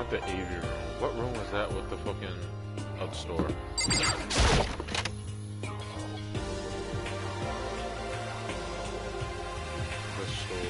The aviary. What room was that with the fucking store? The store.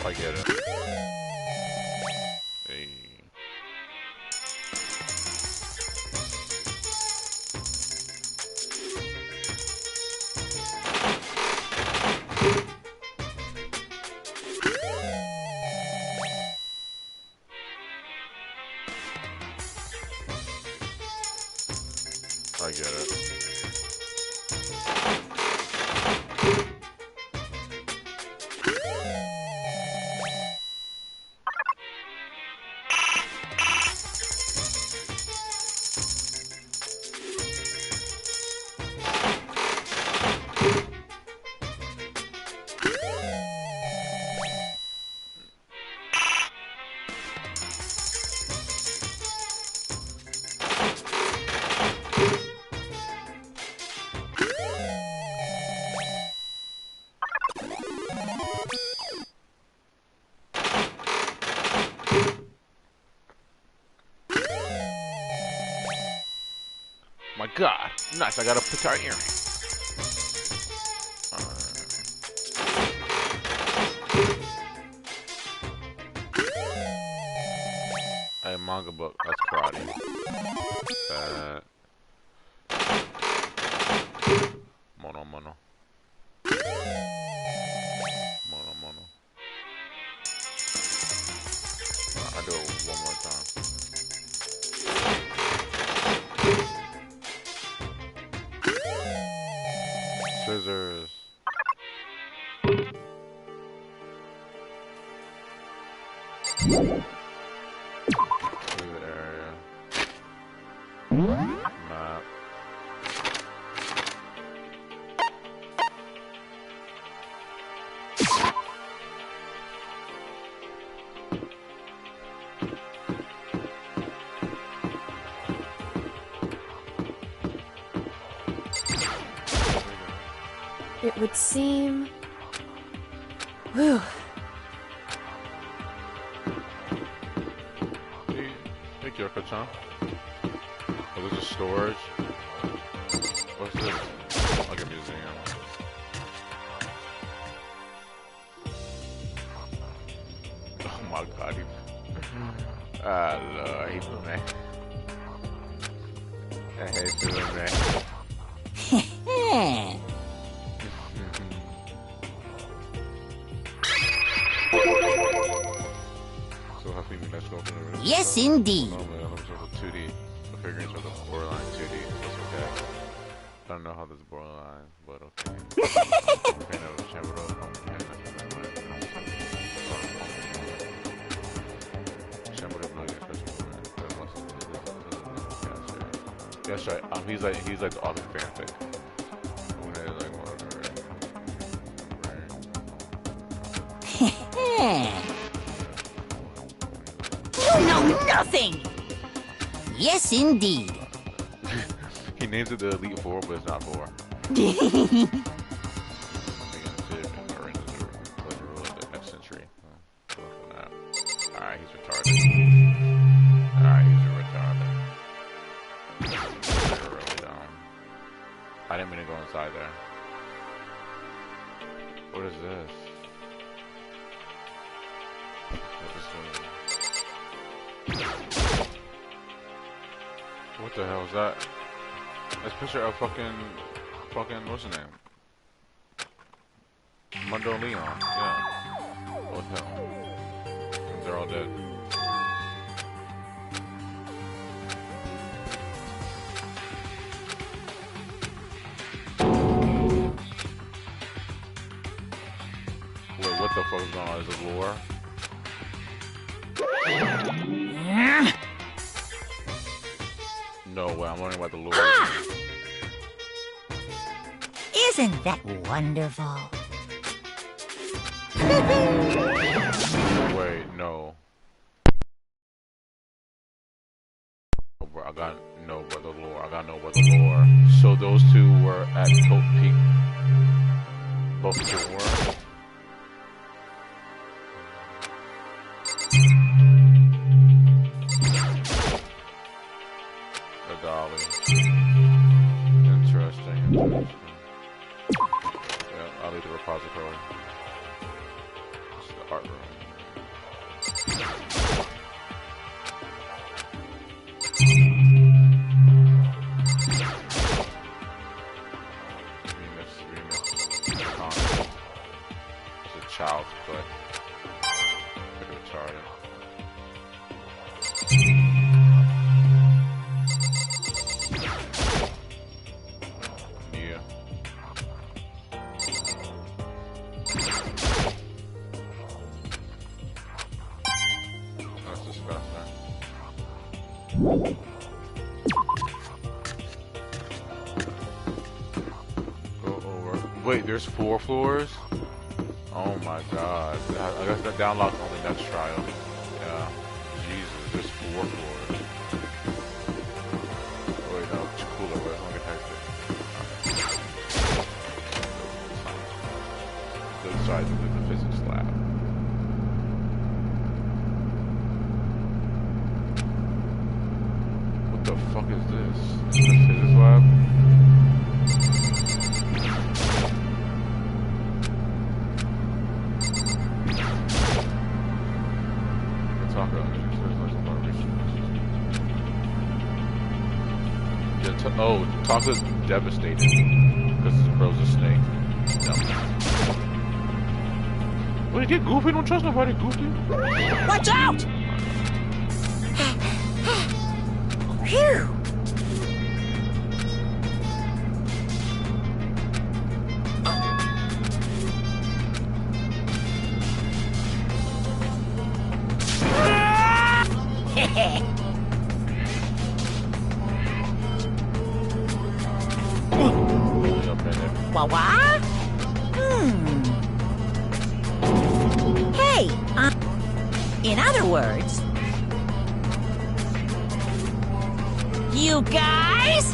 I get it. Hey. I get it. My God, nice! I got a guitar earring. A manga book. That's karate. Mono. Mono. I'll do it one more time. Scissors. Leave area. Map. It would seem... Whew. Hey, Kyoko-chan. Oh, this is storage. What's this? Like a museum. Oh my God. Lord, he's doing that. I hate doing that. Yes, indeed. Normally, I'm sort of 2D. The figurines are the borderline 2D. That's okay. I don't know how this borderline, but okay. That's right. He's like the author fanfic. Like whatever. nothing! Yes, indeed. He names it the Elite Four, but it's not four. Alright, he's retarded. Alright, he's retarded. They're really dumb. I didn't mean to go inside there. What is this? What the hell is that? That's a picture of fucking, what's his name? Mundo Leon, yeah. What the hell? They're all dead. Wait, what the fuck is going on? Is it lore? No way, I'm wondering about the lore. Isn't that wonderful? Wait, no. Oh, bro, I gotta know about the lore. I gotta know about the lore. So those two were at Pope Peak before. The dolly. Interesting. Yeah, I'll leave the repository. It's the art room. It's a child's play. Pretty retarded. Yeah. That's disgusting. Go over. Wait, there's 4 floors? Oh my god. I guess that downlock's only next trial. Yeah. Jesus, there's 4 floors. Wait, no, it's cooler. Wait, let me type it. The size of the physics lab. What the fuck is this? The physics lab? Oh, Taco's devastated because his bro's a snake. No. Wait, get Goofy? Don't trust nobody, Goofy. Watch out! Phew! Wah-wah? Hey, in other words, you guys?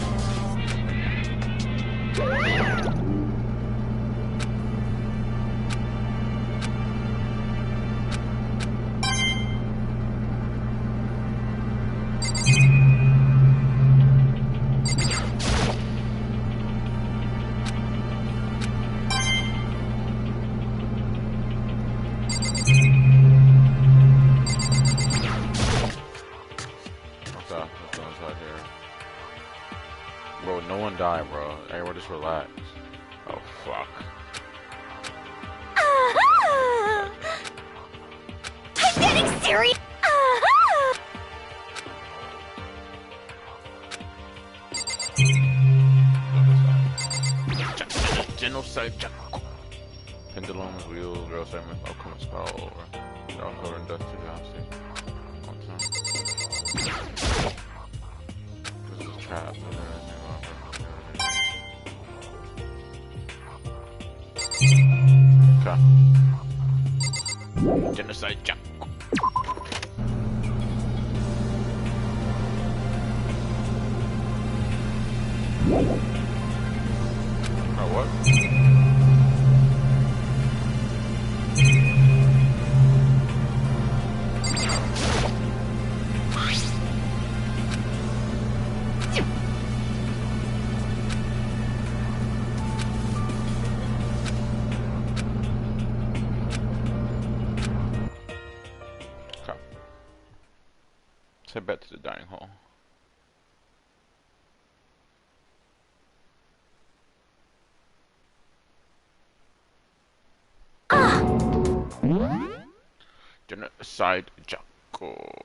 Bro, no one died, bro. Everyone just relax. Oh, fuck. I'm getting serious! Genocide. Pendulums, wheels, girl segment. Oh, come on, spell over. Dark color and dust curiosity. This is a trap. Okay. Genocide jump. Oh, what? Okay. Let's head back to the dining hall. Genocide Jacko.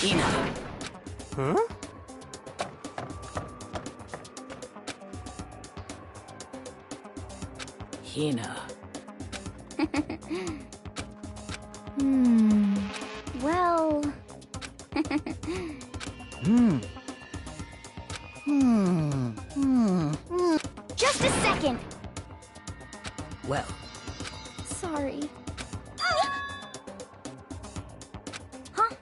Hina. Huh? Hina. Well... Just a second! Well, Sorry. Huh?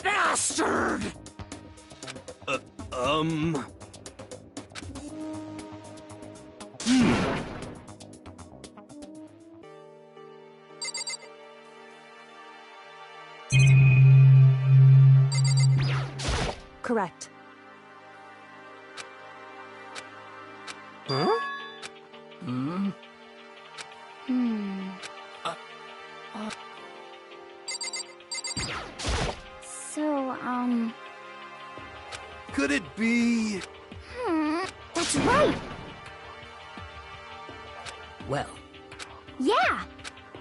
bastard! Correct. Huh? Hmm? So, Could it be... that's right! Well, Yeah!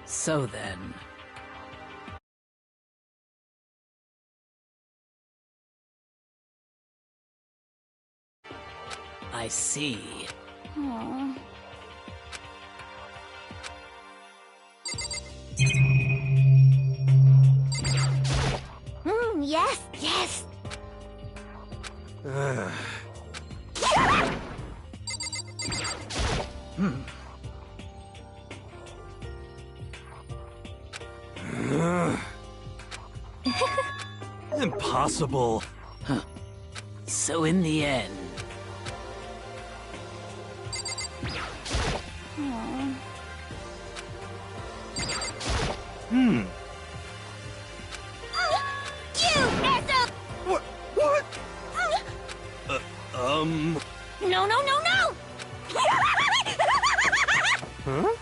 so then. I see. Aw. Yes, yes! Impossible. So in the end, Aw. You asshole! What? What? No, no, no, no! Huh?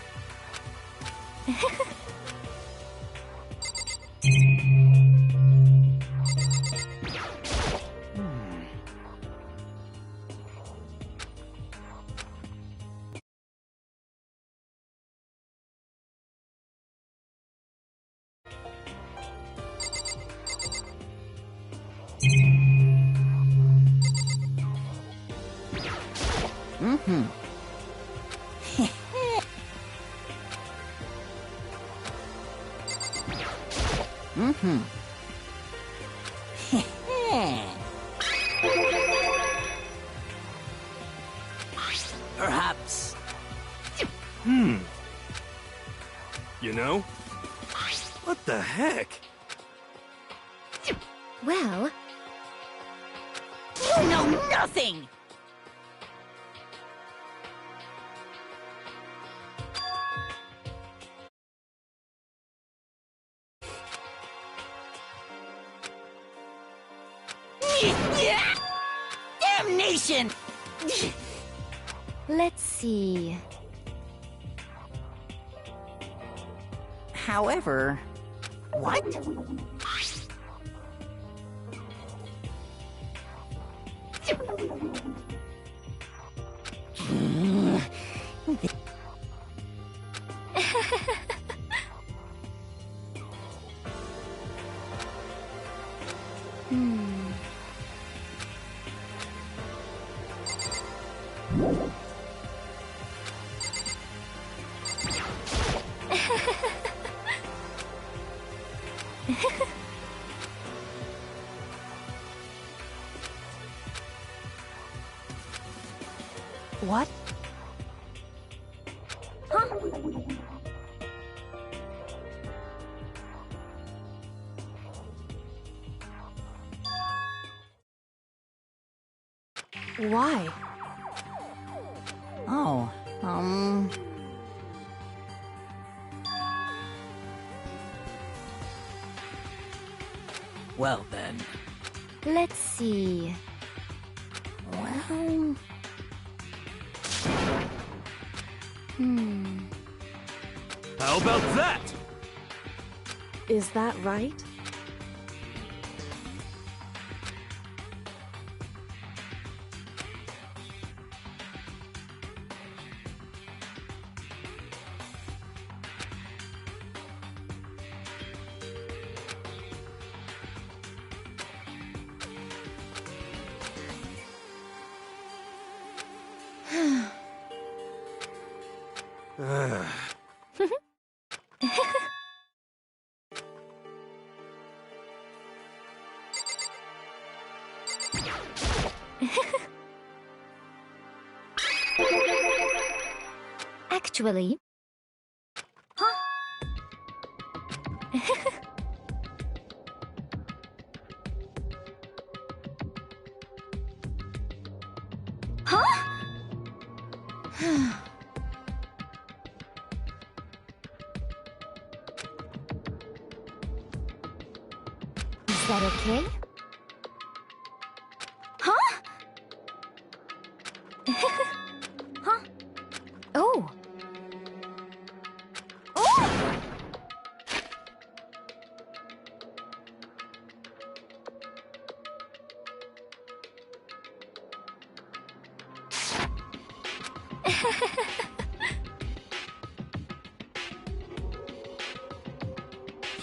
perhaps. You know? What the heck? Well, You know nothing! Damnation! Let's see. However, what? What? Huh? Why? Oh, Well then. Let's see. Well... How about that? Is that right? Actually. Huh? Huh? Is that okay? Huh? Huh? Oh. Oh!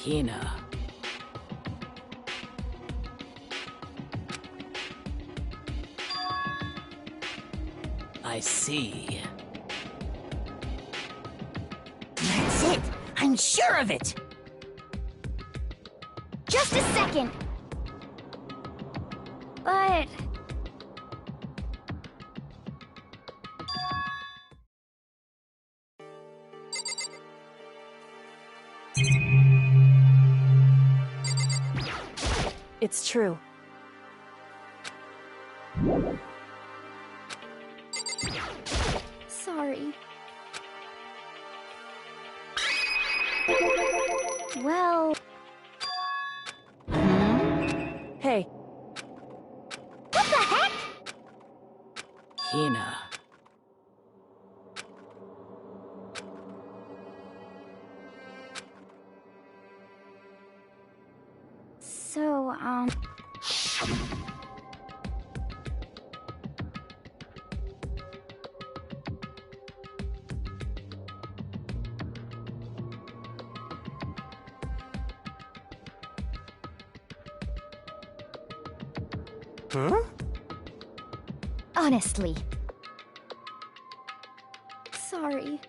Hina. I see. That's it! I'm sure of it! Just a second! But... It's true. Sorry. Well... Hey. What the heck? Hina. So, Huh? honestly. Sorry.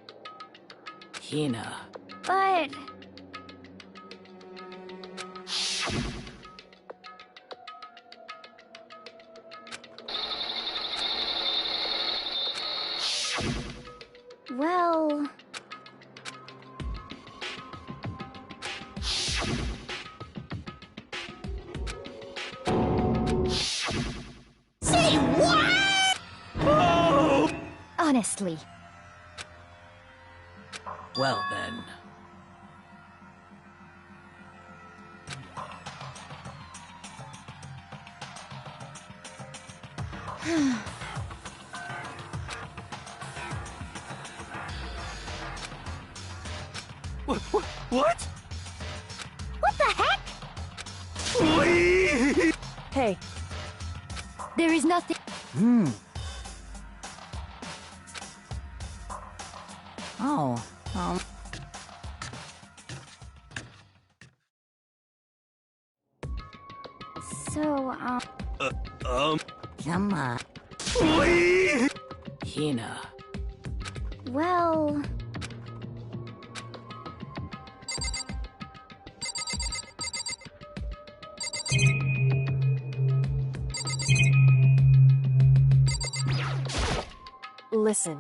Hina. But... Well... Say what? Oh! honestly. Well then. What? What the heck? Please! Hey, There is nothing. Oh. So, Come on. Please! Hina. well... listen.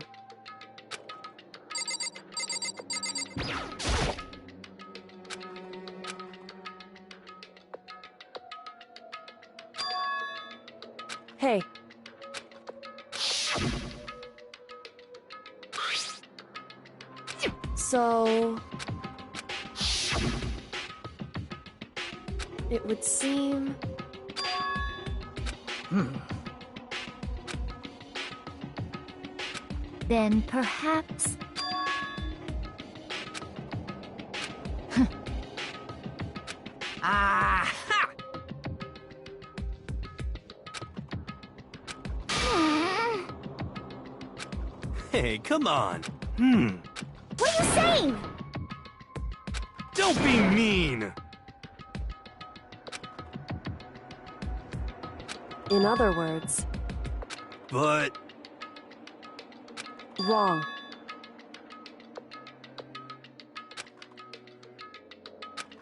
Hey. So... it would seem... Then perhaps... Ah! Ha! Hey, come on. What are you saying? Don't be mean! in other words, But... wrong.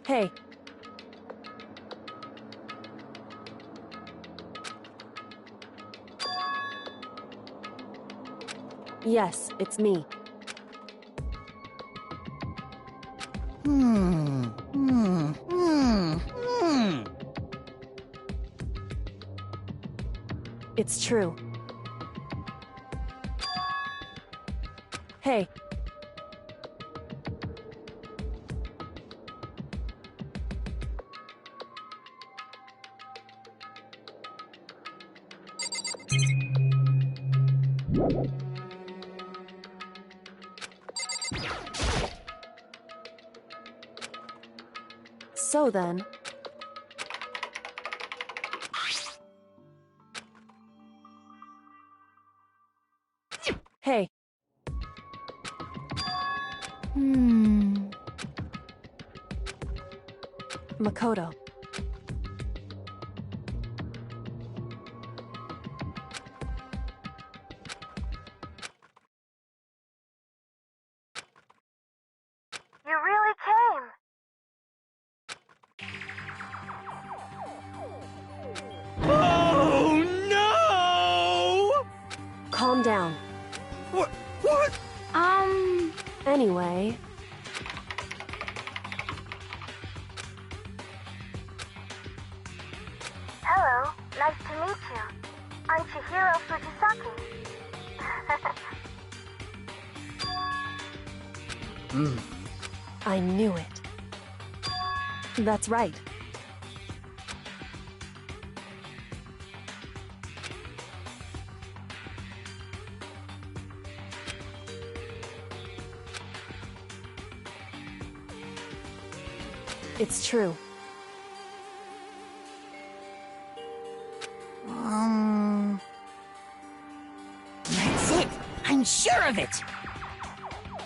Hey. Yes, it's me. It's true. Hey. So then... Hey. Makoto. You really came. Oh no! Calm down. What? Anyway... Hello, nice to meet you. I'm Chihiro Fujisaki. I knew it. That's right. It's true. That's it! I'm sure of it!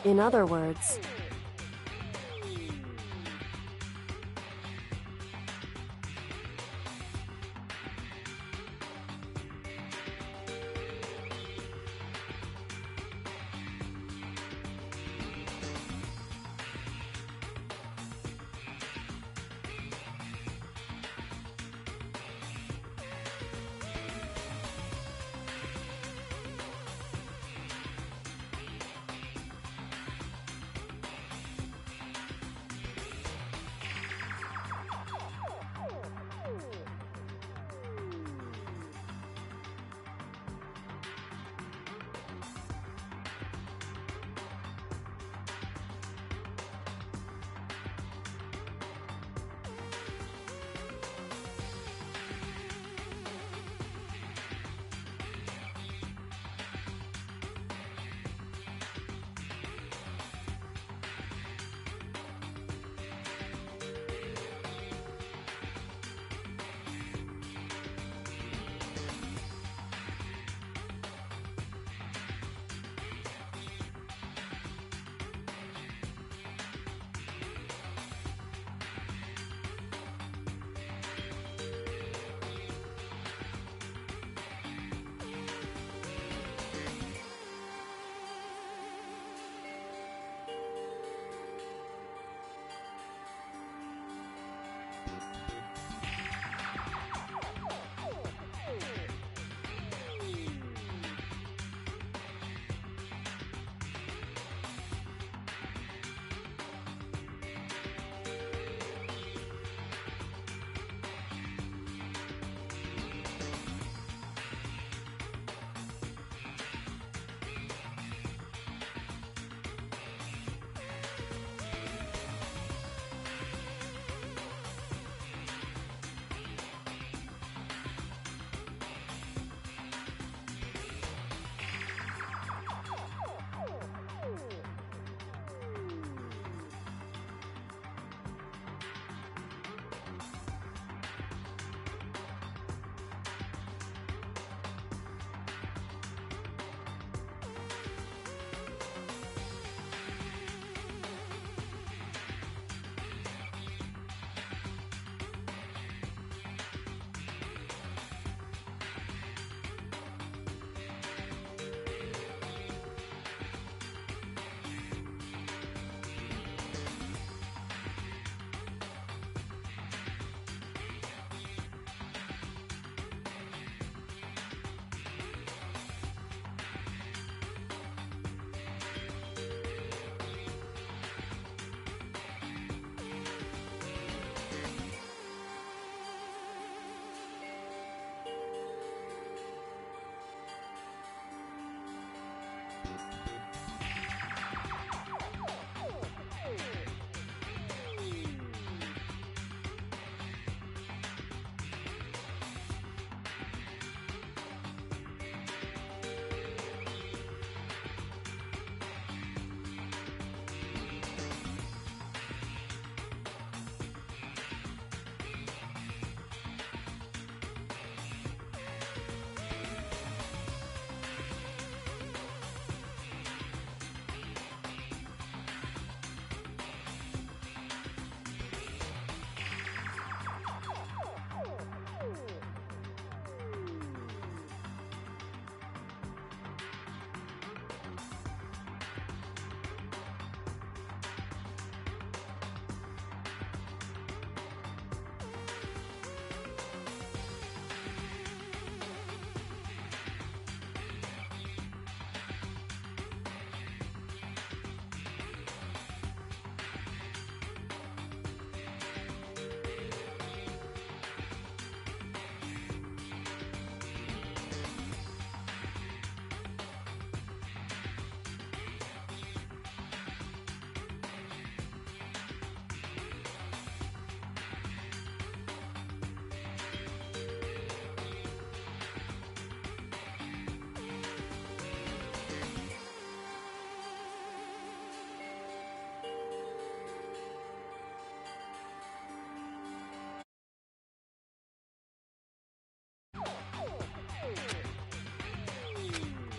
In other words...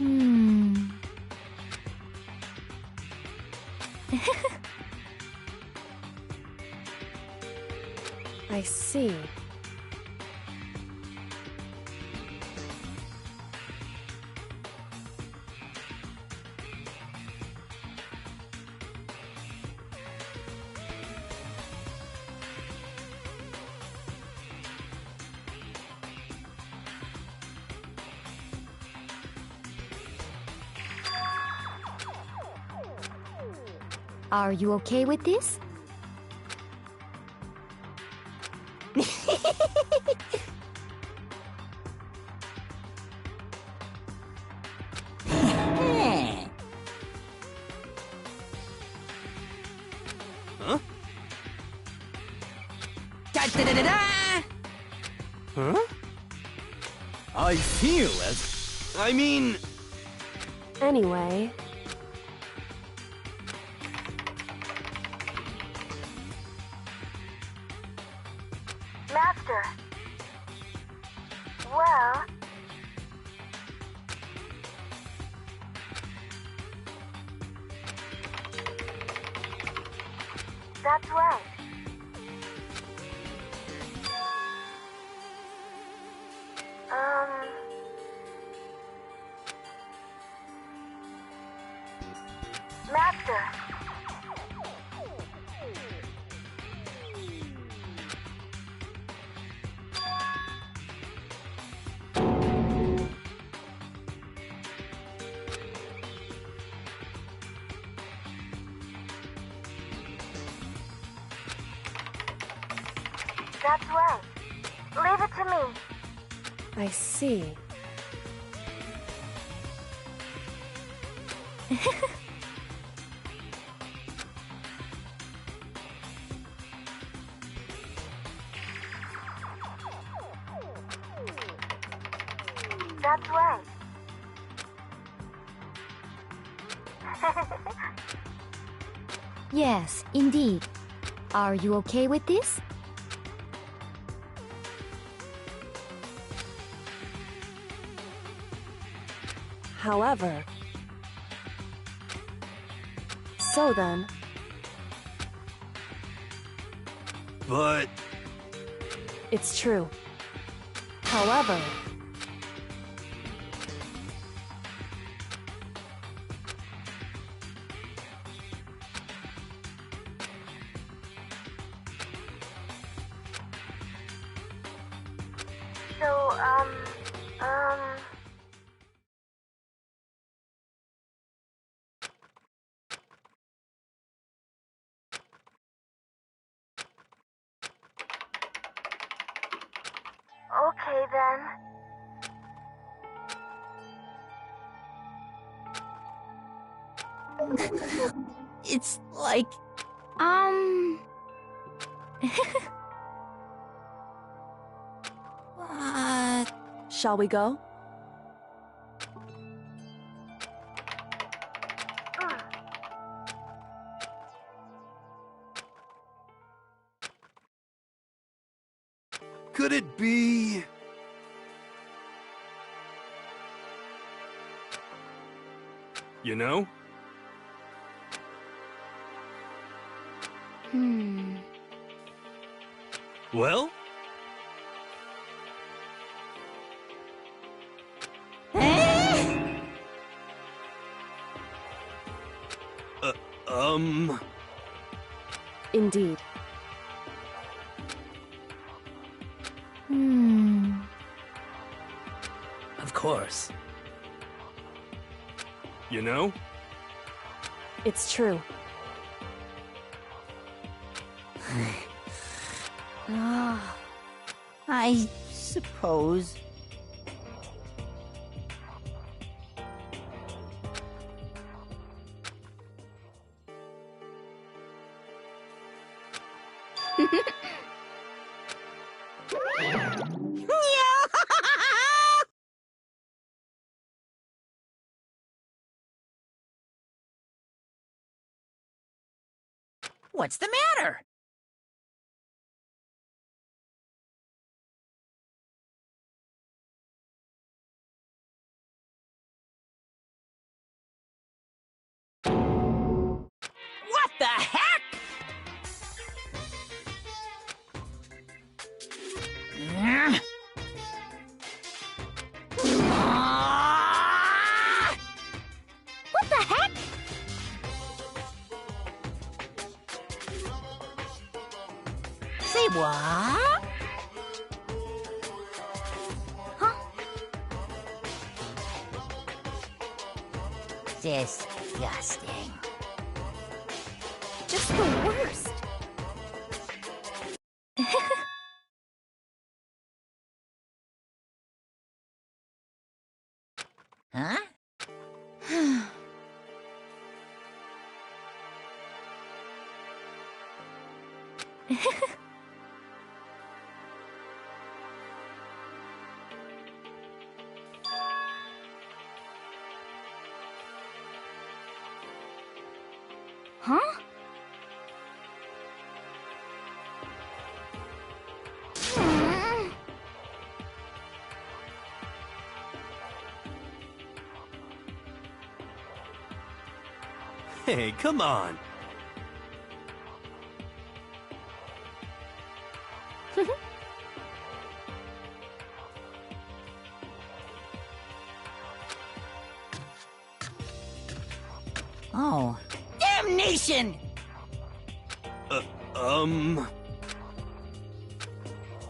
Hmm. I see. Are you okay with this? Huh? Da-da-da-da-da! Huh? I feel as... I mean... Anyway, Master. Well... That's right. Master. That's right. Leave it to me. I see. That's right. Yes, indeed. Are you okay with this? However... So then, But... it's true. However... So, okay then. It's like... Um... What? Shall we go? Could it be... You know? Hmm... Well? Indeed. Hmm... Of course. You know? It's true. I suppose. What's the matter? Say what? Huh? Disgusting. Just the worst. Huh? Huh? Hey, come on. Oh. Damnation!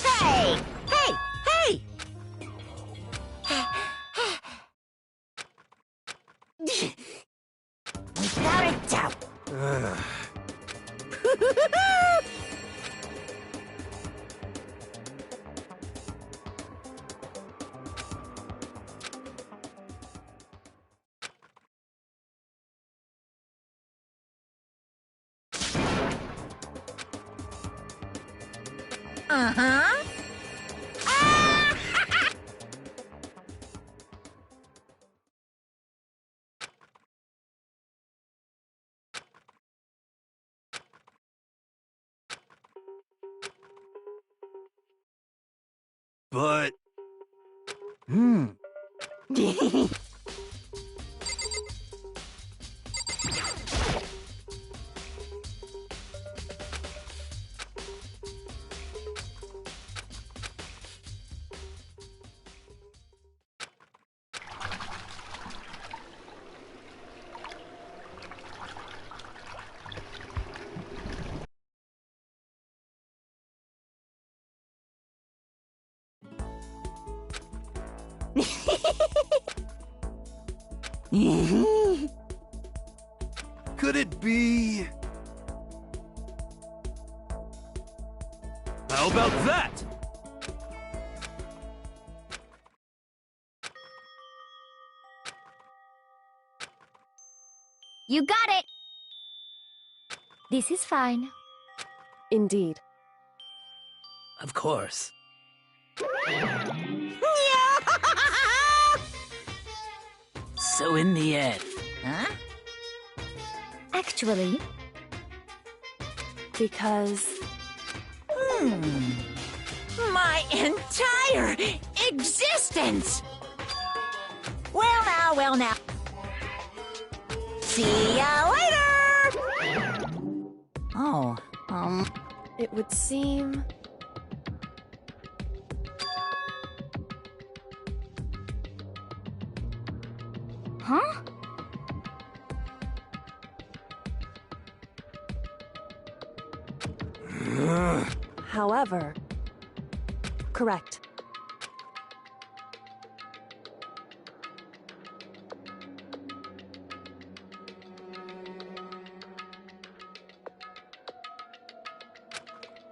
Hey! Hey! Hey! Without a doubt. Uh-huh. Ah! But could it be? How about that? You got it! This is fine. Indeed. Of course. So in the end, Huh? Actually, Because My entire existence! Well now. See ya later! Oh, it would seem... huh? However... Correct.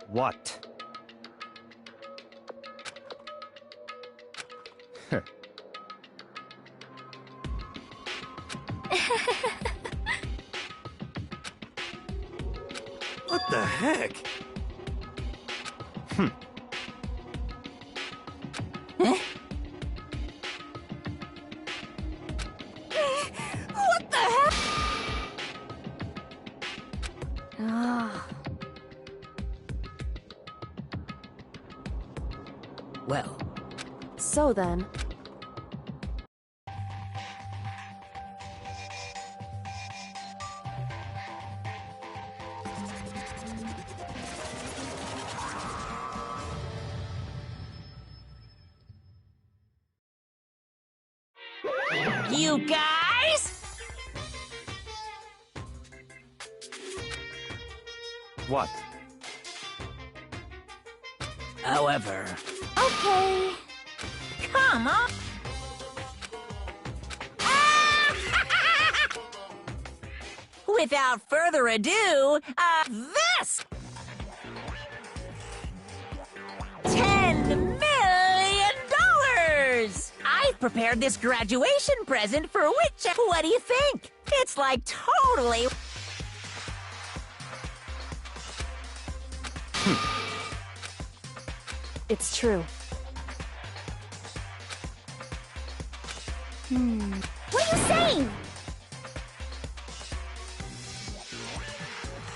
What? What the heck? What the hell? Ah, well, so then... You guys? What? However, Okay. Come on. Without further ado, this! $10 million! I've prepared this graduation present for which... What do you think? It's like totally... It's true. What are you saying?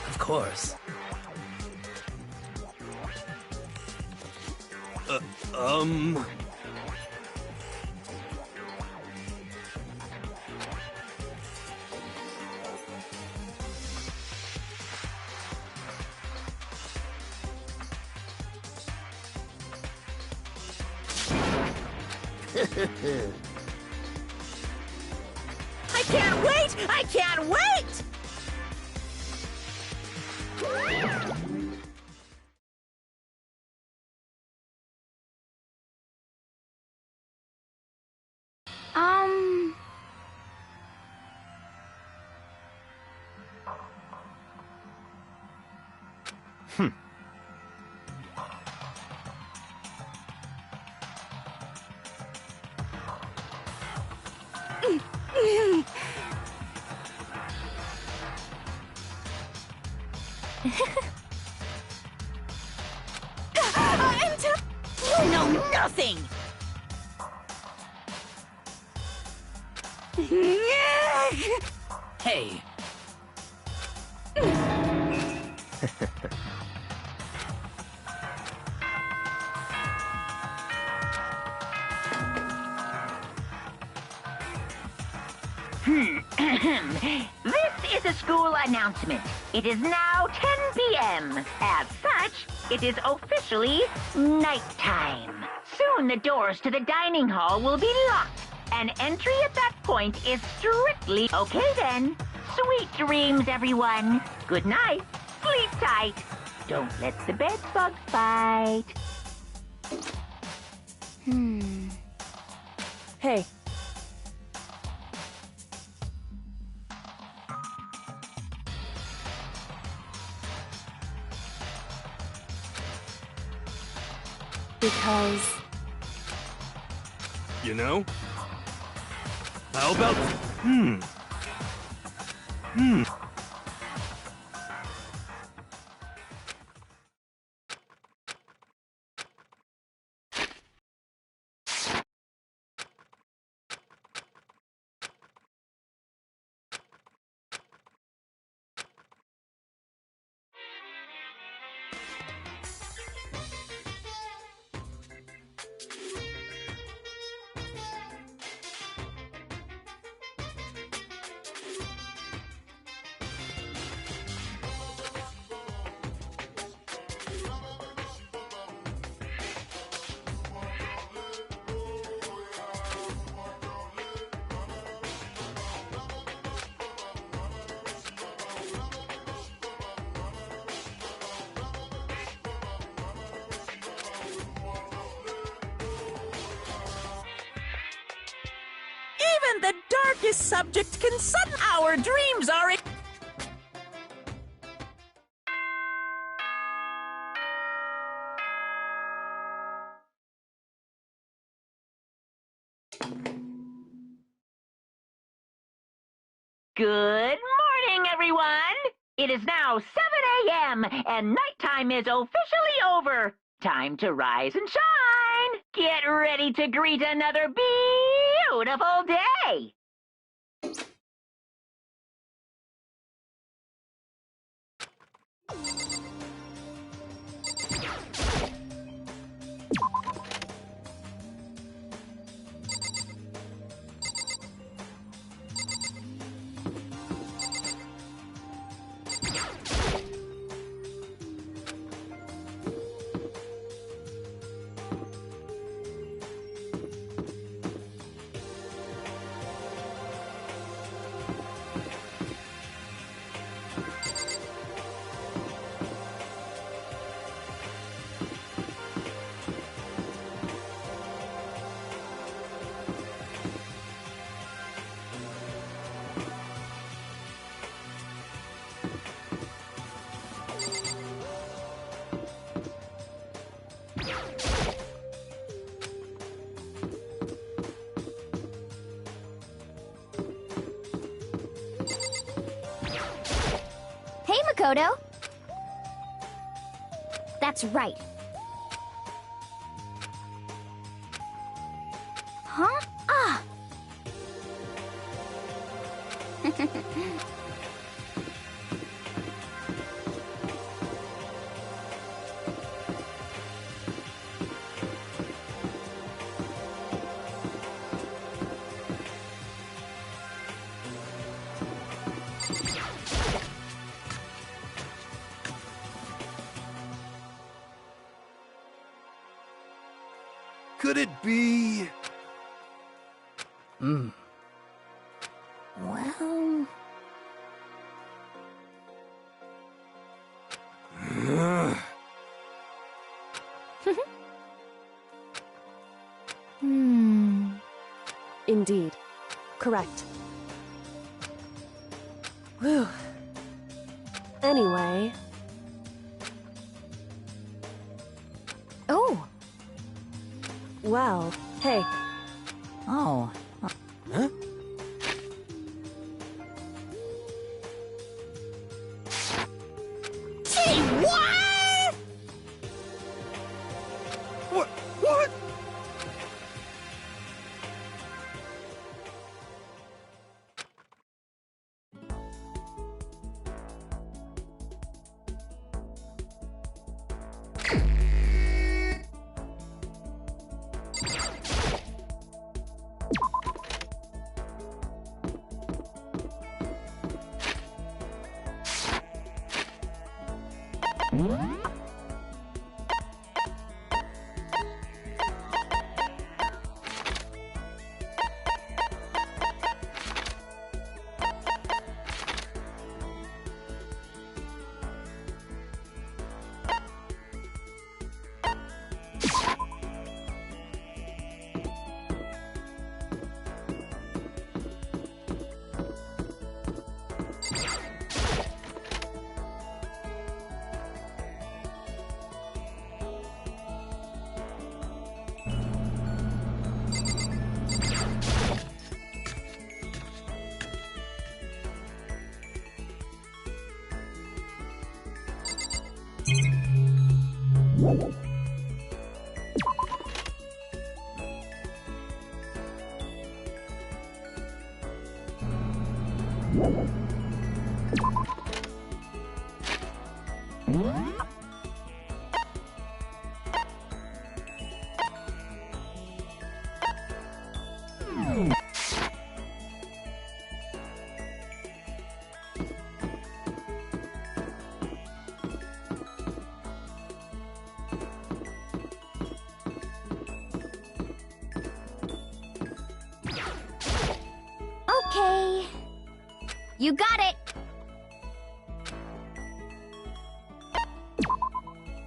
of course. I can't wait! I can't wait! Um... You know nothing! Hey, This is a school announcement. It is now 10 p.m. As such, it is officially nighttime. Soon the doors to the dining hall will be locked, and entry at that point is strictly... Okay then. Sweet dreams, everyone. Good night. Sleep tight. Don't let the bed bugs bite. Hey, because You know? How about... Even the darkest subject can sudden... Our dreams are... Good morning, everyone! It is now 7 a.m., and nighttime is officially over. Time to rise and shine! Get ready to greet another beautiful day! Kodo. That's right. Huh? Ah! Could it be? Well... Indeed. Correct. Whew. Anyway... Oh! Well, hey. Oh. Huh? Gee, what? What? What? Okay. You got it!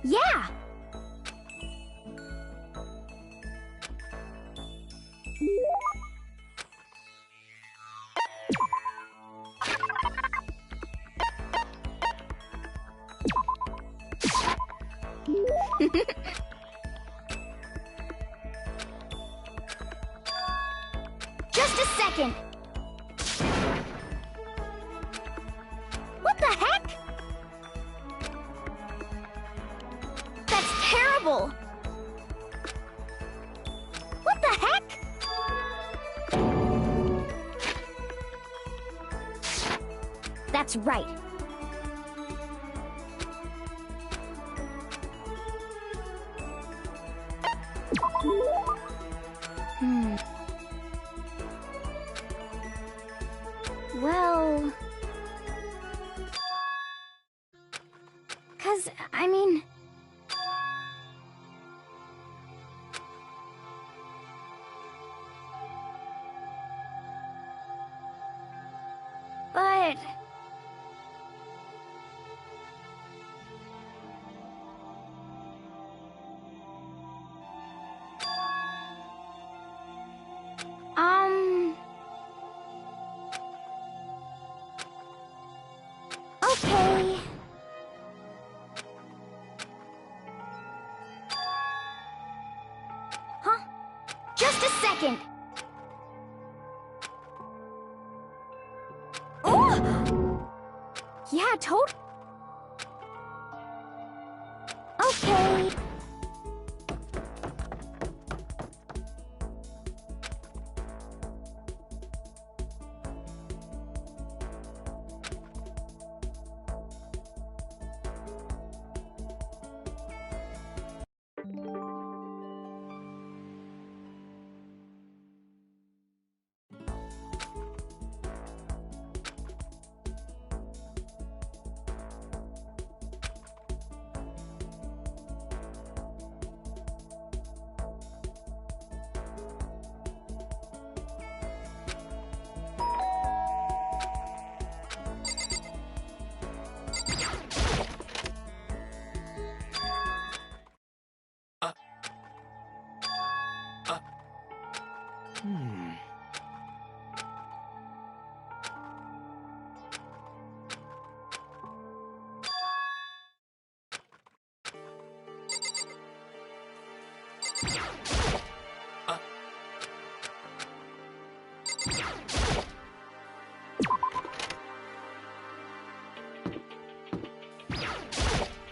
Yeah! Just a second! What the heck? That's terrible! What the heck? That's right. Well... 'Cause, I mean... But... Okay. Huh? Just a second. Oh! Yeah,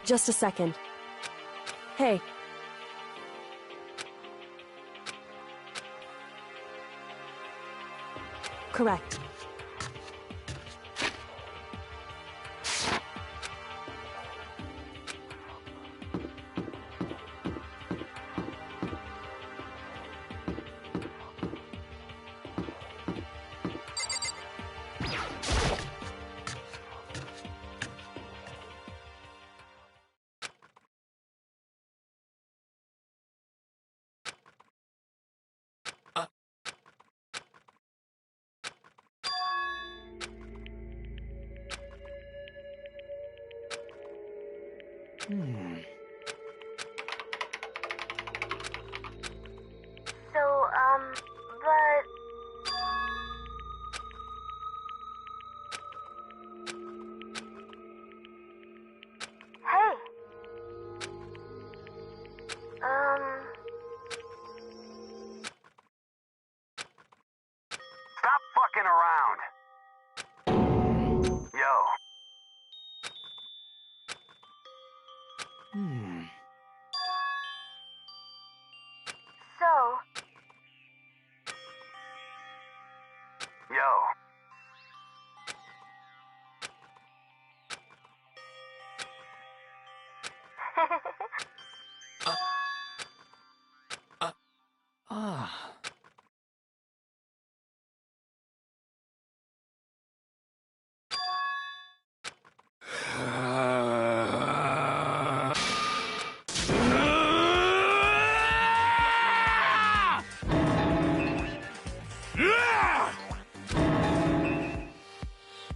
Just a second. Hey. Correct. So, but... Hey! Stop fucking around. Yo. So... Yo.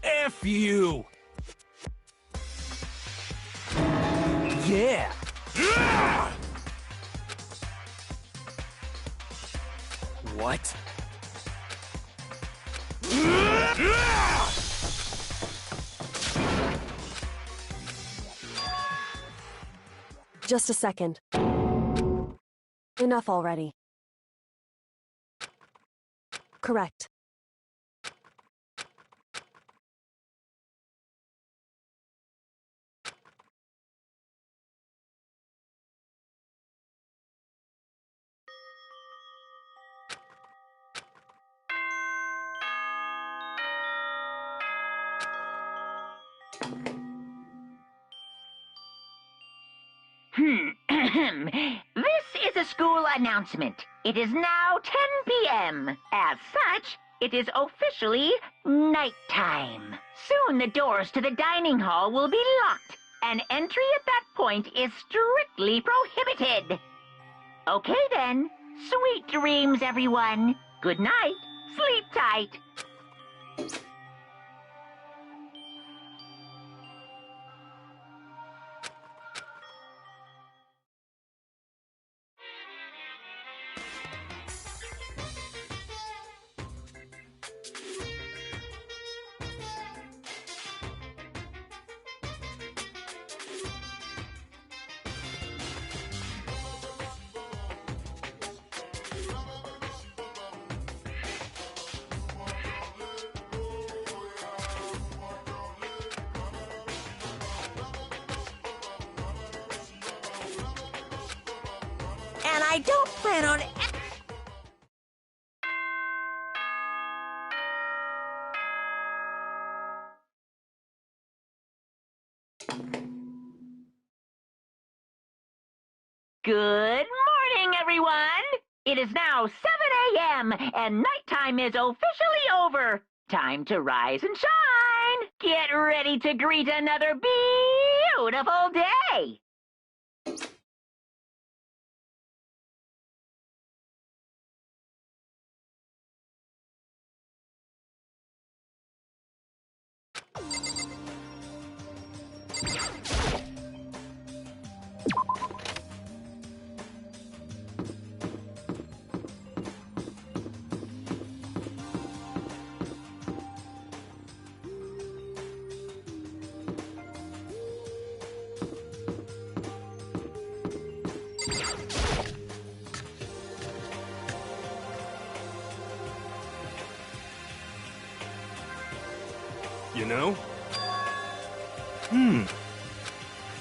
F you! Yeah! What? Just a second. Enough already. Correct. This is a school announcement. It is now 10 p.m. As such, it is officially nighttime. Soon the doors to the dining hall will be locked, and entry at that point is strictly prohibited. Okay then. Sweet dreams, everyone. Good night. Sleep tight. And I don't plan on... Good morning, everyone. It is now 7 a.m. and nighttime is officially over. Time to rise and shine. Get ready to greet another beautiful day.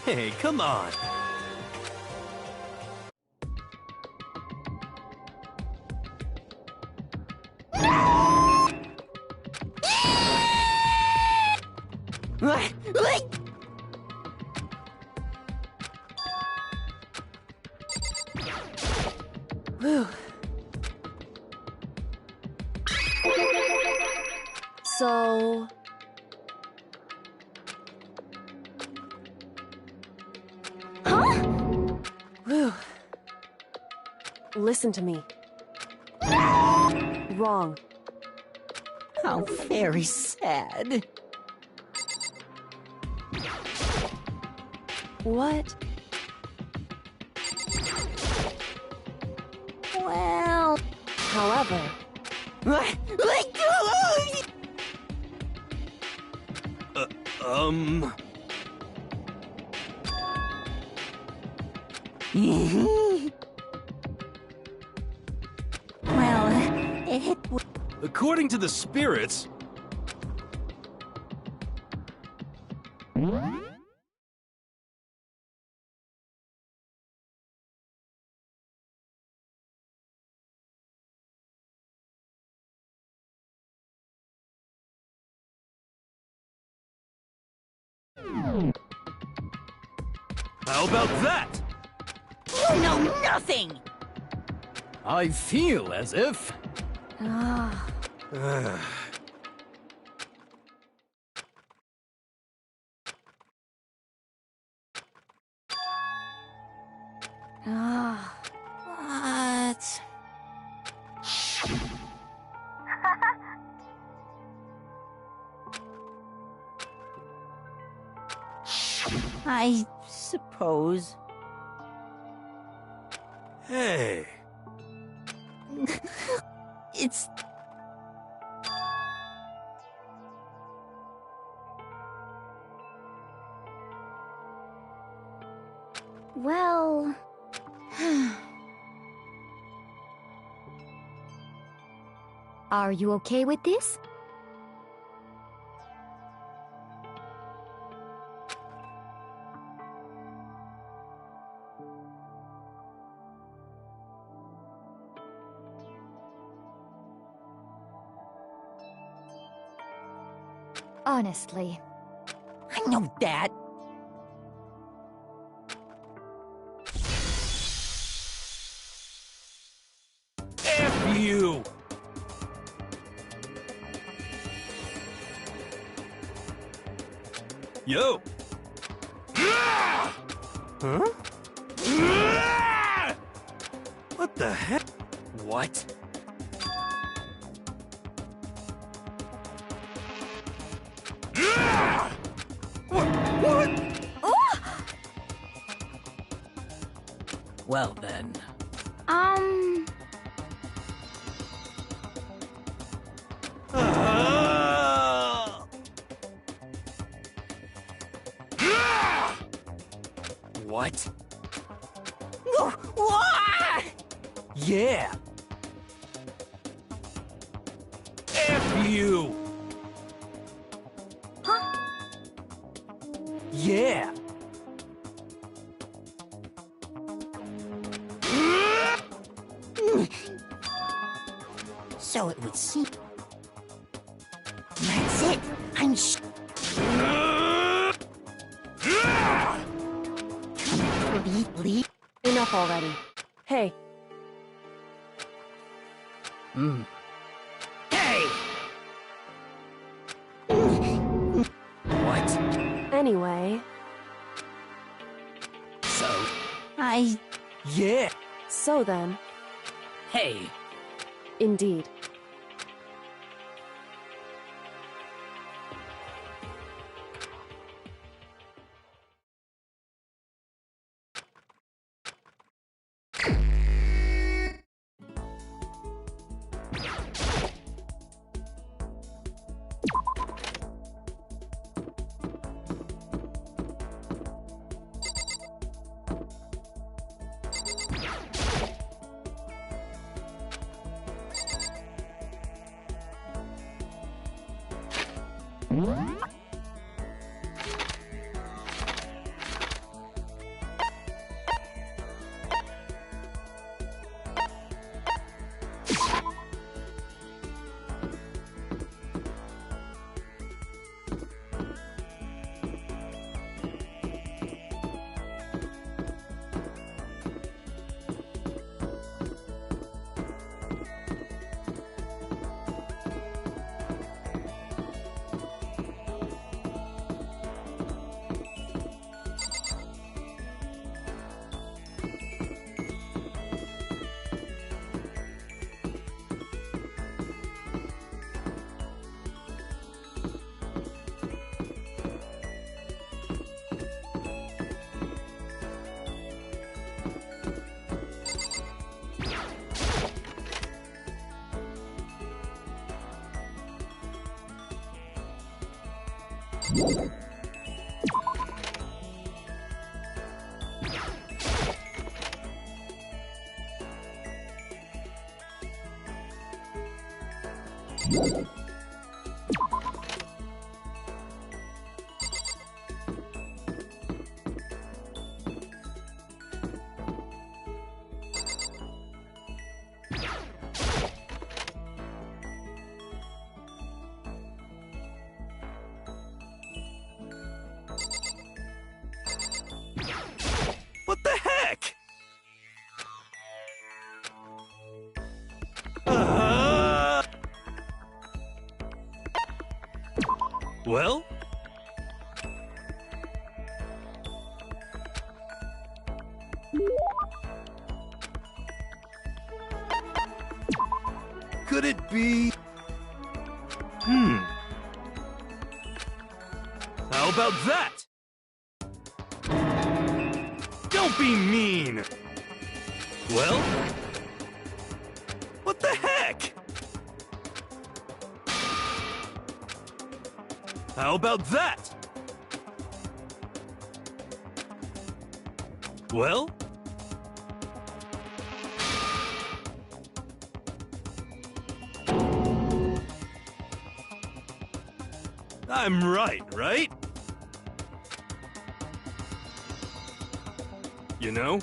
Hey, come on. Whew. So... Whew. Listen to me. Wrong. How very sad. What? Well... However... Well, it... According to the spirits... How about that? You know nothing! I feel as if... Ah. What? I suppose. Hey. It's... Well... Are you okay with this? Honestly. I know that. F you! Yo! Huh? What the heck? What? What? Well then. What? What? Yeah! F you! Yeah! So it would seem. That's it. I'm Enough already. Hey, Hey! What? anyway... So, Yeah! So then, hey, indeed. What the heck? Well? Could it be? How about that? Don't be mean! Well? What the heck? How about that? Well? I'm right, right? You know?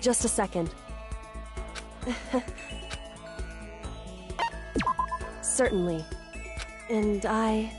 Just a second. Certainly. And I...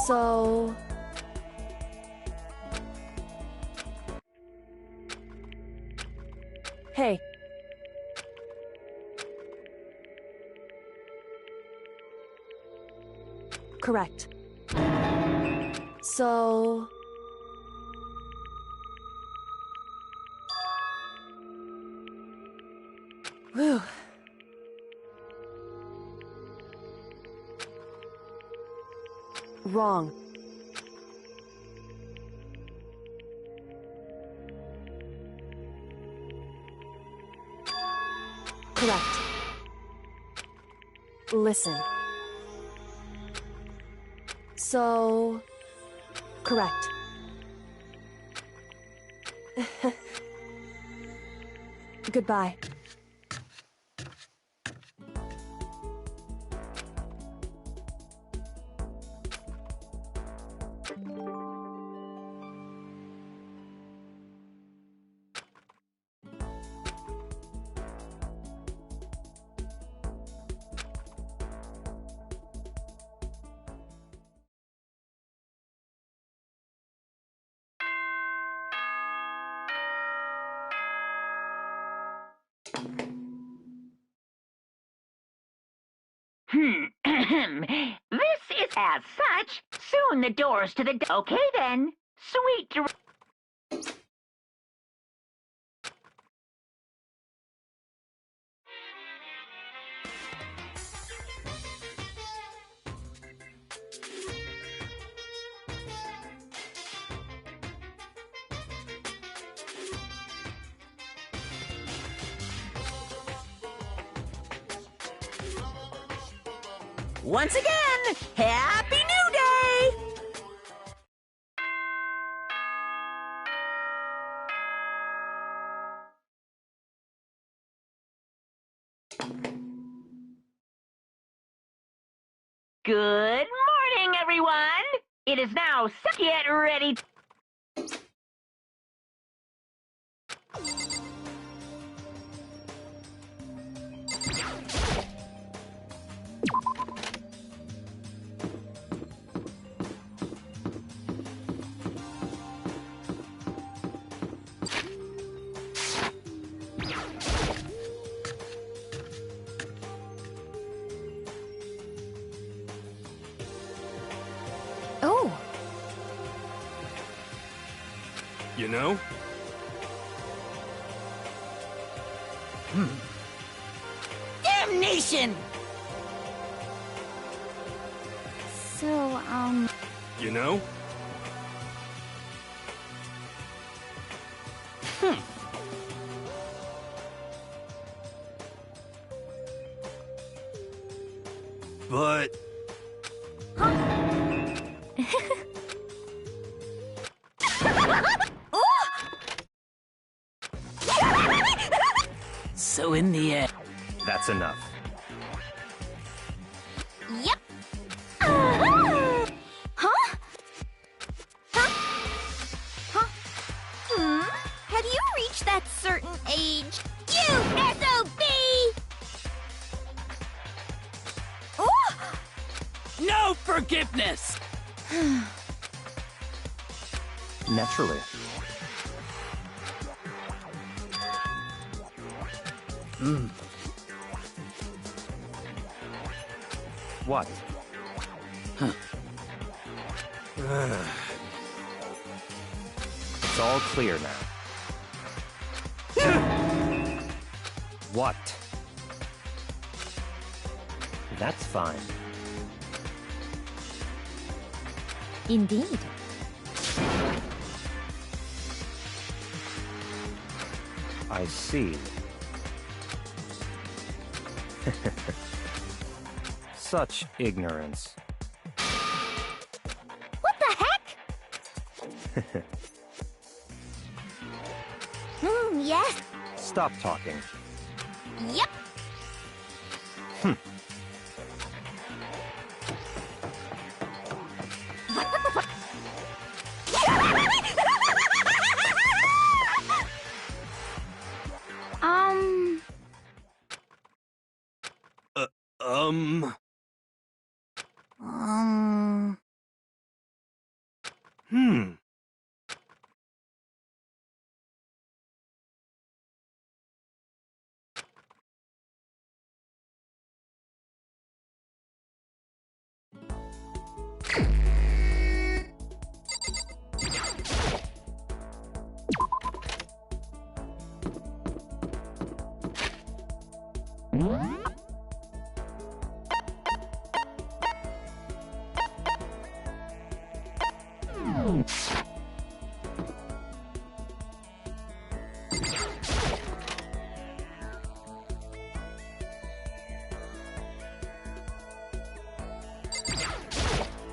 So... Hey. Correct. So... Whew. Wrong. Correct. Listen. So... Correct. Goodbye. This is as such. Soon the doors to the... Okay then. Sweet dreams. Once again, Happy New Day! Good morning, everyone. It is now... Get ready. Oh, You know? Damnation! so, You know? But... So in the end... That's enough. yep. Huh? Huh? Huh? Have you reached that certain age? You SOB! Oh! No forgiveness! Naturally. What? It's all clear now. What? That's fine. Indeed. I see. Such ignorance. What the heck? Yes. Stop talking. Yep. Um... Hmm.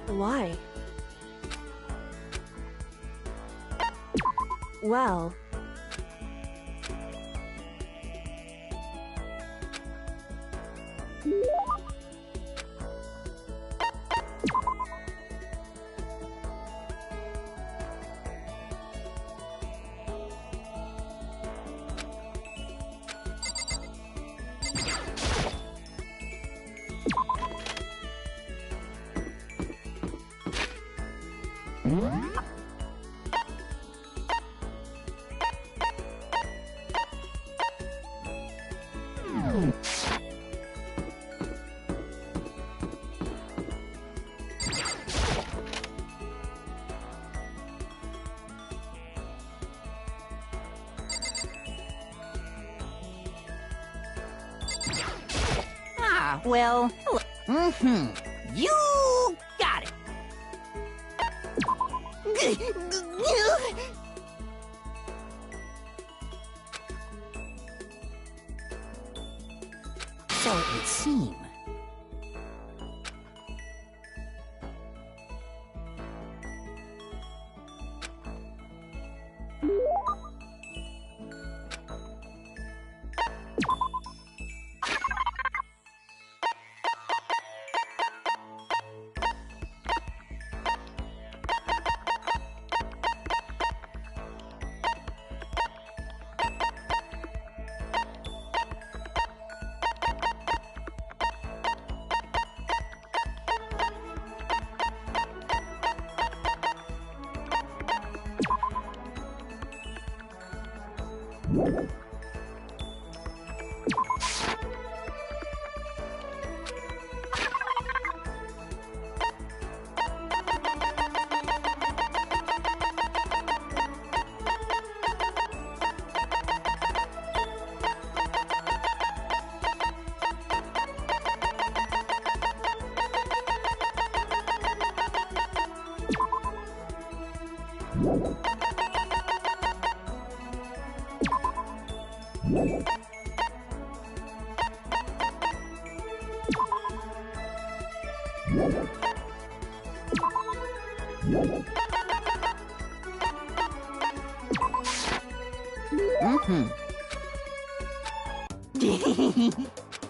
Why? Well... Ah, well, you got it. So it would seem.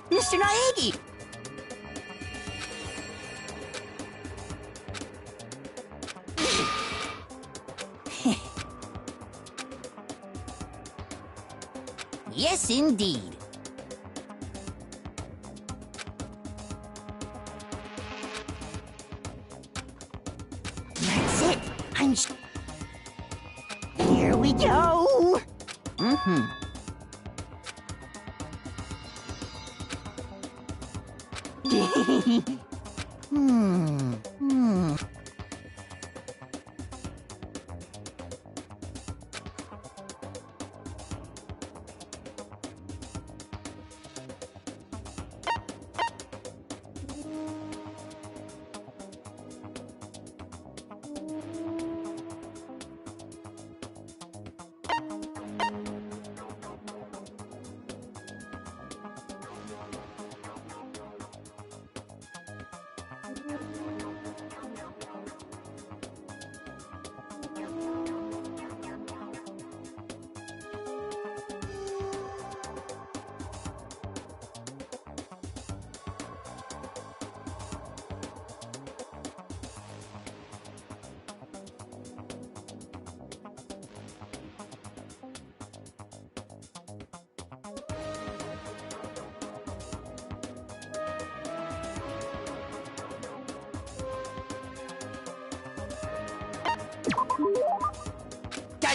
Mr. Naegi! Yes, indeed. That's it. Here we go.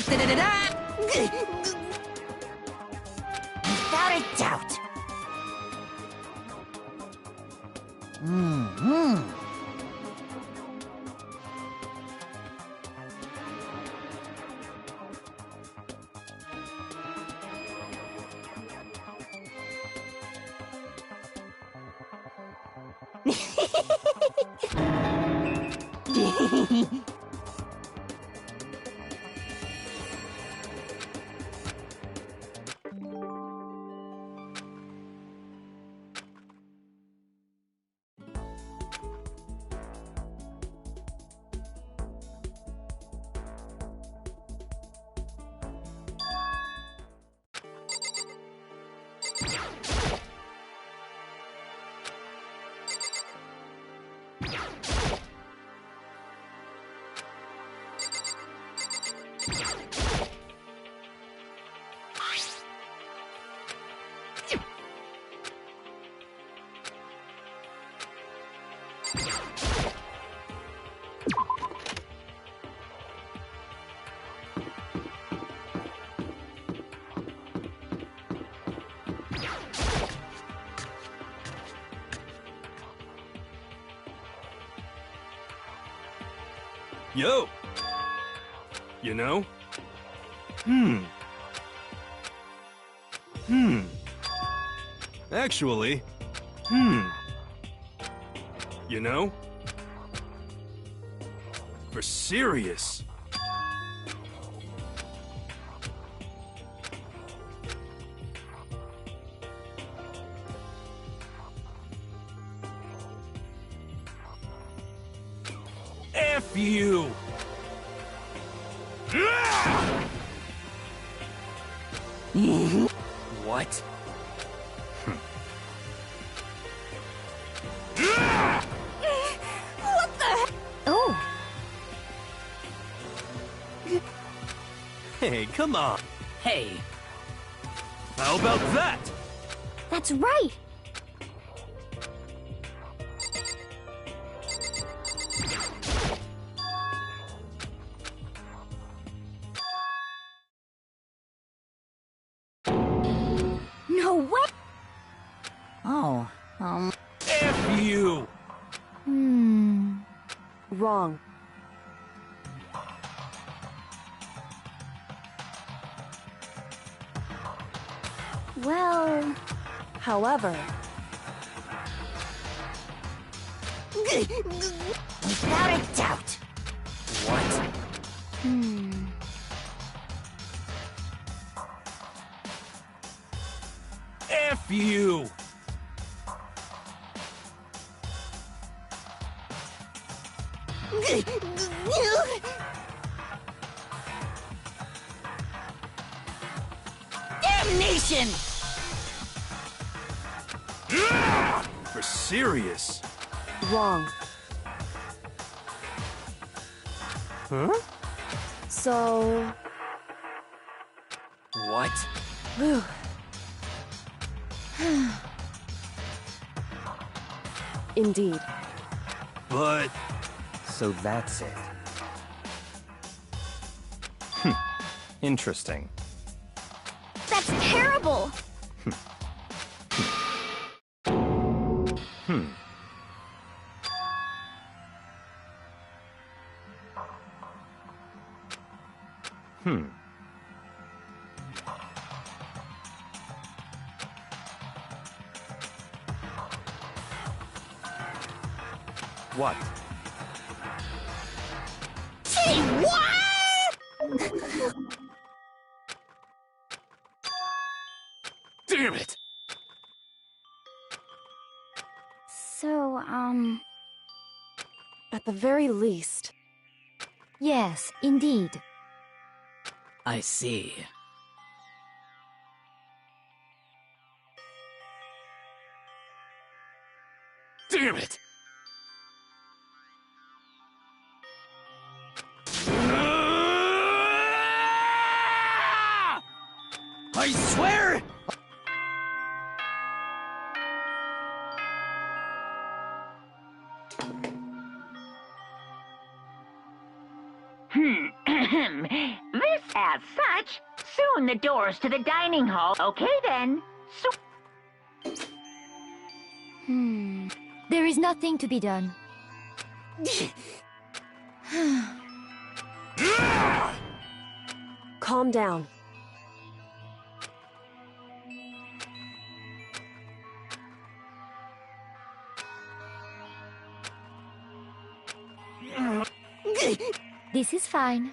Without a doubt. Yo! You know? Actually, you know? For serious. F you! What? What the? Oh, Hey, come on! Hey, How about that? that's right. No way. Oh, F you! Wrong. Well, However, without a doubt. what? F you! Damnation! For serious. wrong. Huh? So, What? whew. Indeed. But So that's it. Interesting. that's terrible. What? Say what? damn it! So, At the very least, yes, indeed. I see. Damn it! I swear! This As such, soon the doors to the dining hall. Okay then. There is nothing to be done. Calm down. This is fine.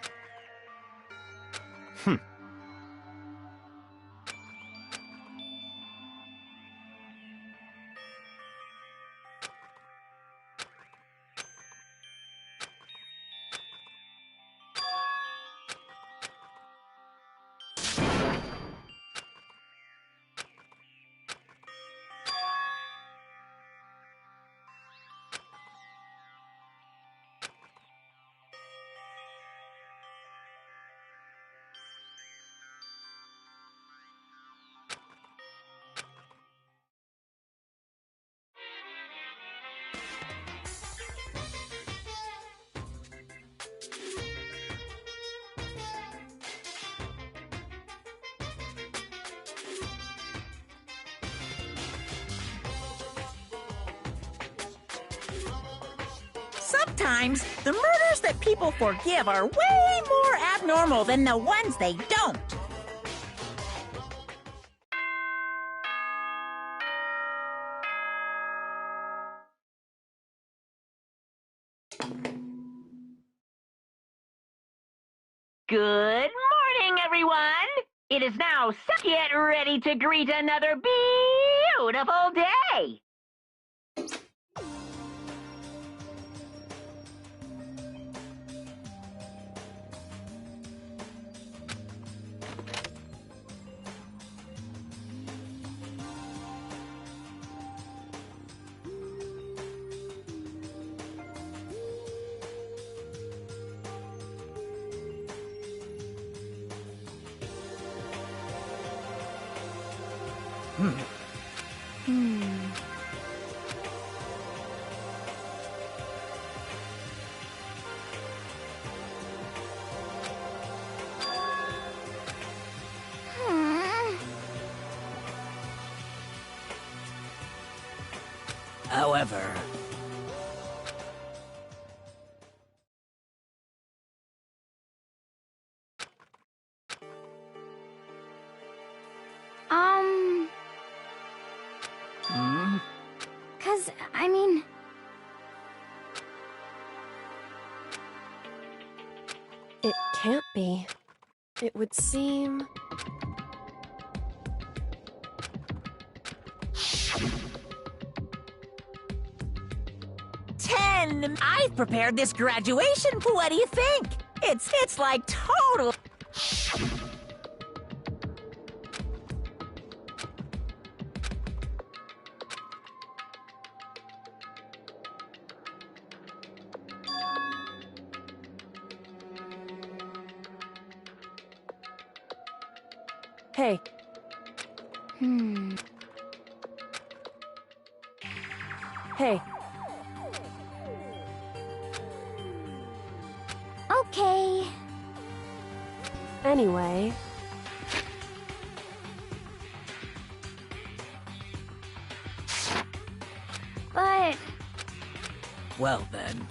Sometimes, the murders that people forgive are way more abnormal than the ones they don't. Good morning, everyone! It is now get ready to greet another beautiful day! However... I mean... It can't be. It would seem... I've prepared this graduation. What do you think? It's like total. Hey. Hey. Okay. Anyway... But... Well then...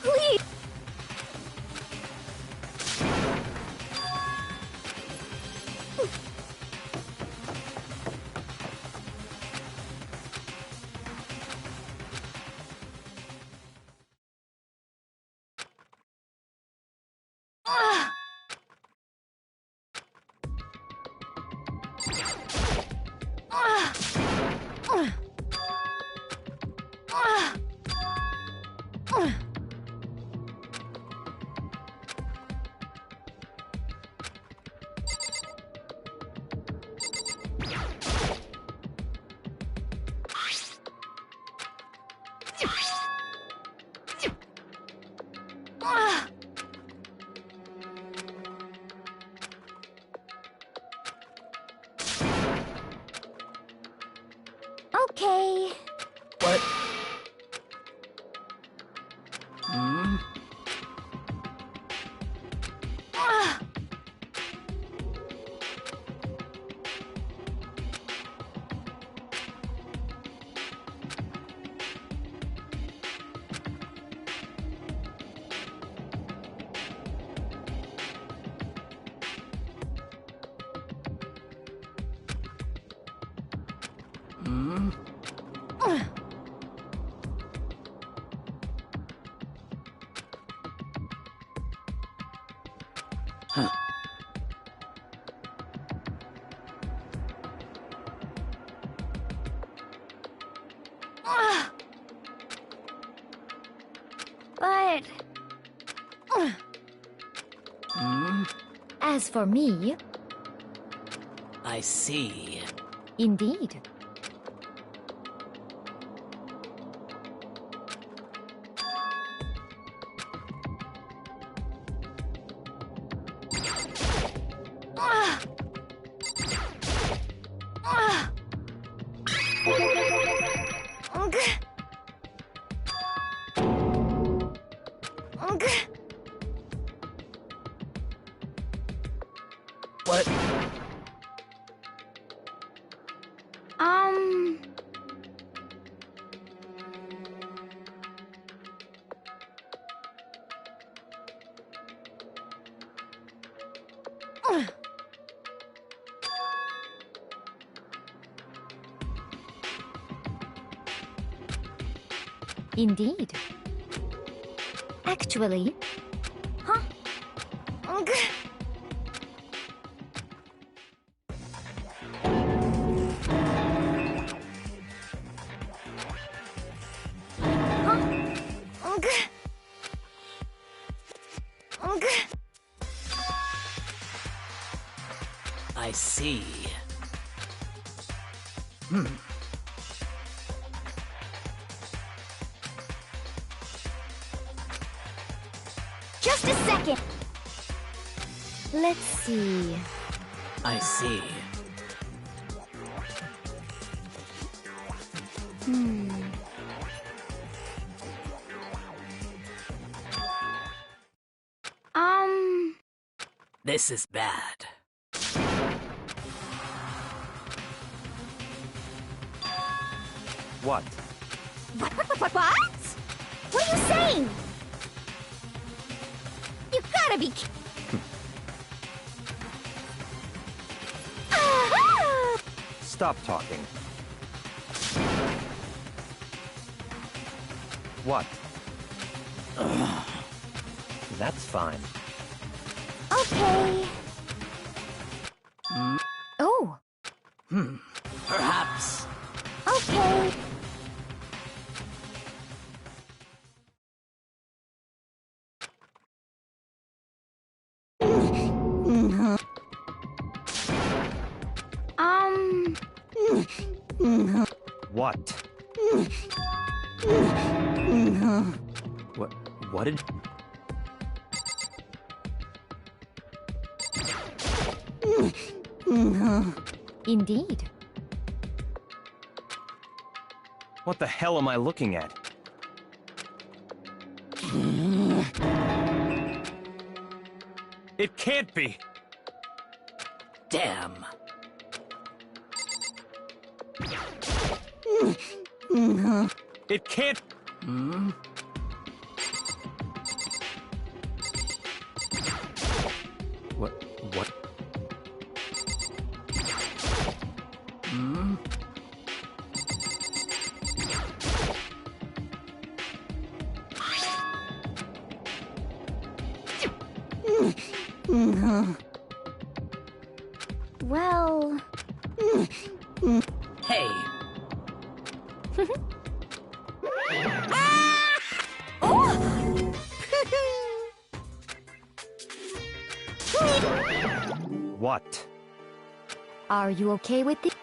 Please! Okay. What? Hmm? Hmm? Huh. But Hmm? as for me, I see. indeed. What? Um. Indeed. Actually. Huh? I see. Hmm. Just a second. Let's see. I see. This is bad. What? What? What are you saying? You gotta be. Stop talking. What? That's fine. Okay. Oh. Perhaps. Okay. What? What did... Indeed. What the hell am I looking at? It can't be! Damn. It can't... Hmm? What? Hmm? Well. Hey. What? Are you okay with it?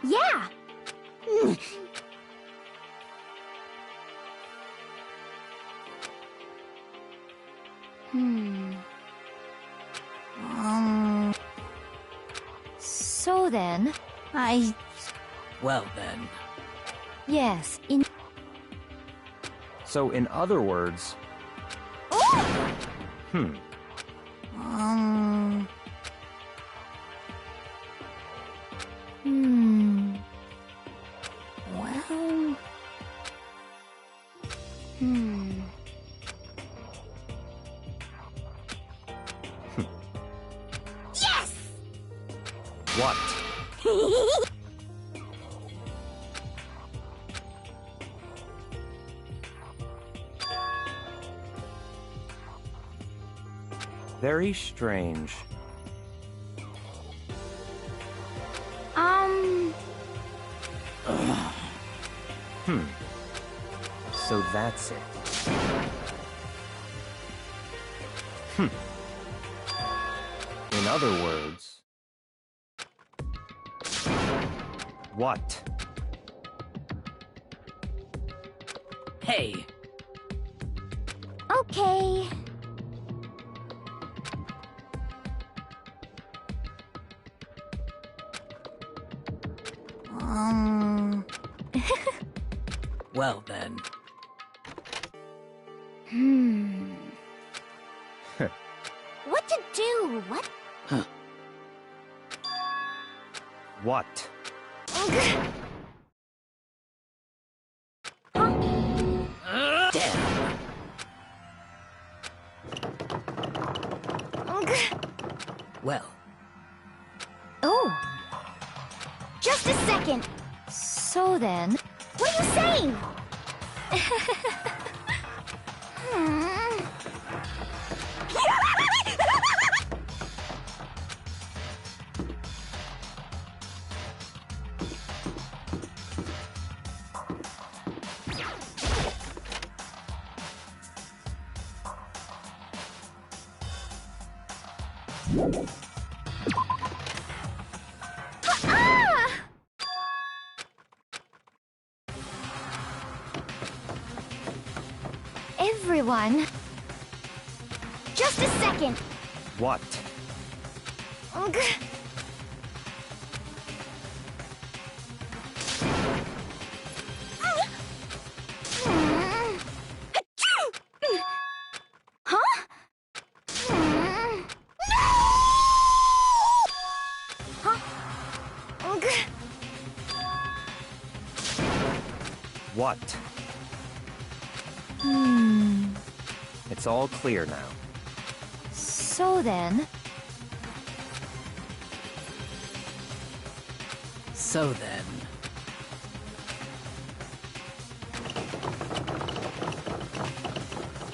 Yeah. Hmm. So then, Well then. yes, in. So, in other words, hmm. Well. Yes! What? Very strange. So that's it. In other words, what? Hey, Okay. well then. What to do? What? What? Damn. Well, Oh. Just a second. So then, what are you saying? Everyone. Just a second. What? Huh? What? It's all clear now. So then, so then.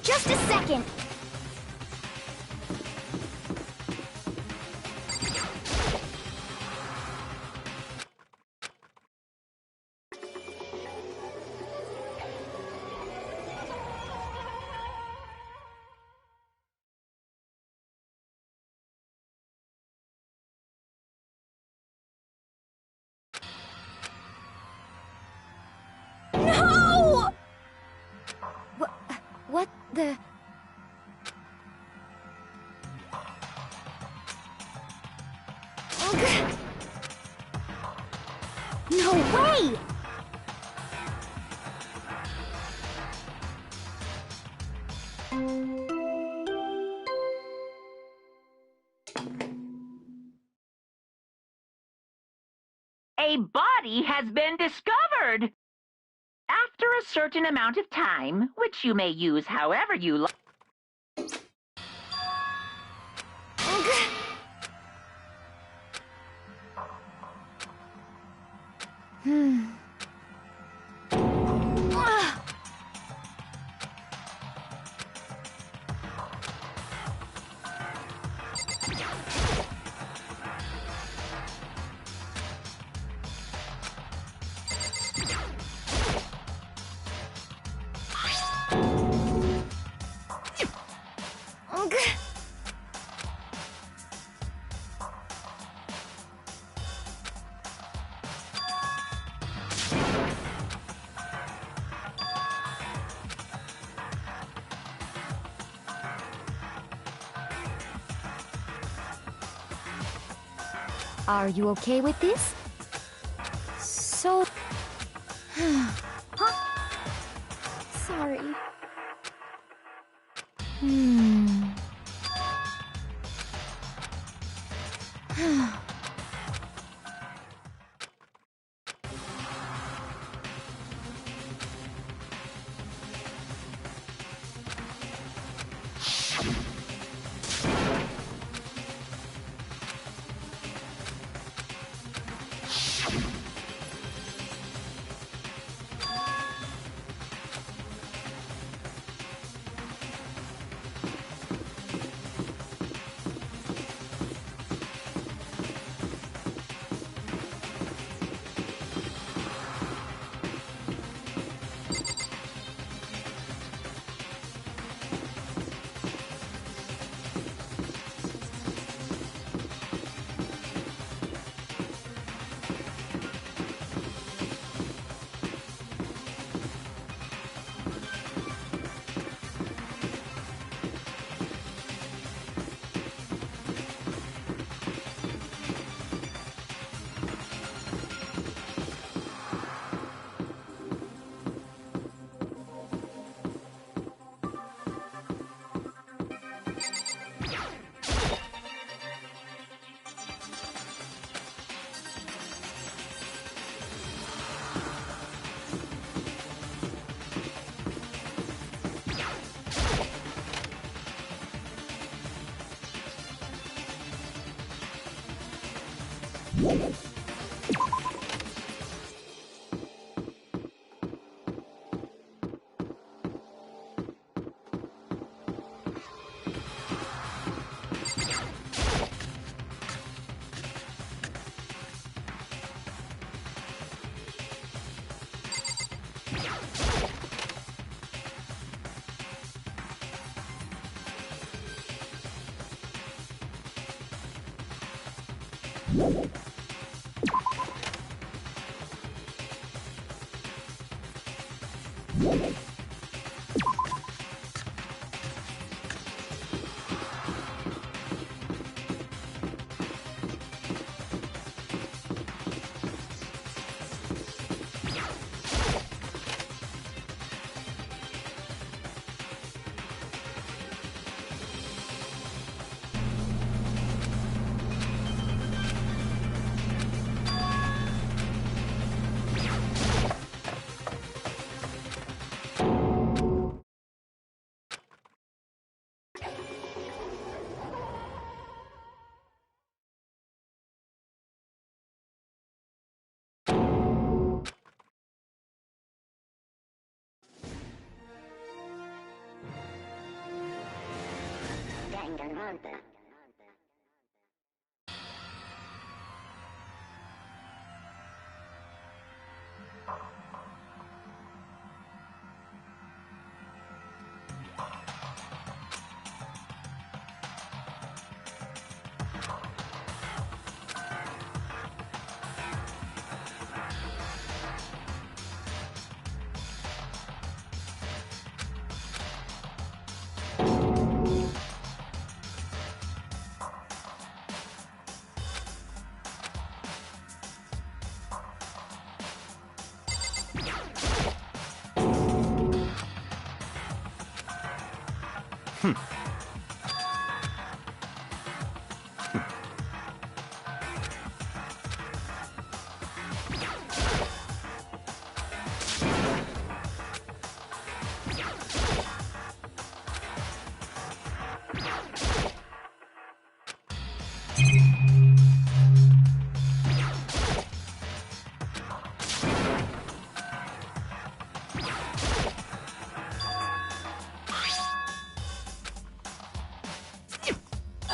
just a second. No! What the... No way! A body has been discovered. After a certain amount of time, which you may use however you like. Are you okay with this? So... Sorry.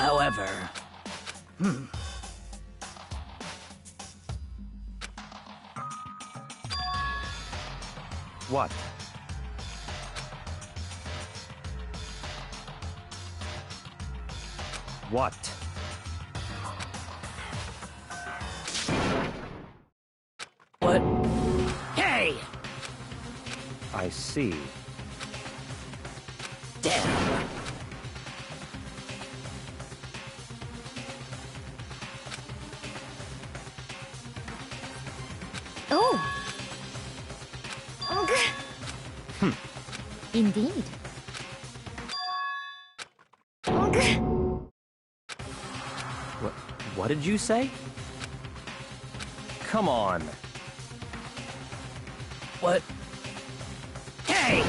However... What? What? What? Hey! I see. Damn. Indeed. What did you say? Come on. What? Hey!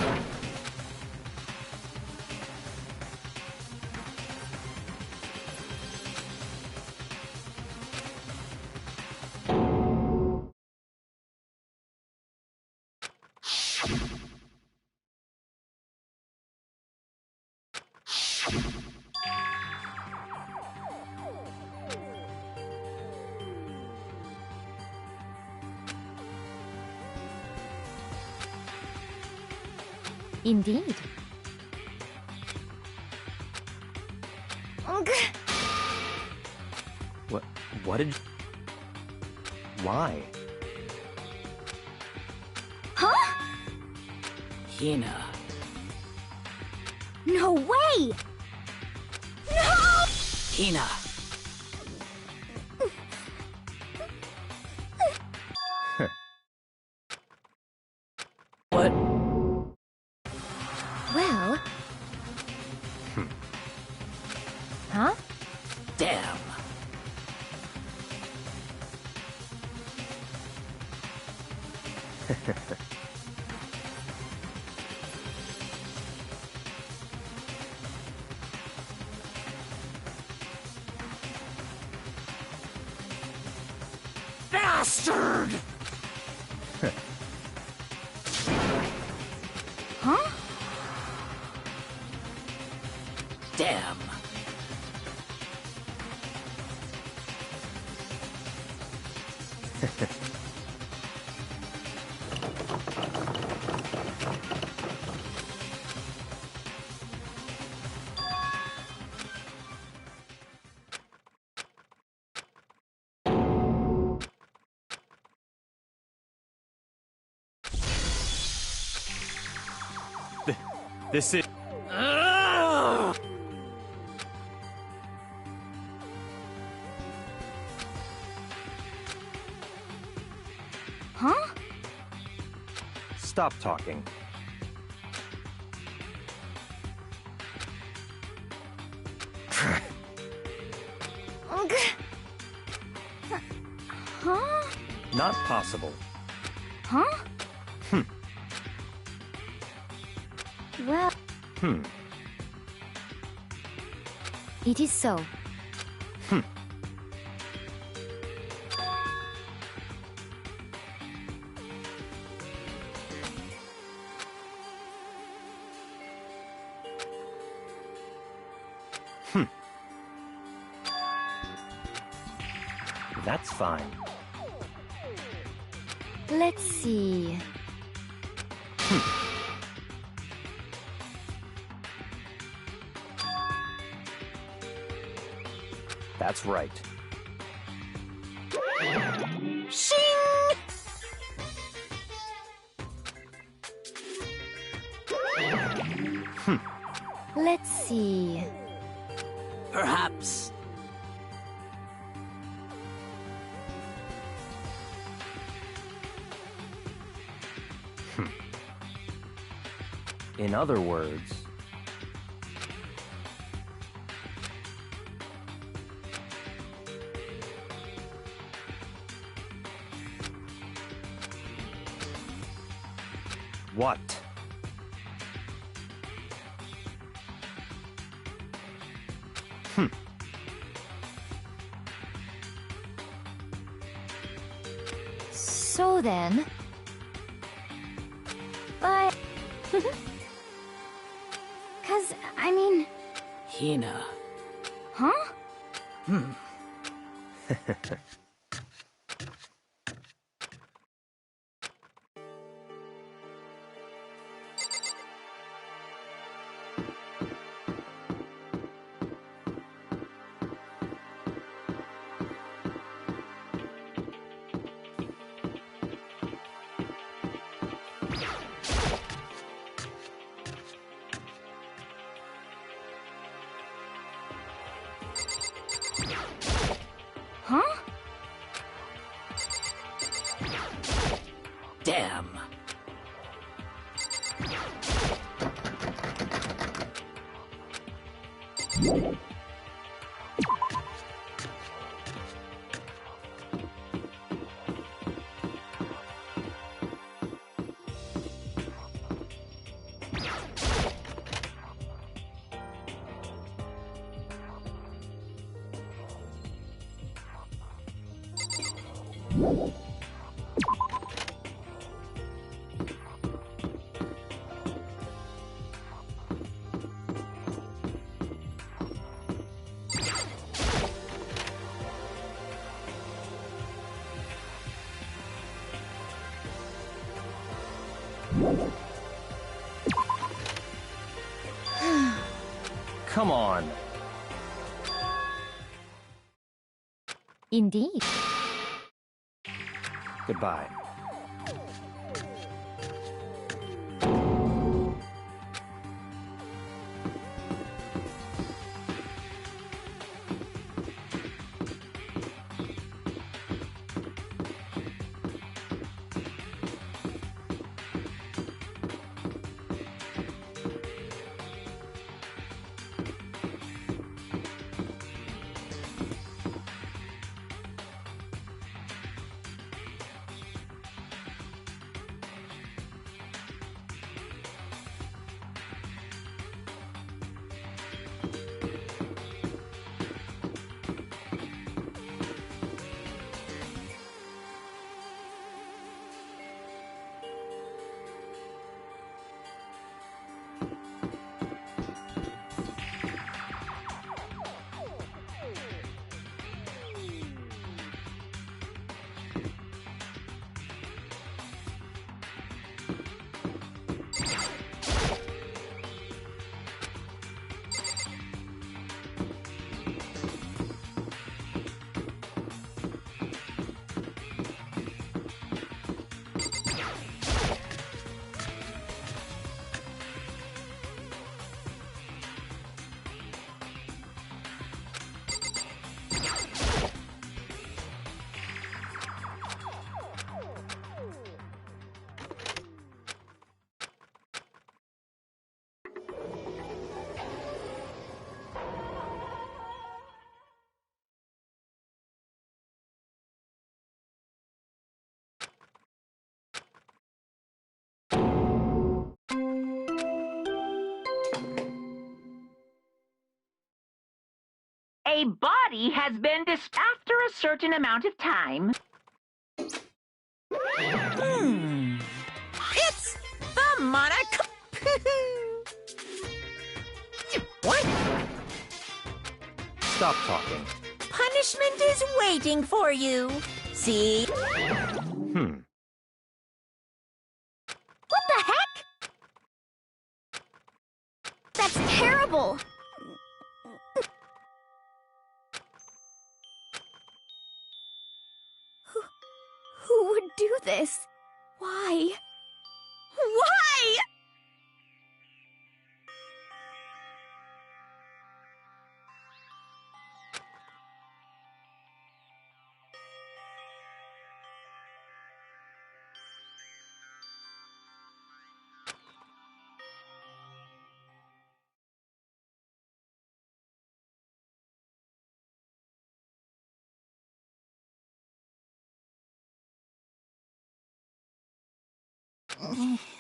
Indeed. What did... Why? Huh? Hina. No way! No! Hina. What? Well... Huh? Damn. Bastard! Huh? Damn. This is... Huh? Stop talking. Huh? Not possible. Huh? Well, it is so. That's fine. Let's see. That's right. Shing! Let's see. Perhaps. In other words... What? So then... But... Cause, I mean... Hina. Huh? Huh? Come on. Indeed. Goodbye. A body has been after a certain amount of time. It's the Monaco. What? Stop talking. Punishment is waiting for you. See? Hmm. What the heck? That's terrible! Who would do this? Why? Why?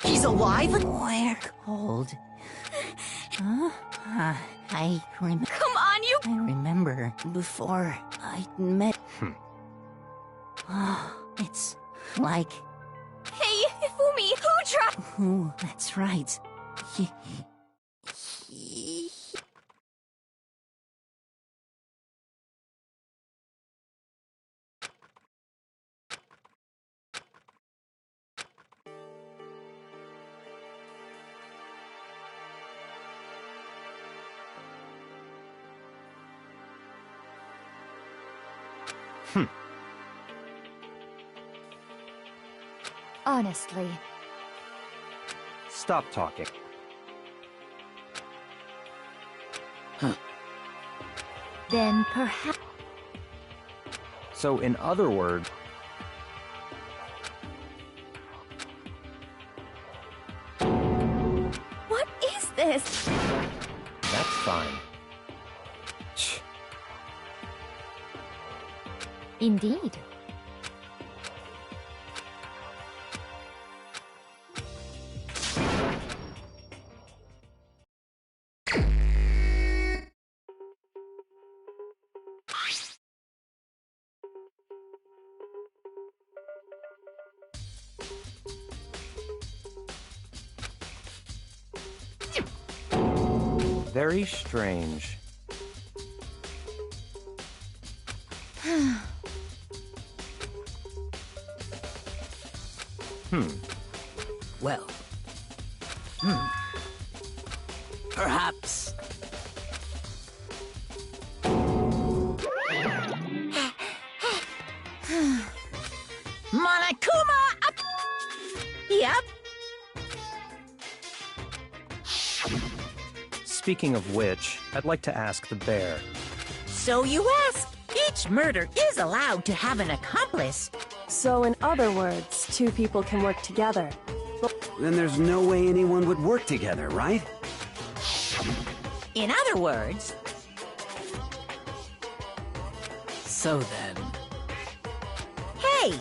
He's alive? We're cold. Huh? I remember. Come on, you... I remember before I met. It's like. Hey, Ifumi, who tried... Oh, that's right. Honestly. Stop talking. Then perhaps... So, in other words, What is this? that's fine. Shh. Indeed. Very strange. Well. Perhaps. Monokuma up! Yep. Speaking of which, I'd like to ask the bear. So you ask. Each murder is allowed to have an accomplice. So, in other words, two people can work together. Then there's no way anyone would work together, right? In other words, So then. hey,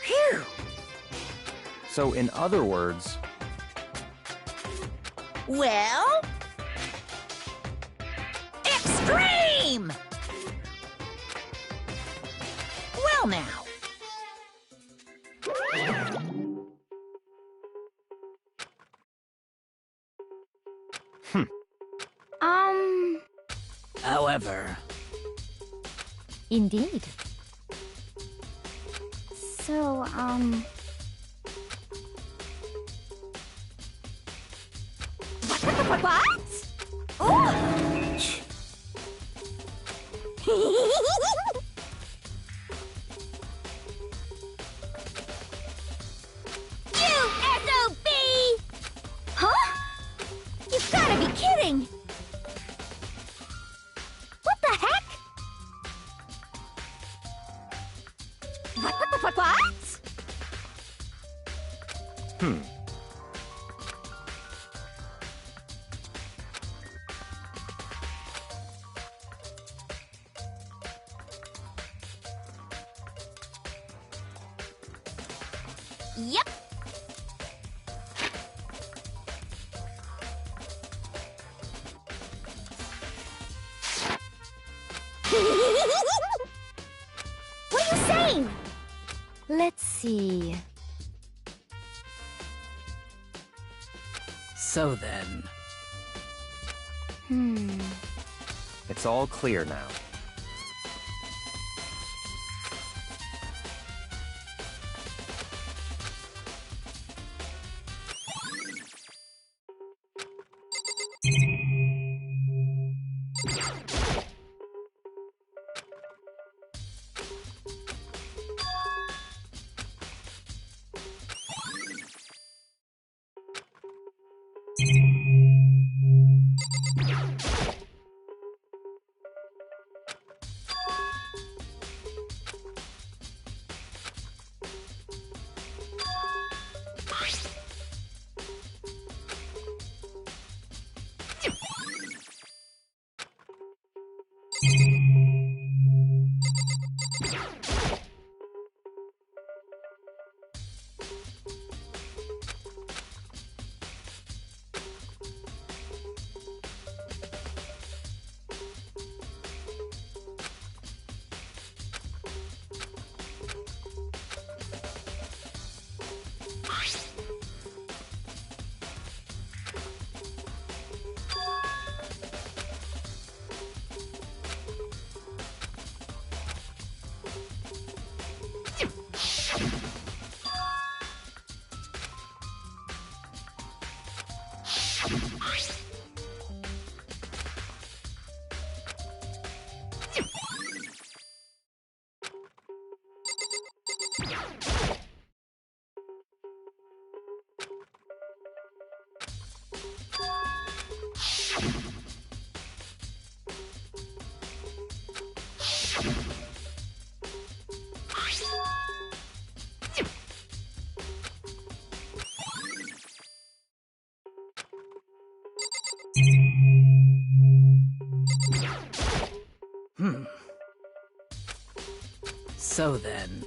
phew. So, in other words, Well, extreme! Well now. However. Indeed. So, What? Oh! You SOB! Huh? You've gotta be kidding! What the heck? What? Yep. What are you saying? Let's see. So then. it's all clear now. So then.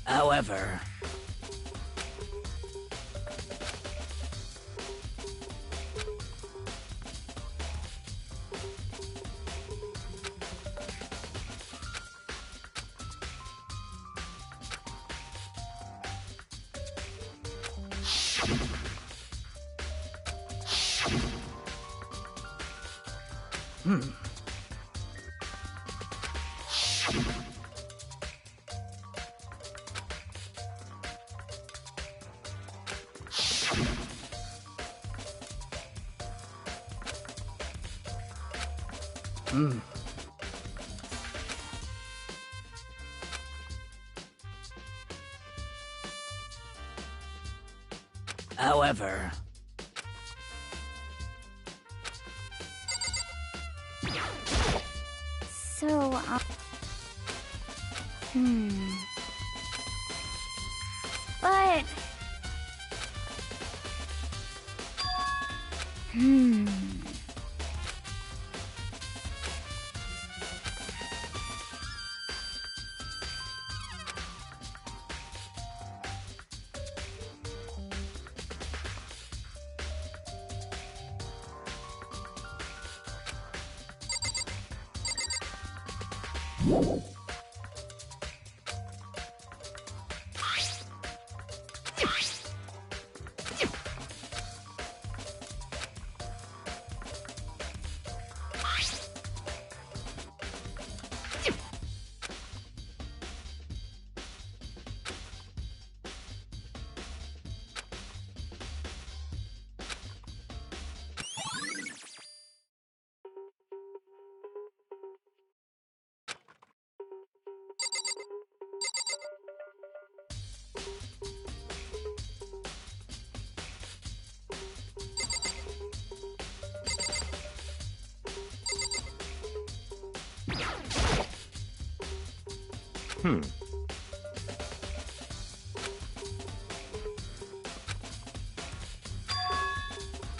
However, however, So, But...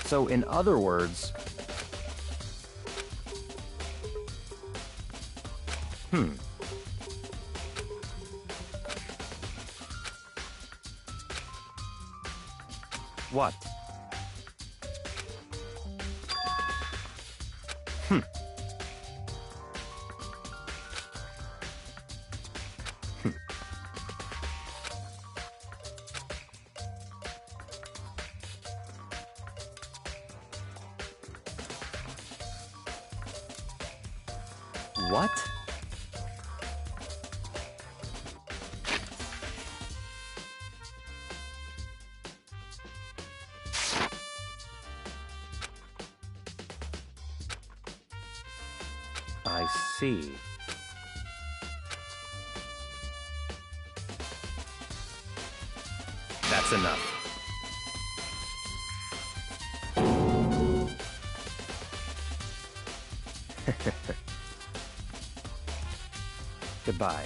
So, in other words... What? What? I see. That's enough. Goodbye.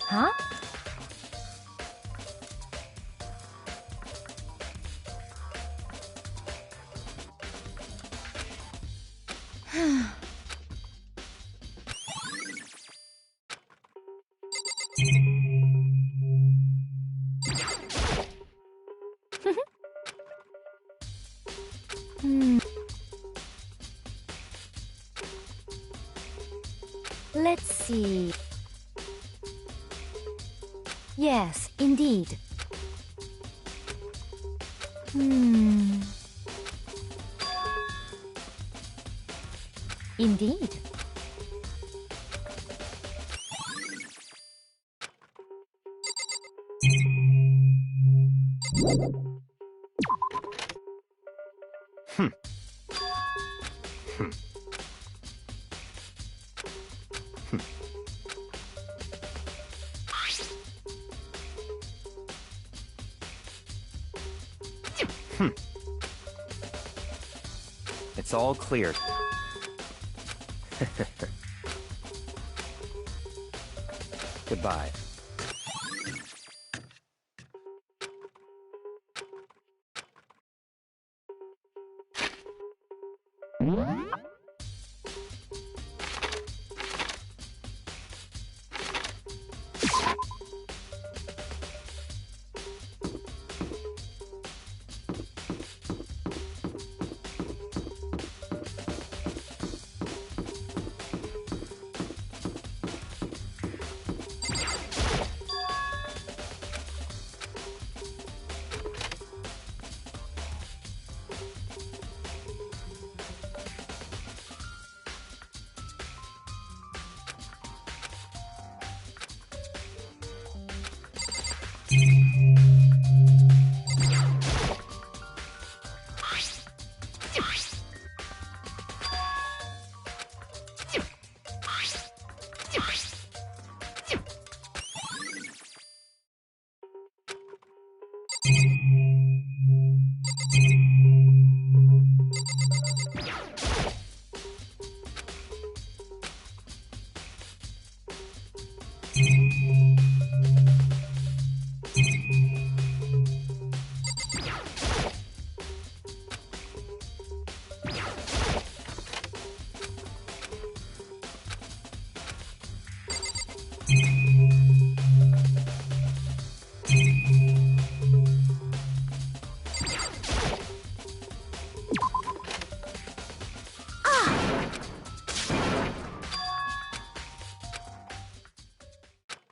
Huh? Let's see. Yes, indeed. Indeed. It's all clear. Goodbye.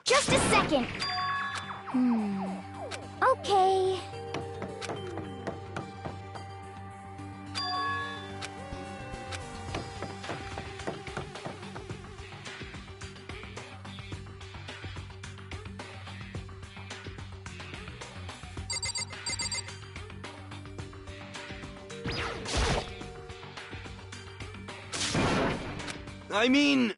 Just a second. Okay. I mean...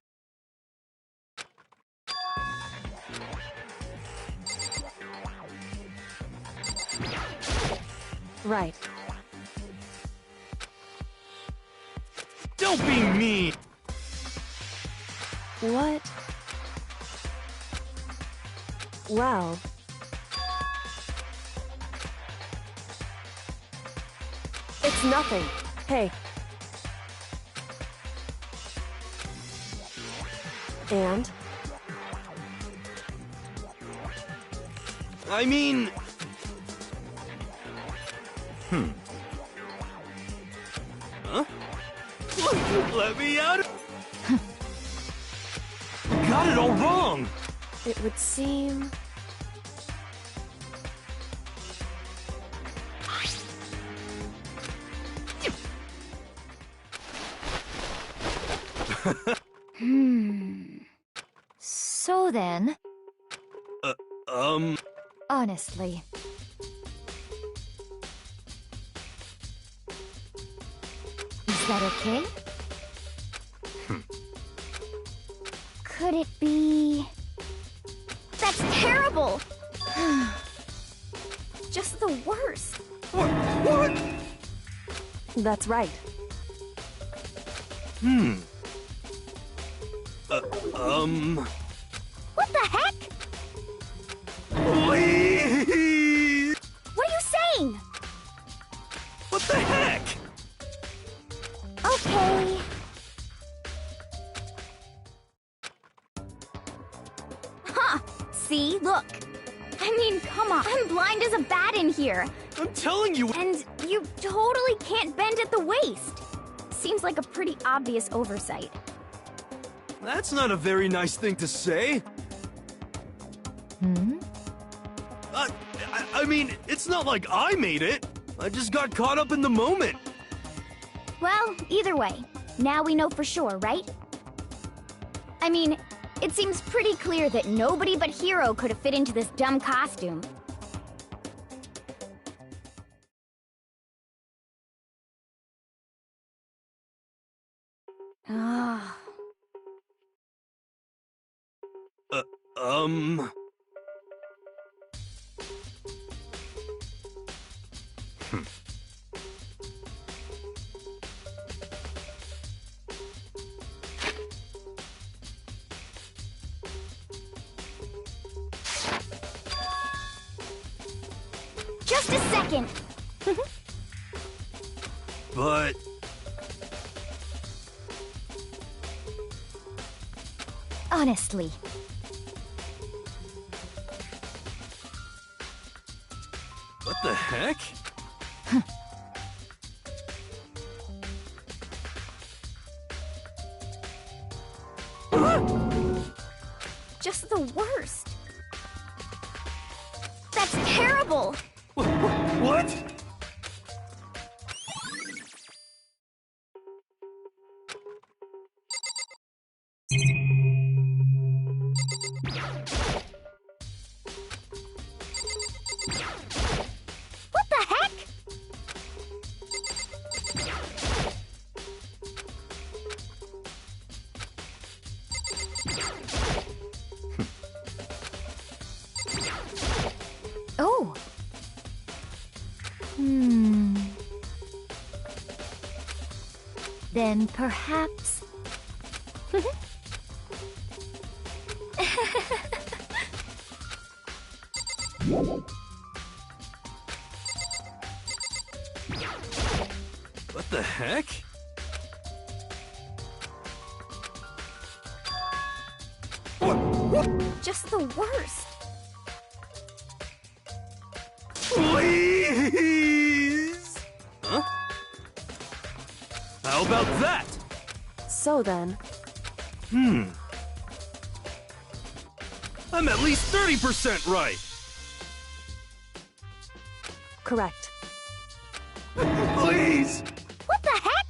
Right. Don't be mean! What? Well... It's nothing. Hey. And? I mean... Huh? Let me out! Got it all wrong! It would seem... So then, honestly, is that okay? Could it be... That's terrible! Just the worst. What? That's right. What the heck? Please! What are you saying? What the heck? Okay. Huh. See? Look. I mean, come on. I'm blind as a bat in here. I'm telling you. And you totally can't bend at the waist. Seems like a pretty obvious oversight. That's not a very nice thing to say. Hmm? I mean, it's not like I made it. I just got caught up in the moment. Well, either way, now we know for sure, right? I mean, it seems pretty clear that nobody but Hero could have fit into this dumb costume. Ah. Just a second. But... Honestly. What the heck? Just the worst. That's terrible. What? What the heck? Oh. Then perhaps... What the heck? Just the worst. Please! Huh? How about that? So then, I'm at least 30% right. correct. Please! What the heck?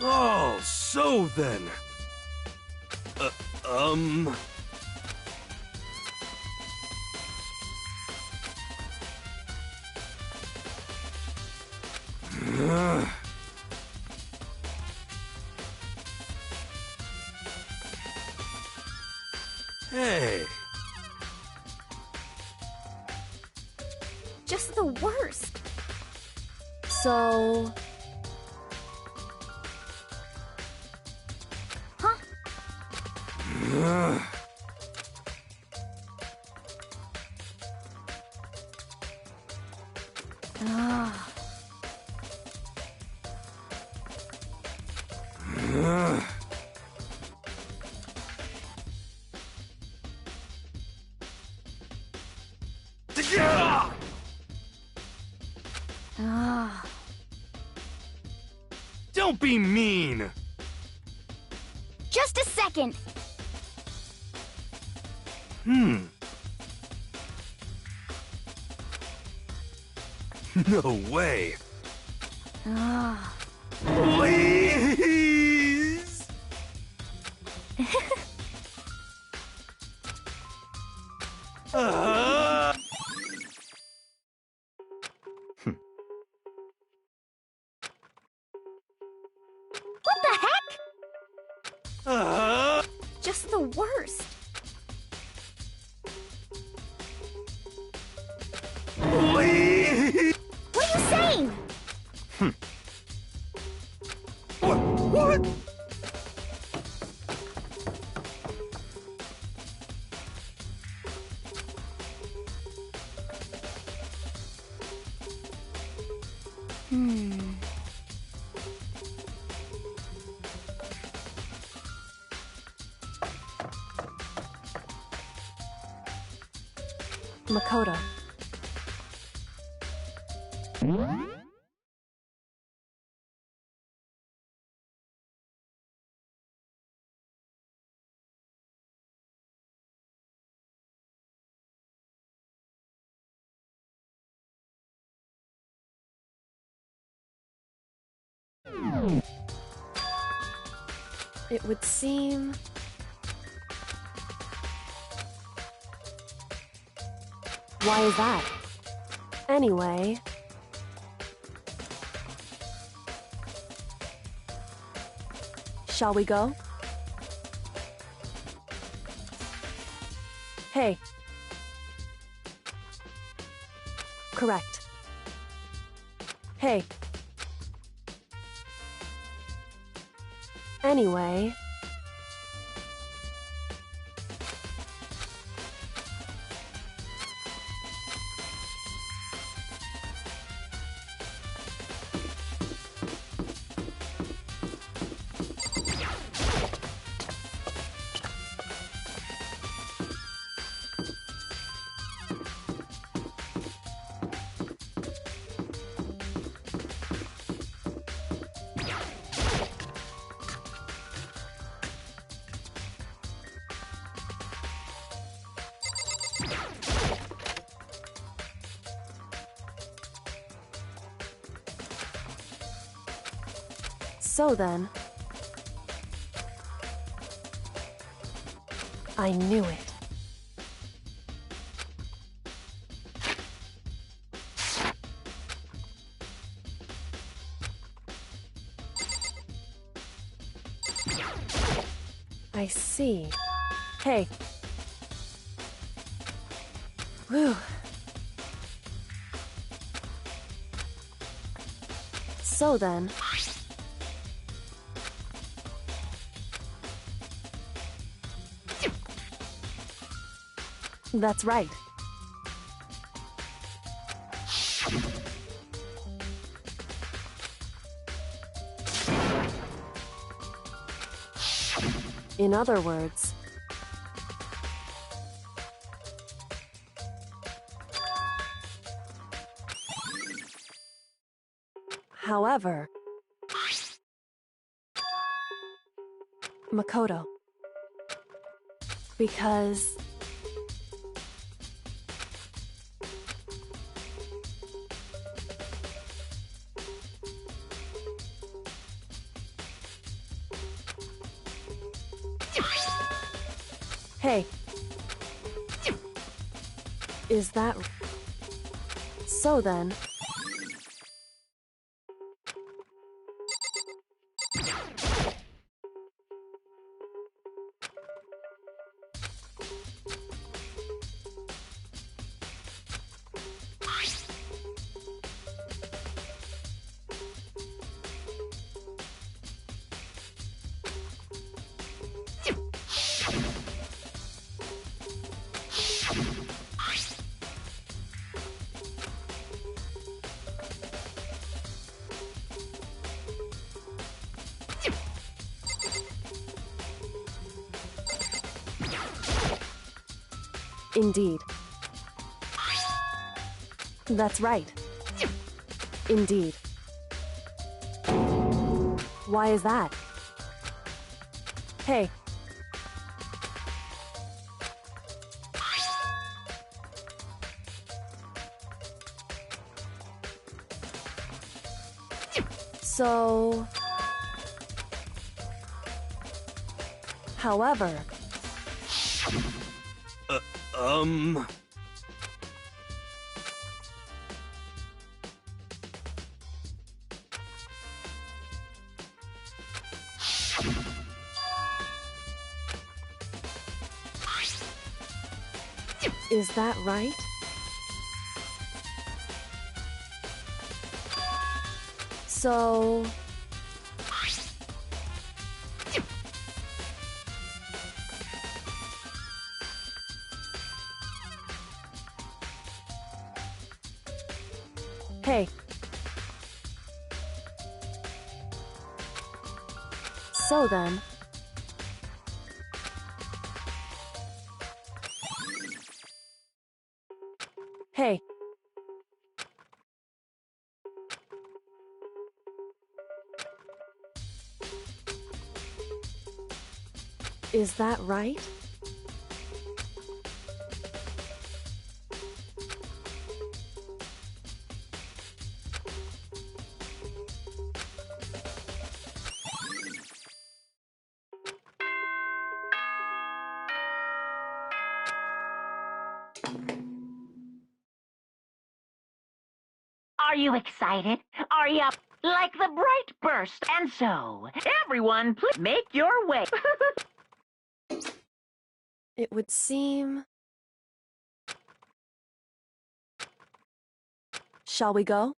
Oh, so then. Hey. Just the worst. So... Huh? Ah. Ah. Don't be mean. Just a second. No way. Ah. Please. What the heck? Uh, Just the worst. Please. What are you saying? What? Makoto. It would seem... Why is that? Anyway... Shall we go? Hey. Correct. Hey. Anyway... So then... I knew it. I see. Hey. Whew. So then... That's right. In other words... However... Makoto. Because... Hey. Is that... So then... Indeed. That's right. Indeed. Why is that? Hey. So... However... Is that right? So... Hey. So then... Hey. Is that right? Are you excited? Are you like the bright burst? And so, everyone, please make your way. It would seem... Shall we go?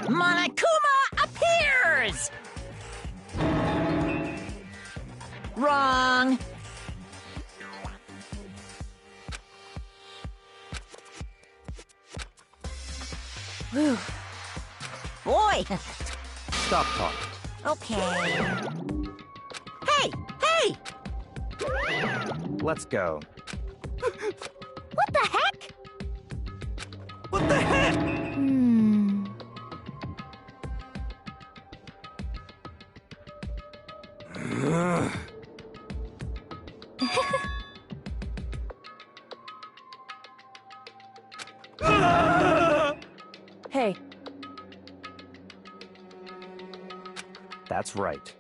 Monokuma appears! Wrong. Whew. Boy. Stop talking. Okay. Hey! Hey! Let's go. What the heck? What the heck? Hey. That's right.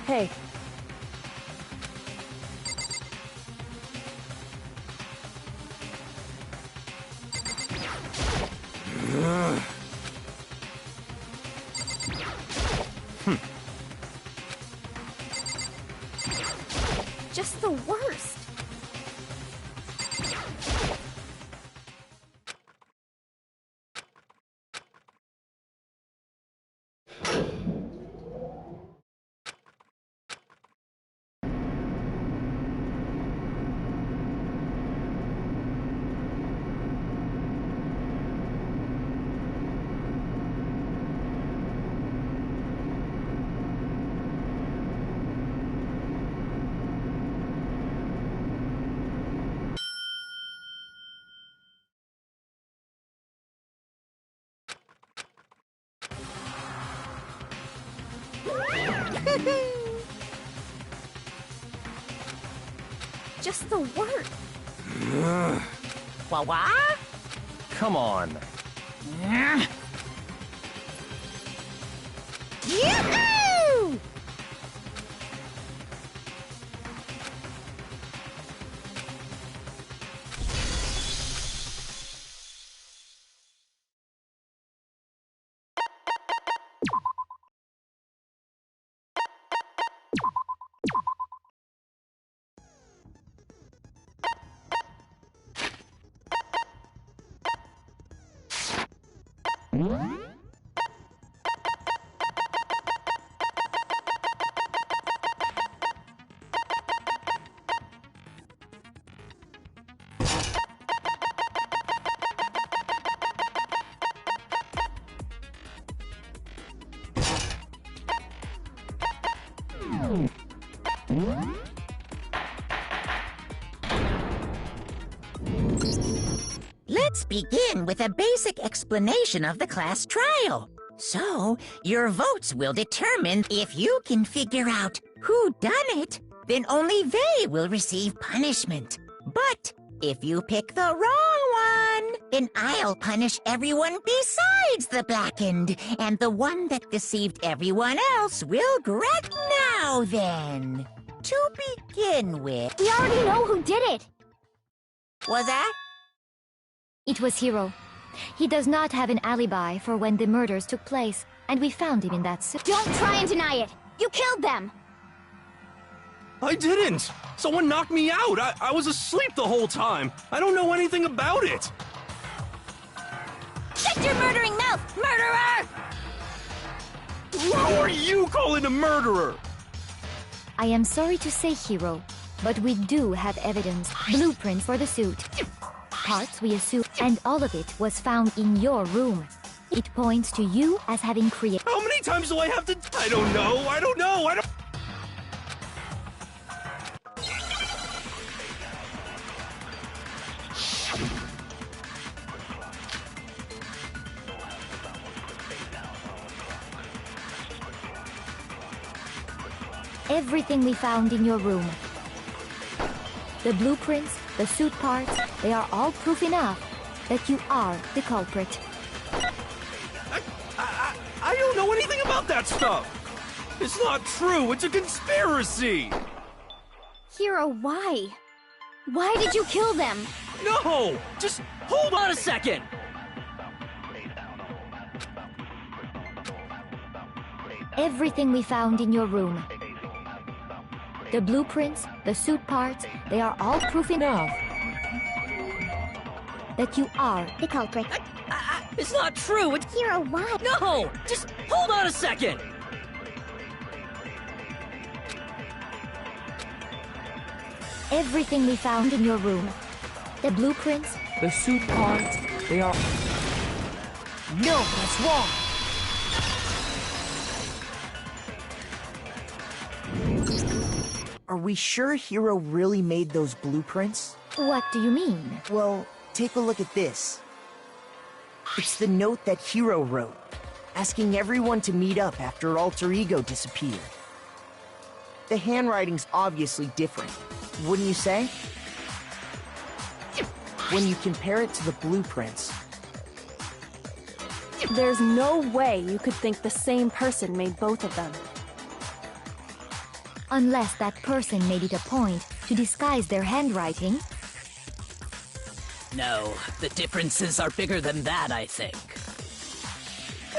Hey. Just the worst. Just the worst. Wah-wah? Come on. Yoo-hoo! Let's begin with a basic explanation of the class trial. So, your votes will determine if you can figure out who done it, then only they will receive punishment. But if you pick the wrong one, then I'll punish everyone besides the blackened, and the one that deceived everyone else will get Now then, to begin with... We already know who did it! Was that? It was Hiro. He does not have an alibi for when the murders took place, and we found him in that suit. Don't try and deny it! You killed them! I didn't! Someone knocked me out! I was asleep the whole time! I don't know anything about it! Shut your murdering mouth, murderer! Who are you calling a murderer? I am sorry to say, Hiro, but we do have evidence. Blueprints for the suit. Parts we assume, and all of it was found in your room. It points to you as having created... How many times do I have to... I don't know! Everything we found in your room. The blueprints, the suit parts, they are all proof enough that you are the culprit. I don't know anything about that stuff! It's not true! It's a conspiracy! Hiro, why? Why did you kill them? No! Just hold on a second! Everything we found in your room. The blueprints, the suit parts, they are all proof enough that you are the culprit. It's not true! It's... Hiro, why? No! Just hold on a second! Everything we found in your room. The blueprints, the suit parts, they are... No, that's wrong. Are we sure Hiro really made those blueprints? What do you mean? Well, take a look at this. It's the note that Hiro wrote, asking everyone to meet up after Alter Ego disappeared. The handwriting's obviously different, wouldn't you say? When you compare it to the blueprints. There's no way you could think the same person made both of them. Unless that person made it a point to disguise their handwriting. No, the differences are bigger than that, I think.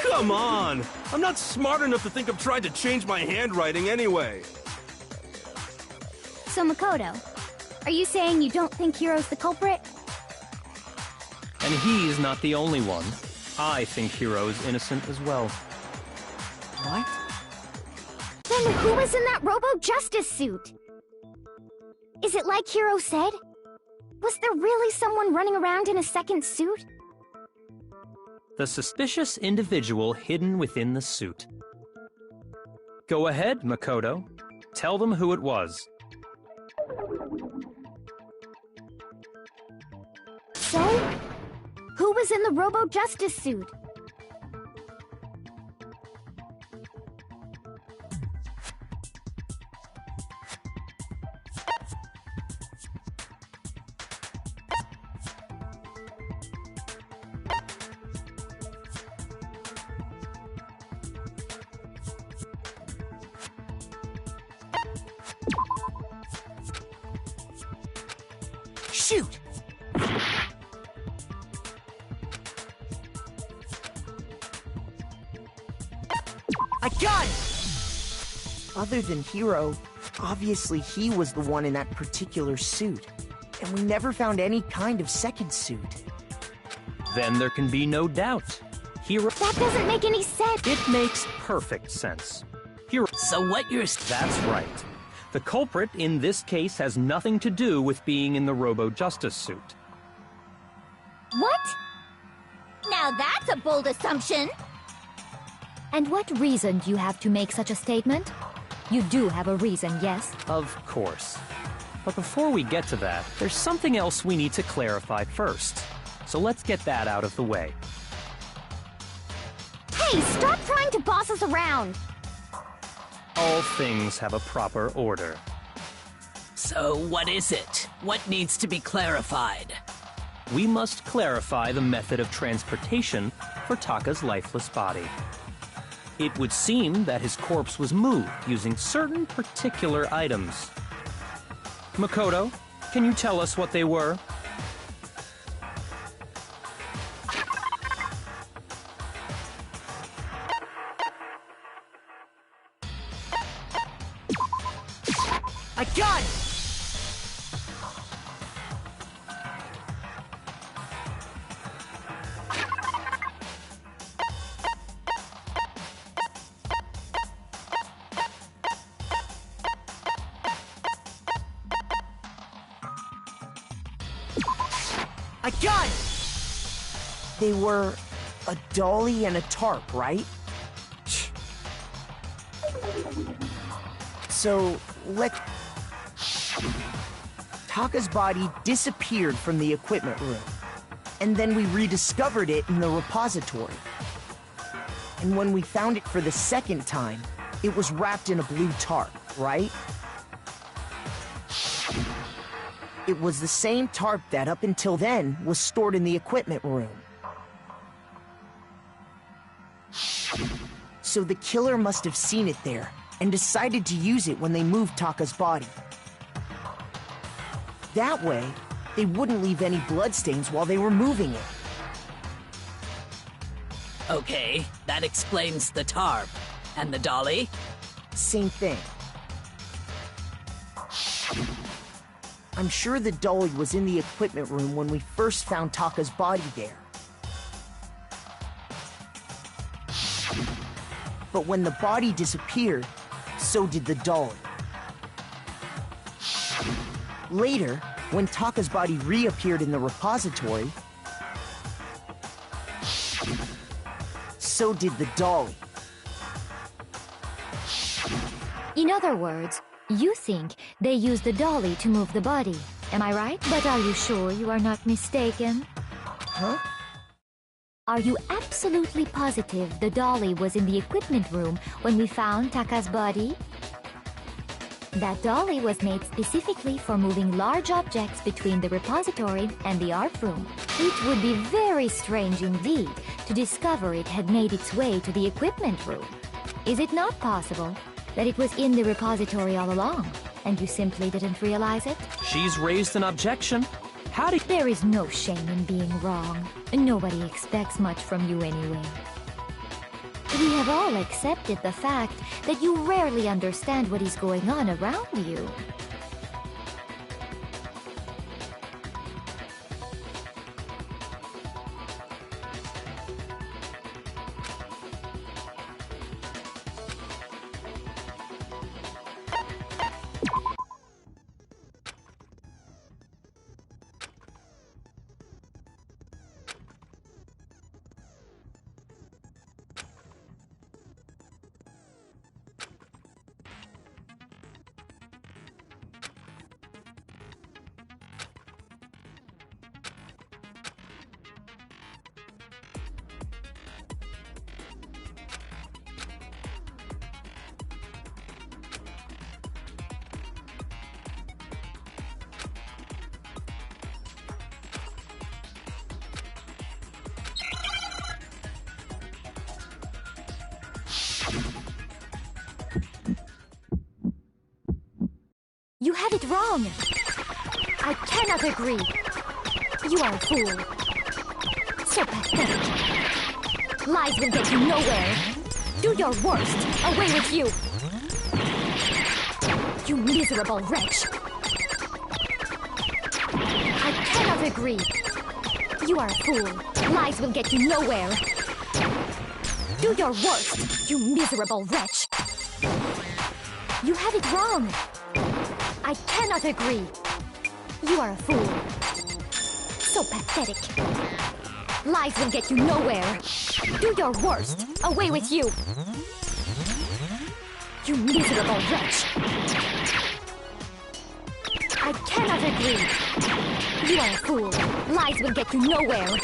Come on! I'm not smart enough to think of trying to change my handwriting anyway. So, Makoto, are you saying you don't think Hiro's the culprit? And he's not the only one. I think Hiro is innocent as well. What? Then who was in that Robo-Justice suit? Is it like Hiro said? Was there really someone running around in a second suit? The suspicious individual hidden within the suit. Go ahead, Makoto. Tell them who it was. So? Who was in the Robo-Justice suit? Shoot! I got it! Other than Hiro, obviously he was the one in that particular suit. And we never found any kind of second suit. Then there can be no doubt. Hiro... That doesn't make any sense! It makes perfect sense. Hiro... So what you're... That's right. The culprit in this case has nothing to do with being in the Robo-Justice suit. What? Now that's a bold assumption! And what reason do you have to make such a statement? You do have a reason, yes? Of course. But before we get to that, there's something else we need to clarify first. So let's get that out of the way. Hey, stop trying to boss us around! All things have a proper order. So what is it? What needs to be clarified? We must clarify the method of transportation for Taka's lifeless body. It would seem that his corpse was moved using certain particular items. Makoto, can you tell us what they were? I got it! I got it! They were a dolly and a tarp, right? So, Taka's body disappeared from the equipment room, and then we rediscovered it in the repository. And when we found it for the second time, it was wrapped in a blue tarp, right? It was the same tarp that, up until then, was stored in the equipment room. So the killer must have seen it there, and decided to use it when they moved Taka's body. That way, they wouldn't leave any bloodstains while they were moving it. Okay, that explains the tarp. And the dolly? Same thing. I'm sure the dolly was in the equipment room when we first found Taka's body there. But when the body disappeared, so did the dolly. Later, when Taka's body reappeared in the repository, so did the dolly. In other words, you think they used the dolly to move the body. Am I right? But are you sure you are not mistaken? Huh? Are you absolutely positive the dolly was in the equipment room when we found Taka's body? That dolly was made specifically for moving large objects between the repository and the art room. It would be very strange indeed to discover it had made its way to the equipment room. Is it not possible that it was in the repository all along, and you simply didn't realize it? She's raised an objection. How do... There is no shame in being wrong. Nobody expects much from you anyway. We have all accepted the fact that you rarely understand what is going on around you. You have it wrong. I cannot agree. You are a fool. So pathetic. Lies will get you nowhere. Do your worst. Away with you. You miserable wretch. I cannot agree. You are a fool. Lies will get you nowhere. Do your worst, you miserable wretch. You have it wrong. I cannot agree. You are a fool. So pathetic. Lies will get you nowhere. Do your worst. Away with you. You miserable wretch. I cannot agree. You are a fool. Lies will get you nowhere.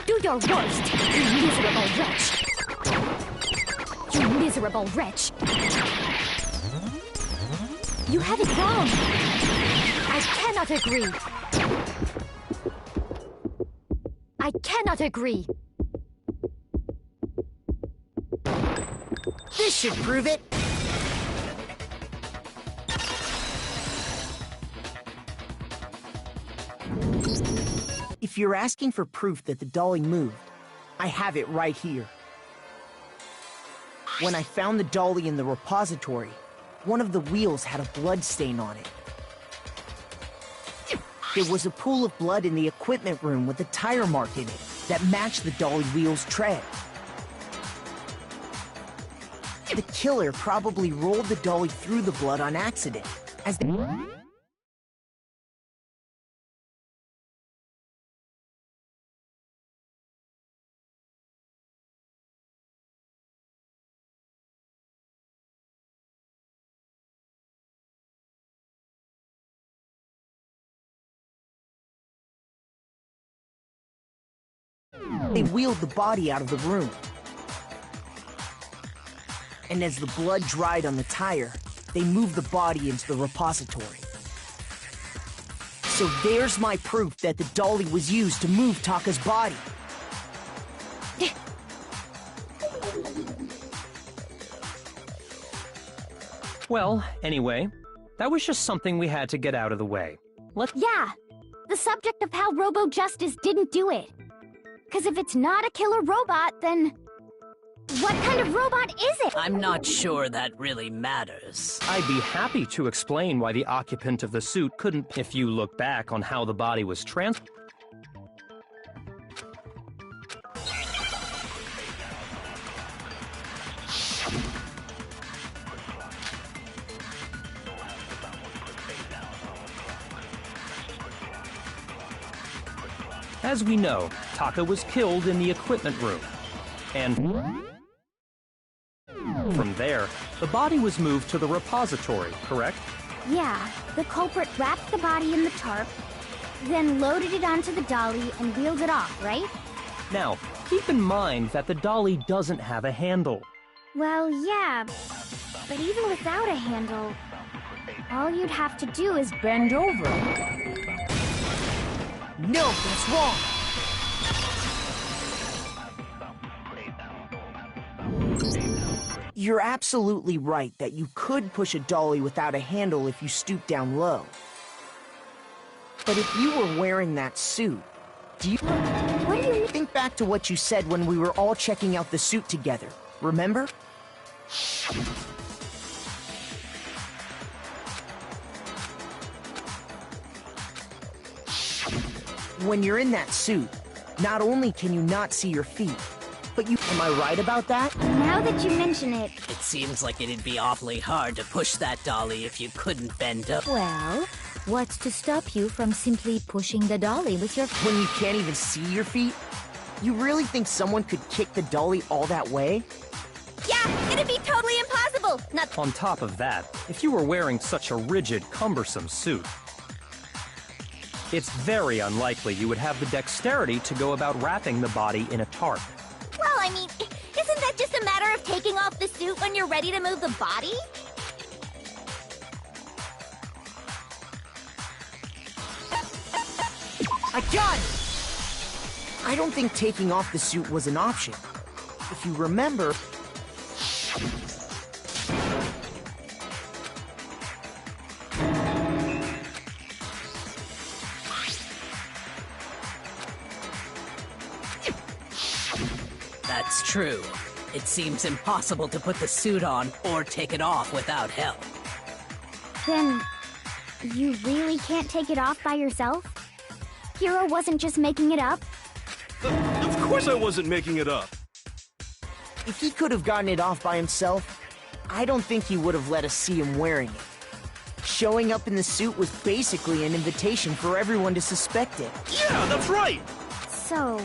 Do your worst, you miserable wretch. You miserable wretch. You have it wrong. I cannot agree. I cannot agree. This should prove it. If you're asking for proof that the dolly moved, I have it right here. When I found the dolly in the repository, one of the wheels had a blood stain on it. There was a pool of blood in the equipment room with a tire mark in it that matched the dolly wheel's tread. The killer probably rolled the dolly through the blood on accident, as they wheeled the body out of the room. And as the blood dried on the tire, they moved the body into the repository. So there's my proof that the dolly was used to move Taka's body. Well, anyway, that was just something we had to get out of the way. Yeah, the subject of how Robo Justice didn't do it. Because if it's not a killer robot, then what kind of robot is it? I'm not sure that really matters. I'd be happy to explain why the occupant of the suit couldn't if you look back on how the body was As we know, Taka was killed in the equipment room. And from there, the body was moved to the repository, correct? Yeah, the culprit wrapped the body in the tarp, then loaded it onto the dolly and wheeled it off, right? Now, keep in mind that the dolly doesn't have a handle. Well, yeah, but even without a handle, all you'd have to do is bend over. No, that's wrong! You're absolutely right that you could push a dolly without a handle if you stoop down low. But if you were wearing that suit, What do you mean? think back to what you said when we were all checking out the suit together, remember? When you're in that suit, not only can you not see your feet, but you... Am I right about that? Now that you mention it... It seems like it'd be awfully hard to push that dolly if you couldn't bend up. Well, what's to stop you from simply pushing the dolly with your... When you can't even see your feet? You really think someone could kick the dolly all that way? Yeah, it'd be totally impossible! Not... On top of that, if you were wearing such a rigid, cumbersome suit, it's very unlikely you would have the dexterity to go about wrapping the body in a tarp. Well, I mean, isn't that just a matter of taking off the suit when you're ready to move the body? I got it! I don't think taking off the suit was an option. If you remember... That's true. It seems impossible to put the suit on or take it off without help. Then, you really can't take it off by yourself? Hiro wasn't just making it up? Of course I wasn't making it up. If he could have gotten it off by himself, I don't think he would have let us see him wearing it. Showing up in the suit was basically an invitation for everyone to suspect it. Yeah, that's right! So,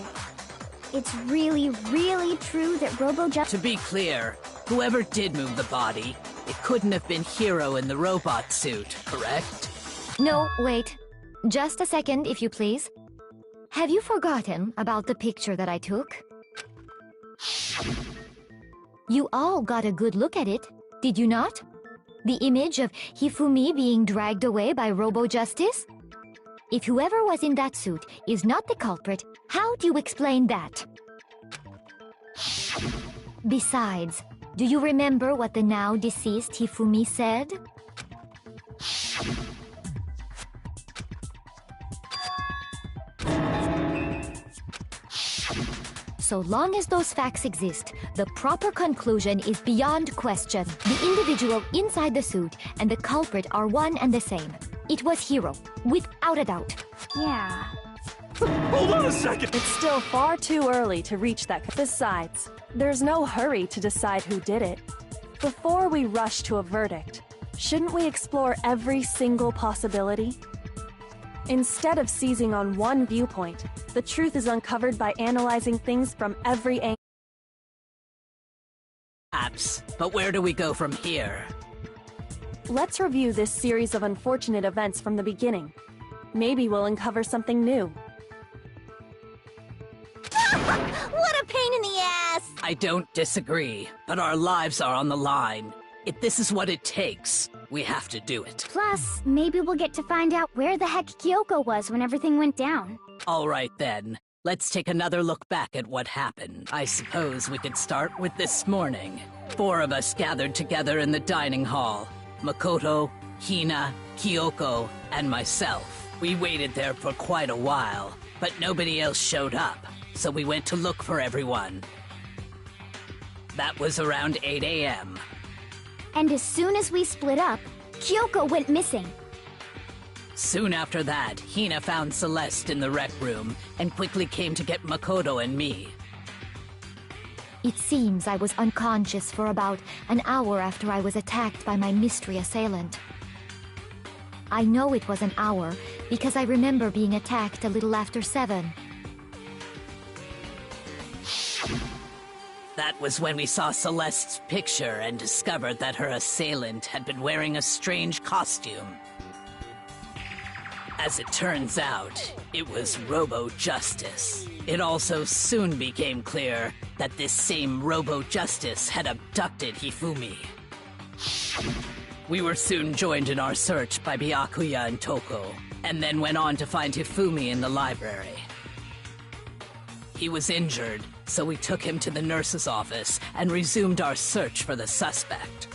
it's really, really true that To be clear, whoever did move the body, it couldn't have been Hiro in the robot suit, correct? No, wait. Just a second, if you please. Have you forgotten about the picture that I took? You all got a good look at it, did you not? The image of Hifumi being dragged away by Robo Justice? If whoever was in that suit is not the culprit, how do you explain that? Besides, Do you remember what the now deceased Hifumi said? So long as those facts exist, the proper conclusion is beyond question. The individual inside the suit and the culprit are one and the same. It was Hiro, without a doubt. Yeah. Hold on a second! It's still far too early to reach that. Besides, there's no hurry to decide who did it. Before we rush to a verdict, shouldn't we explore every single possibility? Instead of seizing on one viewpoint, the truth is uncovered by analyzing things from every angle. Perhaps, but where do we go from here? Let's review this series of unfortunate events from the beginning. Maybe we'll uncover something new. What a pain in the ass! I don't disagree, but our lives are on the line. If this is what it takes, we have to do it. Plus, maybe we'll get to find out where the heck Kyoko was when everything went down. All right then, let's take another look back at what happened. I suppose we could start with this morning. 4 of us gathered together in the dining hall. Makoto, Hina, Kyoko, and myself. We waited there for quite a while, but nobody else showed up, so we went to look for everyone. That was around 8 a.m. And as soon as we split up, Kyoko went missing. Soon after that, Hina found Celeste in the rec room and quickly came to get Makoto and me. It seems I was unconscious for about an hour after I was attacked by my mystery assailant. I know it was an hour because I remember being attacked a little after 7. That was when we saw Celeste's picture and discovered that her assailant had been wearing a strange costume. As it turns out, it was Robo-Justice. It also soon became clear that this same Robo-Justice had abducted Hifumi. We were soon joined in our search by Byakuya and Toko, and then went on to find Hifumi in the library. He was injured, so we took him to the nurse's office and resumed our search for the suspect.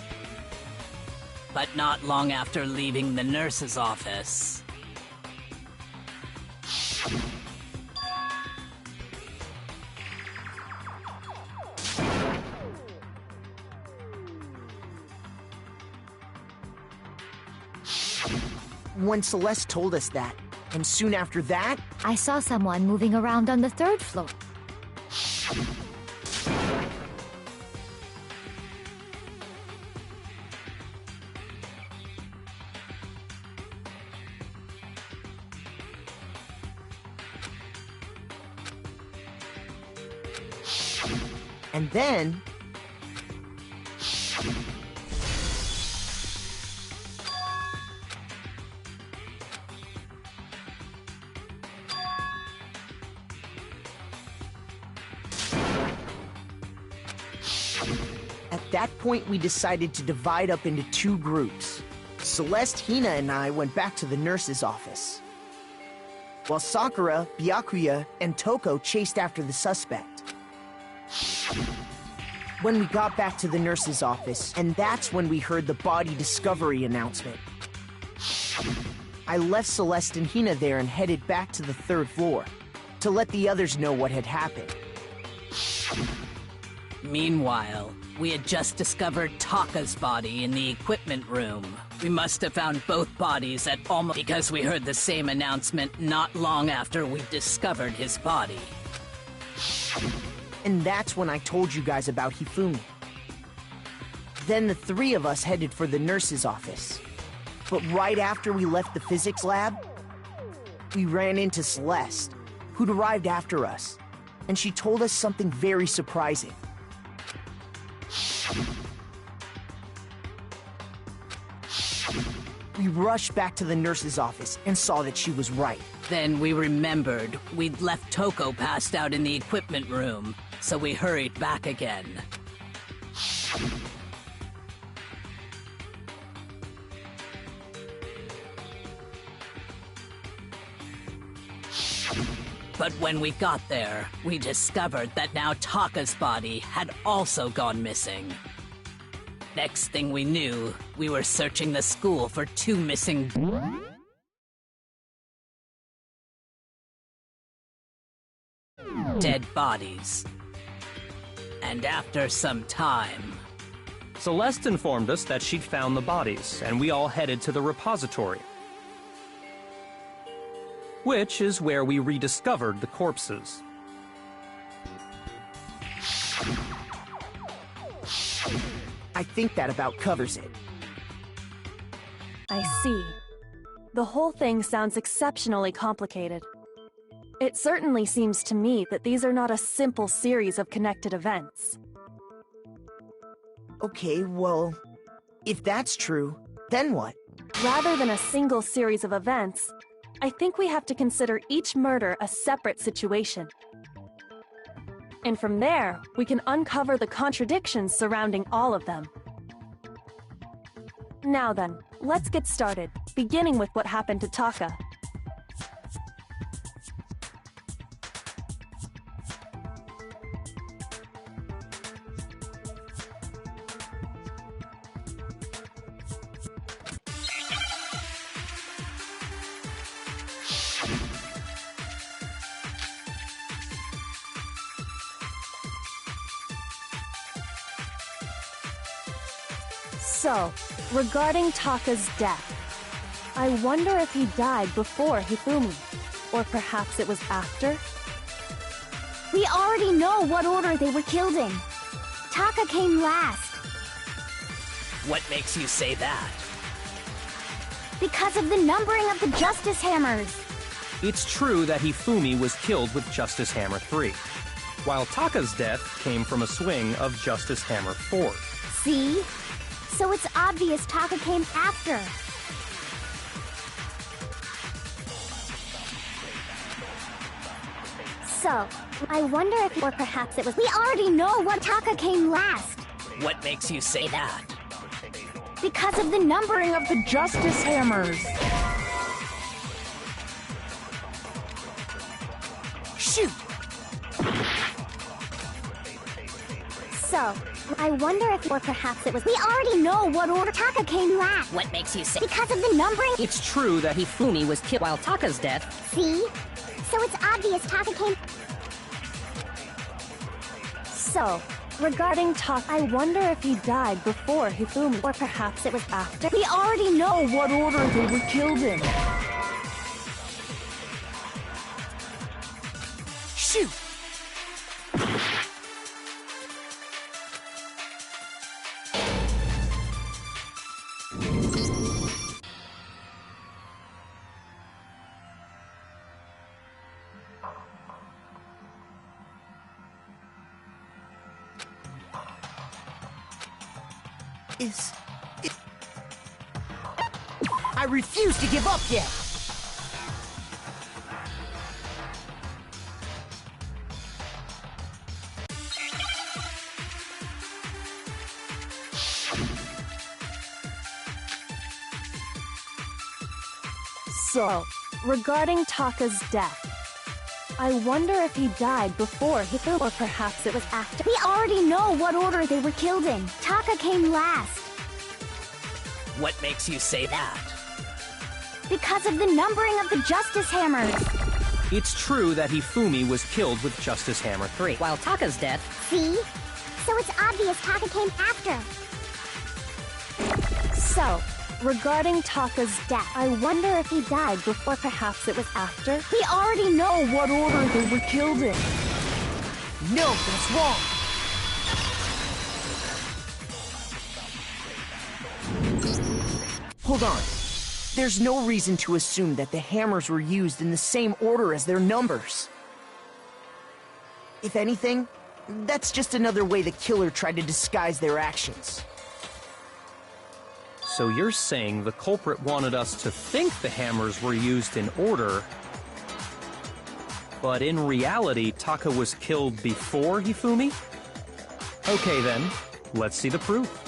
But not long after leaving the nurse's office... When Celeste told us that, and soon after that, I saw someone moving around on the 3rd floor. and then... At that point, we decided to divide up into 2 groups. Celeste, Hina, and I went back to the nurse's office, while Sakura, Byakuya, and Toko chased after the suspect. When we got back to the nurse's office, and that's when we heard the body discovery announcement. I left Celeste and Hina there and headed back to the 3rd floor to let the others know what had happened. Meanwhile, we had just discovered Taka's body in the equipment room. We must have found both bodies at almost because we heard the same announcement not long after we discovered his body. And that's when I told you guys about Hifumi. Then the 3 of us headed for the nurse's office. But right after we left the physics lab, we ran into Celeste, who'd arrived after us, and she told us something very surprising. We rushed back to the nurse's office and saw that she was right. Then we remembered we'd left Toko passed out in the equipment room, so we hurried back again. But when we got there, we discovered that now Taka's body had also gone missing. Next thing we knew, we were searching the school for 2 missing dead bodies. And after some time... Celeste informed us that she'd found the bodies, and we all headed to the repository, which is where we rediscovered the corpses. I think that about covers it. I see. The whole thing sounds exceptionally complicated. It certainly seems to me that these are not a simple series of connected events. Okay, well, if that's true, then what? Rather than a single series of events, I think we have to consider each murder a separate situation. And from there, we can uncover the contradictions surrounding all of them. Now then, let's get started, beginning with what happened to Taka. So, regarding Taka's death, I wonder if he died before Hifumi, or perhaps it was after? We already know what order they were killed in. Taka came last. What makes you say that? Because of the numbering of the Justice Hammers. It's true that Hifumi was killed with Justice Hammer 3, while Taka's death came from a swing of Justice Hammer 4. See? So it's obvious Taka came after. So, I wonder if, or perhaps it was, we already know what Taka came last. What makes you say that? Because of the numbering of the Justice Hammers. Shoot! So, I wonder if, or perhaps it was, we already know what order Taka came last. What makes you say? Because of the numbering. It's true that Hifumi was killed while Taka's death. See? So it's obvious Taka came. So, regarding Taka, I wonder if he died before Hifumi, or perhaps it was after. We already know what order they were killed in. Shoot! I refuse to give up yet! So, regarding Taka's death, I wonder if he died before Hifumi, or perhaps it was after. We already know what order they were killed in. Taka came last. What makes you say that? Because of the numbering of the Justice Hammers. It's true that Hifumi was killed with Justice Hammer 3, while Taka's death... See? So it's obvious Taka came after. So, regarding Taka's death, I wonder if he died before, perhaps it was after. We already know what order they were killed in. No, that's wrong! Hold on. There's no reason to assume that the hammers were used in the same order as their numbers. If anything, that's just another way the killer tried to disguise their actions. So you're saying the culprit wanted us to think the hammers were used in order, but in reality, Taka was killed before Hifumi? Okay then, let's see the proof.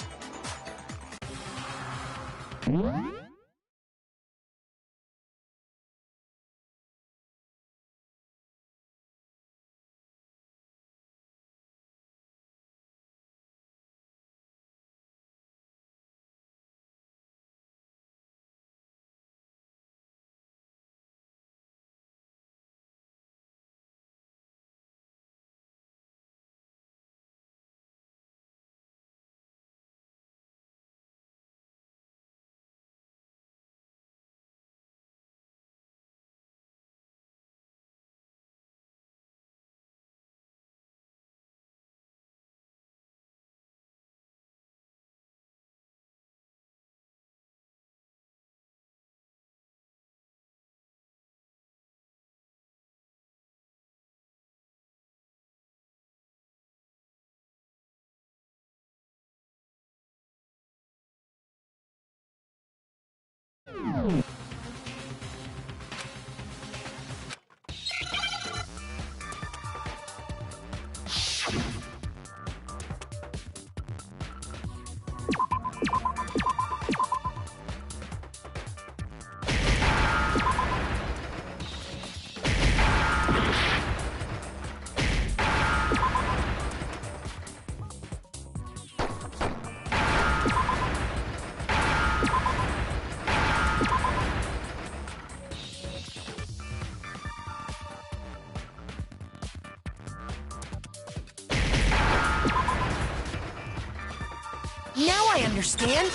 Now I understand.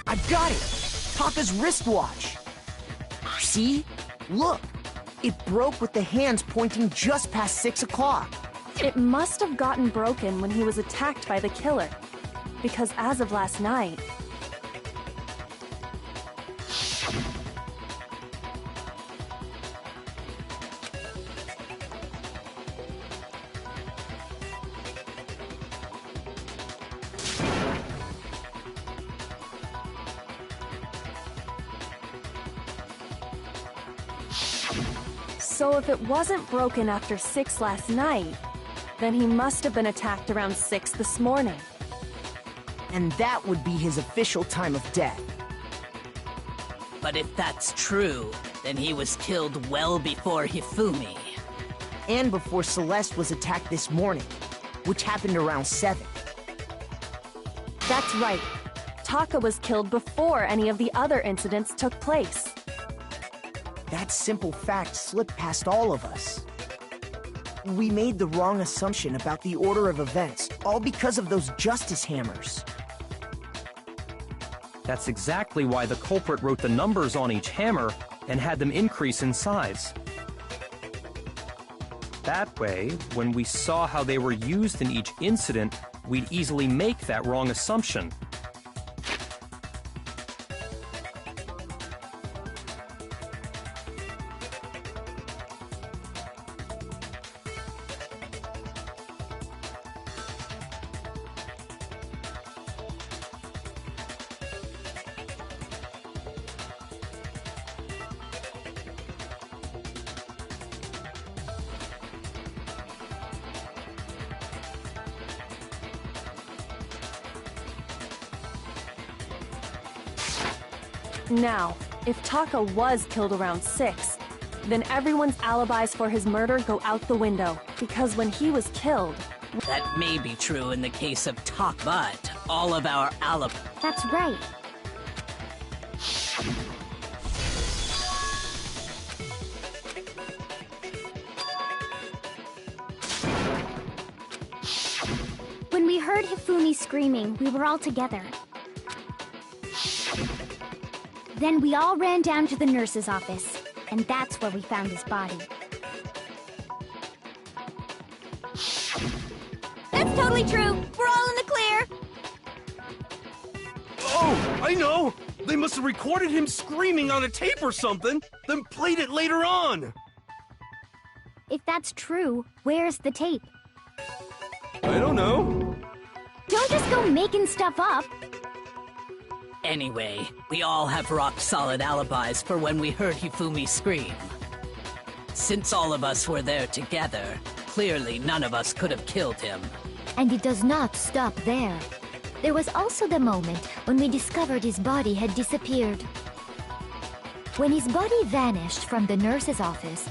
I've got it. Taka's wristwatch. See? Look. It broke with the hands pointing just past 6 o'clock. It must have gotten broken when he was attacked by the killer. Because as of last night, so if it wasn't broken after 6 last night, then he must have been attacked around 6 this morning. And that would be his official time of death. But if that's true, then he was killed well before Hifumi. And before Celeste was attacked this morning, which happened around 7. That's right. Taka was killed before any of the other incidents took place. That simple fact slipped past all of us. We made the wrong assumption about the order of events, all because of those justice hammers. That's exactly why the culprit wrote the numbers on each hammer and had them increase in size. That way, when we saw how they were used in each incident, we'd easily make that wrong assumption. Now, if Taka was killed around 6, then everyone's alibis for his murder go out the window. Because when he was killed... That may be true in the case of Taka, but all of our alibis... That's right. When we heard Hifumi screaming, we were all together. Then we all ran down to the nurse's office, and that's where we found his body. That's totally true. We're all in the clear. Oh, I know! They must have recorded him screaming on a tape or something, then played it later on! If that's true, where's the tape? I don't know. Don't just go making stuff up. Anyway, we all have rock-solid alibis for when we heard Hifumi scream. Since all of us were there together, clearly none of us could have killed him. And it does not stop there. There was also the moment when we discovered his body had disappeared. When his body vanished from the nurse's office,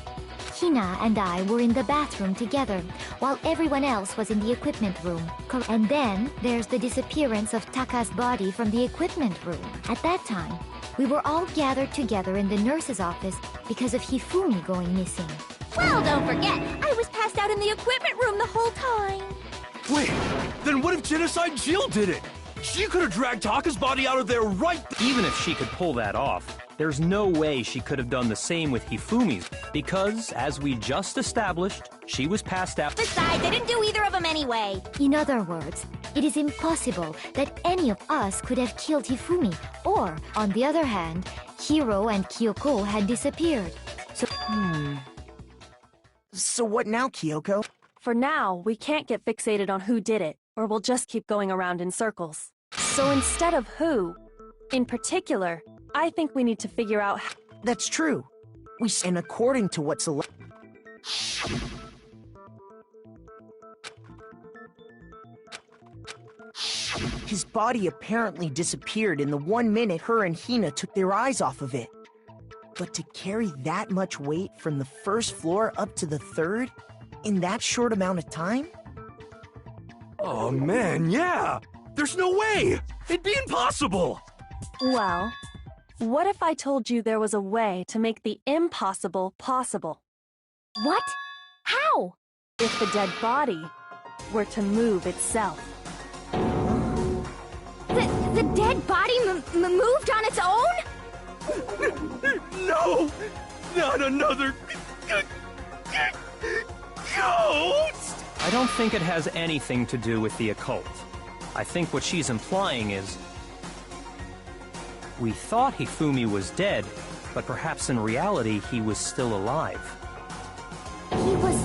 Hina and I were in the bathroom together, while everyone else was in the equipment room. And then, there's the disappearance of Taka's body from the equipment room. At that time, we were all gathered together in the nurse's office because of Hifumi going missing. Well, don't forget, I was passed out in the equipment room the whole time. Wait, then what if Genocide Jill did it? She could have dragged Taka's body out of there right... Even if she could pull that off, there's no way she could have done the same with Hifumi's, because, as we just established, she was passed out. Besides, I didn't do either of them anyway. In other words, it is impossible that any of us could have killed Hifumi, or, on the other hand, Hiro and Kyoko had disappeared. So... So what now, Kyoko? For now, we can't get fixated on who did it, or we'll just keep going around in circles. So instead of who, in particular, I think we need to figure out how. That's true. And according to what's his body apparently disappeared in the 1 minute her and Hina took their eyes off of it. But to carry that much weight from the first floor up to the third in that short amount of time? Oh man, yeah! There's no way! It'd be impossible! Well, what if I told you there was a way to make the impossible possible? What? How? If the dead body were to move itself. The dead body moved on its own? No! Not another ghost! I don't think it has anything to do with the occult. I think what she's implying is... we thought Hifumi was dead, but perhaps in reality he was still alive. He was...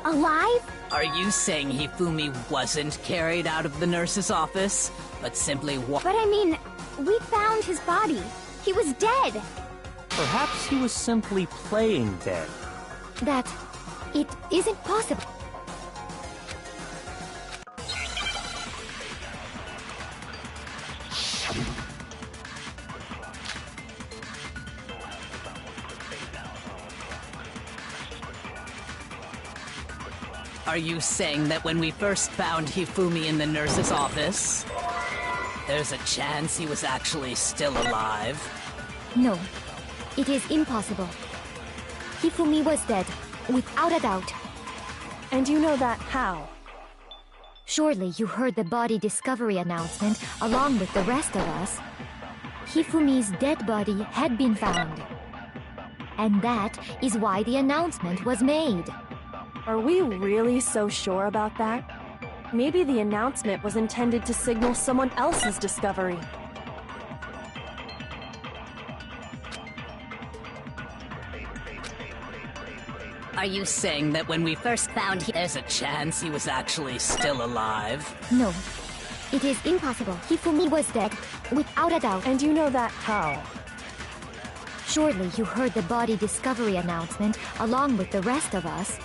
alive? Are you saying Hifumi wasn't carried out of the nurse's office, but simply But I mean, we found his body. He was dead. Perhaps he was simply playing dead. That... it isn't possible. Are you saying that when we first found Hifumi in the nurse's office, there's a chance he was actually still alive? No, it is impossible. Hifumi was dead, without a doubt. And you know that how? Surely you heard the body discovery announcement along with the rest of us. Hifumi's dead body had been found. And that is why the announcement was made. Are we really so sure about that? Maybe the announcement was intended to signal someone else's discovery. Are you saying that when we first found him, there's a chance he was actually still alive? No, it is impossible. Hifumi was dead, without a doubt. And you know that how? Surely you heard the body discovery announcement along with the rest of us.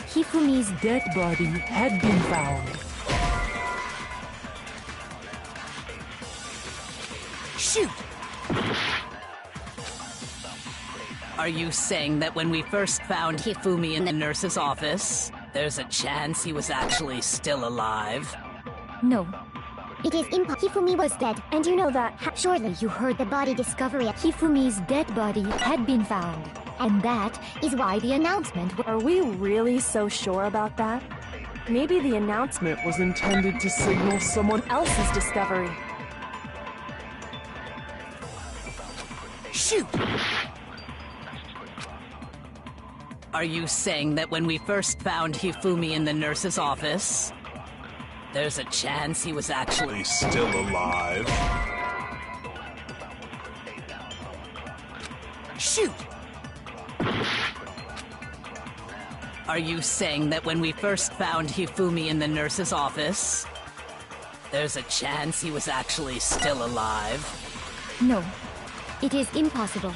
Hifumi's dead body had been found. Shoot! Are you saying that when we first found Hifumi in the nurse's office, there's a chance he was actually still alive? No. It is impossible. Hifumi was dead, and you know that. Surely you heard the body discovery. Hifumi's dead body had been found. And that is why the announcement... Are we really so sure about that? Maybe the announcement was intended to signal someone else's discovery. Shoot! Are you saying that when we first found Hifumi in the nurse's office, there's a chance he was actually still alive? Shoot! Are you saying that when we first found Hifumi in the nurse's office, there's a chance he was actually still alive? No, it is impossible.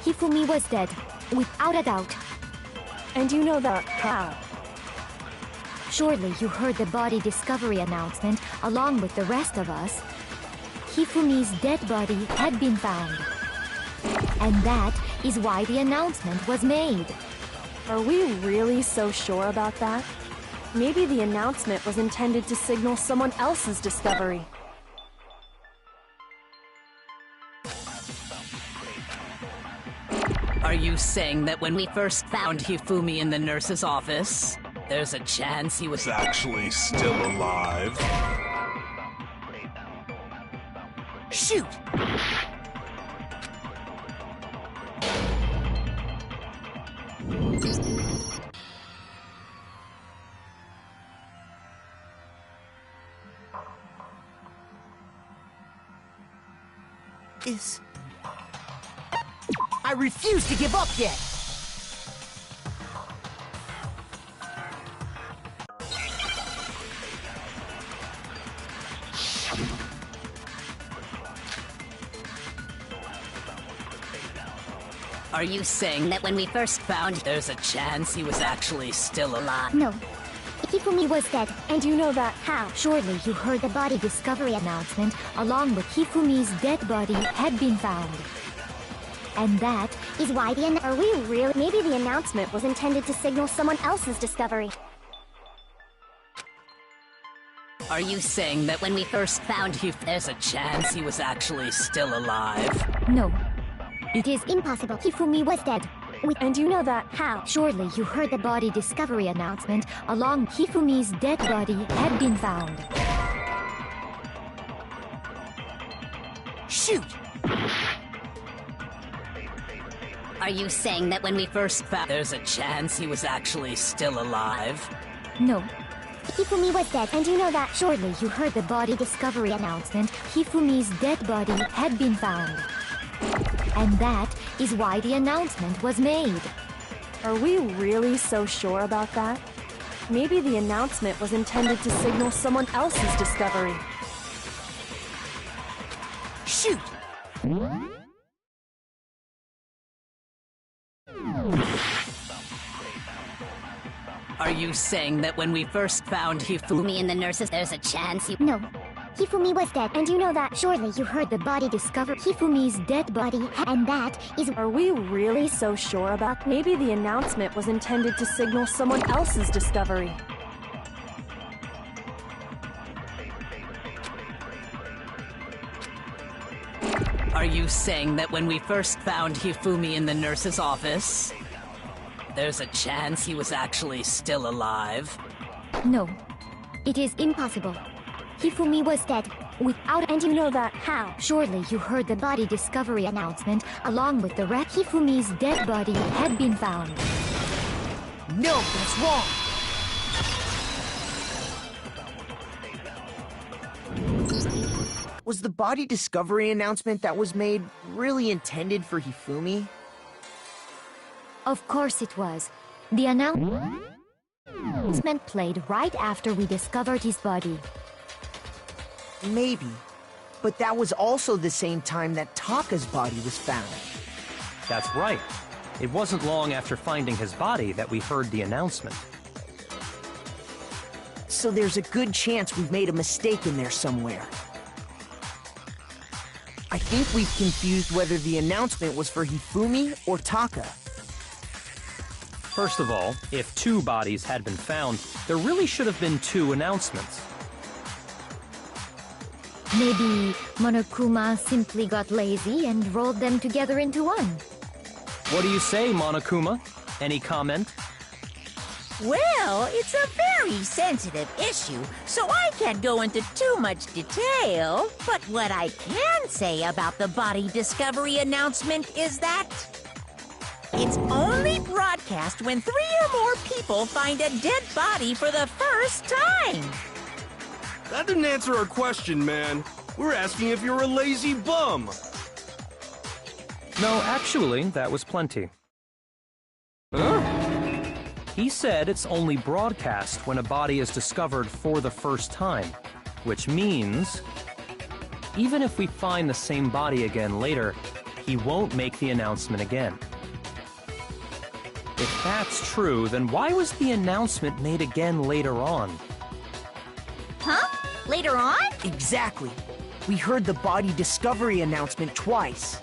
Hifumi was dead, without a doubt. And you know that how? Surely you heard the body discovery announcement along with the rest of us. Hifumi's dead body had been found. And that is why the announcement was made. Are we really so sure about that? Maybe the announcement was intended to signal someone else's discovery. Are you saying that when we first found Hifumi in the nurse's office, there's a chance he was actually still alive? Shoot! I refuse to give up yet! Are you saying that when we first found, there's a chance he was actually still alive? No. Hifumi was dead. And you know that how? Surely you heard the body discovery announcement, along with Hifumi's dead body had been found. And that Is why the Are we really? Maybe the announcement was intended to signal someone else's discovery. Are you saying that when we first found there's a chance he was actually still alive? No. It is Impossible. Hifumi was dead. And you know that how? Surely you heard the body discovery announcement, along Hifumi's dead body had been found. Shoot! Are you saying that when we first found, there's a chance he was actually still alive? No. Hifumi was dead. And you know that surely you heard the body discovery announcement, Hifumi's dead body had been found. And that is why the announcement was made. Are we really so sure about that? Maybe the announcement was intended to signal someone else's discovery. Shoot! Are you saying that when we first found Hifumi and the nurses, there's a chance he... No. Hifumi was dead. And you know that surely you heard the body discover Hifumi's dead body, and that is... Are we really so sure about? Maybe the announcement was intended to signal someone else's discovery. Are you saying that when we first found Hifumi in the nurse's office, there's a chance he was actually still alive? No. It is impossible. Hifumi was dead, without... And you know that how? Surely you heard the body discovery announcement, along with the wreck. Hifumi's dead body had been found. No, that's wrong! Was the body discovery announcement that was made really intended for Hifumi? Of course it was. The announcement played right after we discovered his body. Maybe. But that was also the same time that Taka's body was found. That's right. It wasn't long after finding his body that we heard the announcement. So there's a good chance we've made a mistake in there somewhere. I think we've confused whether the announcement was for Hifumi or Taka. First of all, if 2 bodies had been found, there really should have been 2 announcements. Maybe Monokuma simply got lazy and rolled them together into one. What do you say, Monokuma? Any comment? Well, it's a very sensitive issue, so I can't go into too much detail. But what I can say about the body discovery announcement is that it's only broadcast when 3 or more people find a dead body for the first time. That didn't answer our question, man. We're asking if you're a lazy bum. No, actually, that was plenty. Huh? He said it's only broadcast when a body is discovered for the first time, which means even if we find the same body again later, he won't make the announcement again. If that's true, then why was the announcement made again later on? Huh? Later on? Exactly. We heard the body discovery announcement twice.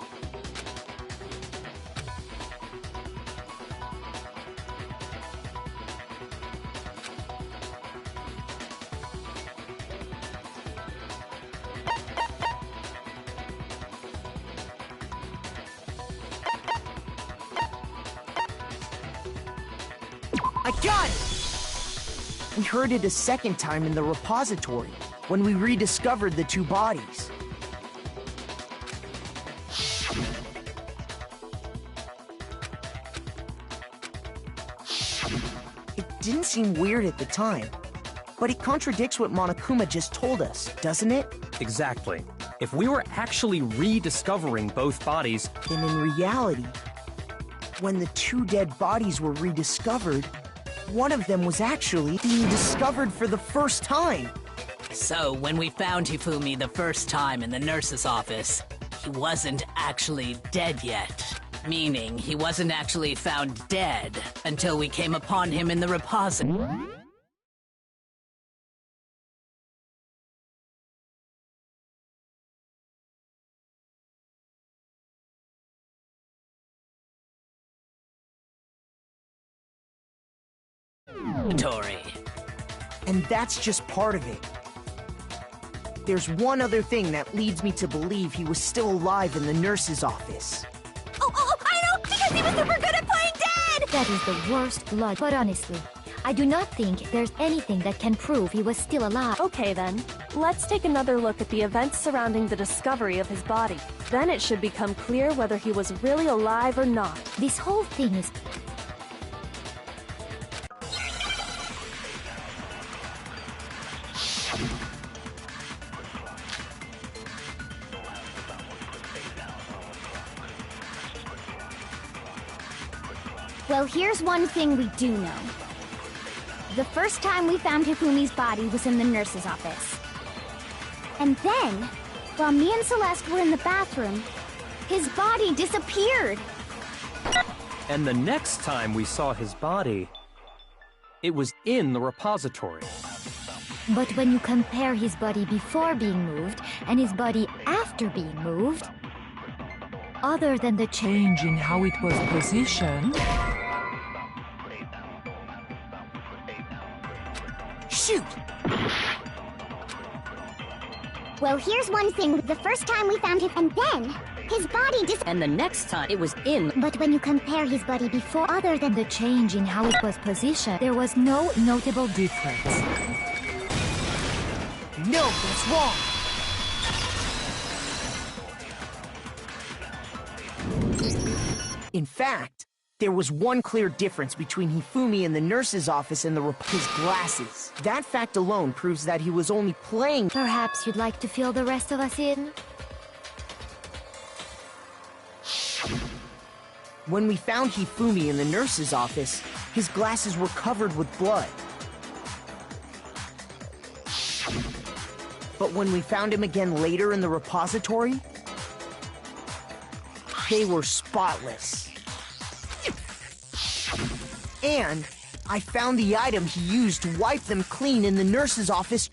I got it! We heard it a second time in the repository, when we rediscovered the 2 bodies. It didn't seem weird at the time, but it contradicts what Monokuma just told us, doesn't it? Exactly. If we were actually rediscovering both bodies, then in reality, when the 2 dead bodies were rediscovered, one of them was actually being discovered for the first time. So, when we found Hifumi the first time in the nurse's office, he wasn't actually dead yet. Meaning he wasn't actually found dead until we came upon him in the repository. And that's just part of it. There's one other thing that leads me to believe he was still alive in the nurse's office. Oh, I know! Because he was super good at playing dead! That is the worst blood. But honestly, I do not think there's anything that can prove he was still alive. Okay then, let's take another look at the events surrounding the discovery of his body. Then it should become clear whether he was really alive or not. This whole thing is... Well, here's one thing we do know. The first time we found Hifumi's body was in the nurse's office. And then, while me and Celeste were in the bathroom, his body disappeared. And the next time we saw his body, it was in the repository. But when you compare his body before being moved and his body after being moved, other than the change in how it was positioned... Shoot! Well, here's one thing. The first time we found him, and then his body And the next time it was in... But when you compare his body before, other than the change in how it was positioned, there was no notable difference. No, that's wrong! In fact, there was one clear difference between Hifumi in the nurse's office and his glasses. That fact alone proves that he was only playing. Perhaps you'd like to fill the rest of us in? When we found Hifumi in the nurse's office, his glasses were covered with blood. But when we found him again later in the repository, they were spotless. And I found the item he used to wipe them clean in the nurse's office.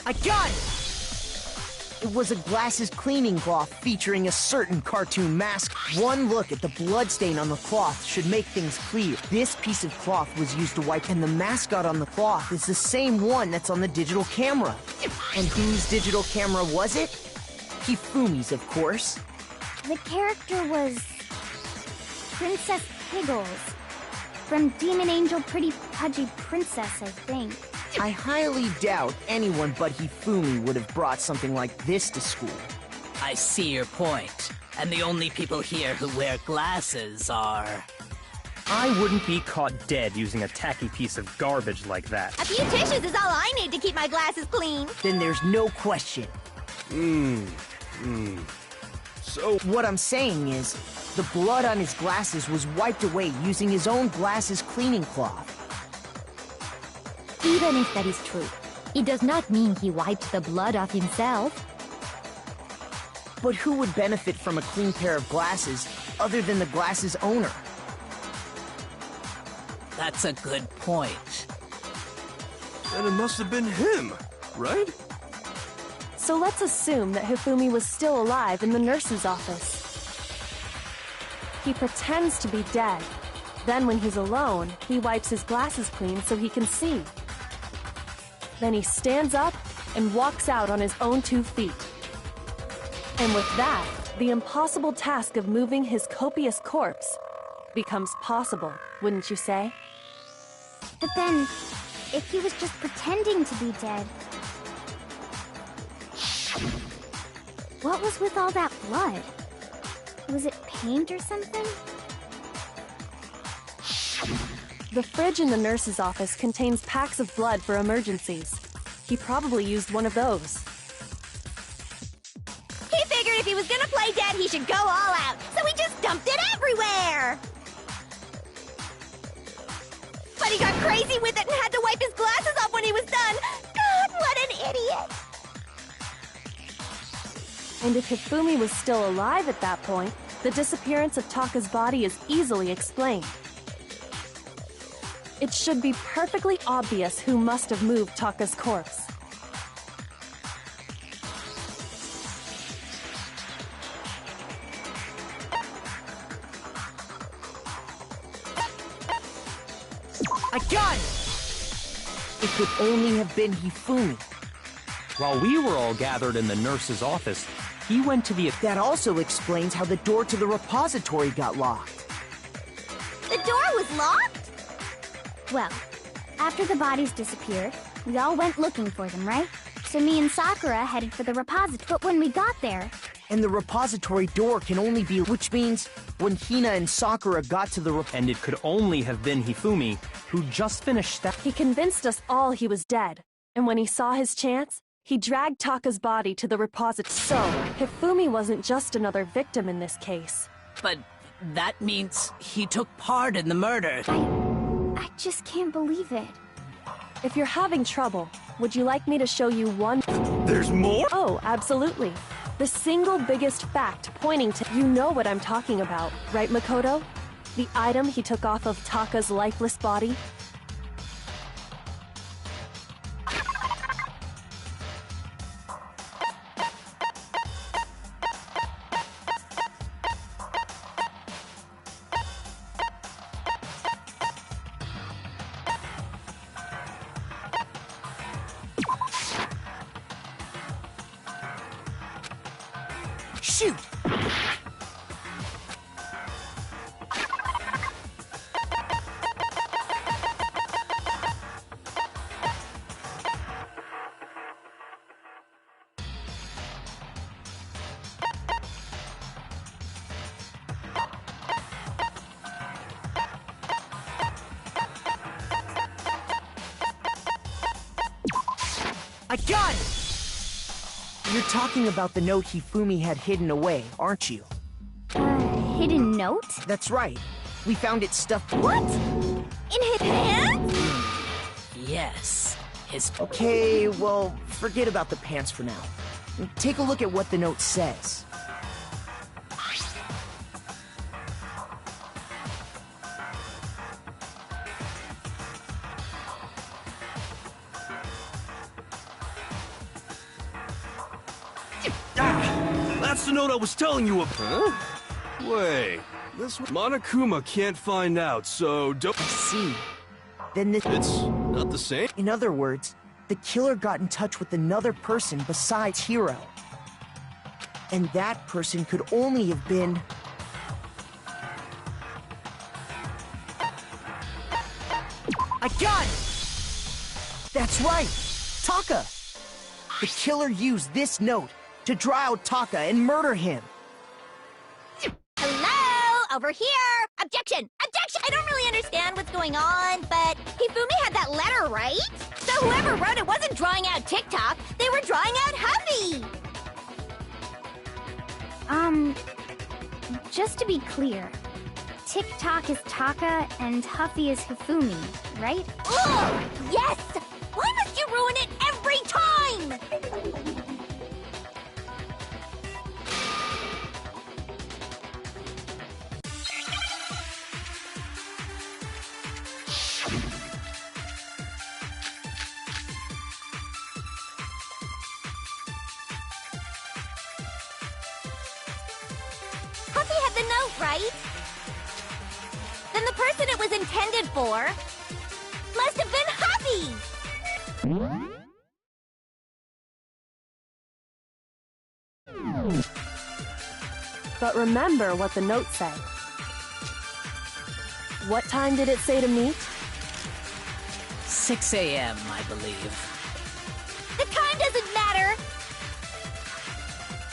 I got it! It was a glasses cleaning cloth featuring a certain cartoon mask. One look at the bloodstain on the cloth should make things clear. This piece of cloth was used to wipe, and the mascot on the cloth is the same one that's on the digital camera. And whose digital camera was it? Hifumi's, of course. the character was Princess Piggles from Demon Angel Pretty Pudgy Princess, I think. I highly doubt anyone but Hifumi would have brought something like this to school. I see your point. And the only people here who wear glasses are... I wouldn't be caught dead using a tacky piece of garbage like that. A few tissues is all I need to keep my glasses clean. Then there's no question. So what I'm saying is, the blood on his glasses was wiped away using his own glasses cleaning cloth. Even if that is true, it does not mean he wiped the blood off himself. But who would benefit from a clean pair of glasses other than the glasses owner? That's a good point. Then it must have been him, right? So let's assume that Hifumi was still alive in the nurse's office. He pretends to be dead. Then when he's alone, he wipes his glasses clean so he can see. Then he stands up and walks out on his own 2 feet. And with that, the impossible task of moving his copious corpse becomes possible, wouldn't you say? But then, if he was just pretending to be dead, what was with all that blood? Was it paint or something? The fridge in the nurse's office contains packs of blood for emergencies. He probably used one of those. He figured if he was gonna play dead, he should go all out, so he just dumped it everywhere! But he got crazy with it and had to wipe his glasses off when he was done! God, what an idiot! And if Hifumi was still alive at that point, the disappearance of Taka's body is easily explained. It should be perfectly obvious who must have moved Taka's corpse. I got it! It could only have been Hifumi. While we were all gathered in the nurse's office, he went to the... That also explains how the door to the repository got locked. The door was locked? Well, after the bodies disappeared, we all went looking for them, right? So me and Sakura headed for the repository. But when we got there... And the repository door can only be... Which means when Hina and Sakura got to the And it could only have been Hifumi, who just finished that... He convinced us all he was dead, and when he saw his chance, he dragged Taka's body to the repository. So, Hifumi wasn't just another victim in this case. But that means he took part in the murder. I just can't believe it. If you're having trouble, would you like me to show you one? There's more? Oh, absolutely. The single biggest fact pointing to... You know what I'm talking about, right, Makoto? The item he took off of Taka's lifeless body? Shoot! I got it! You're talking about the note Hifumi had hidden away, aren't you? Hidden note? That's right. We found it stuffed... What? In his pants? Yes, his... Okay, well, forget about the pants for now. Take a look at what the note says. That's the note I was telling you about. Huh? Wait, this Monokuma can't find out, so don't... I see. Then this... It's not the same? In other words, the killer got in touch with another person besides Hiro. And that person could only have been... I got it! That's right! Taka! The killer used this note to draw out Taka and murder him. Hello? Over here! Objection! Objection! I don't really understand what's going on, but Hifumi had that letter, right? So whoever wrote it wasn't drawing out TikTok, they were drawing out Huffy! Just to be clear, TikTok is Taka and Huffy is Hifumi, right? Ugh! Yes! Why must you ruin it every time? Huffy had the note, right? Then the person it was intended for must have been Huffy! But remember what the note said. What time did it say to meet? 6 a.m., I believe. The time doesn't matter!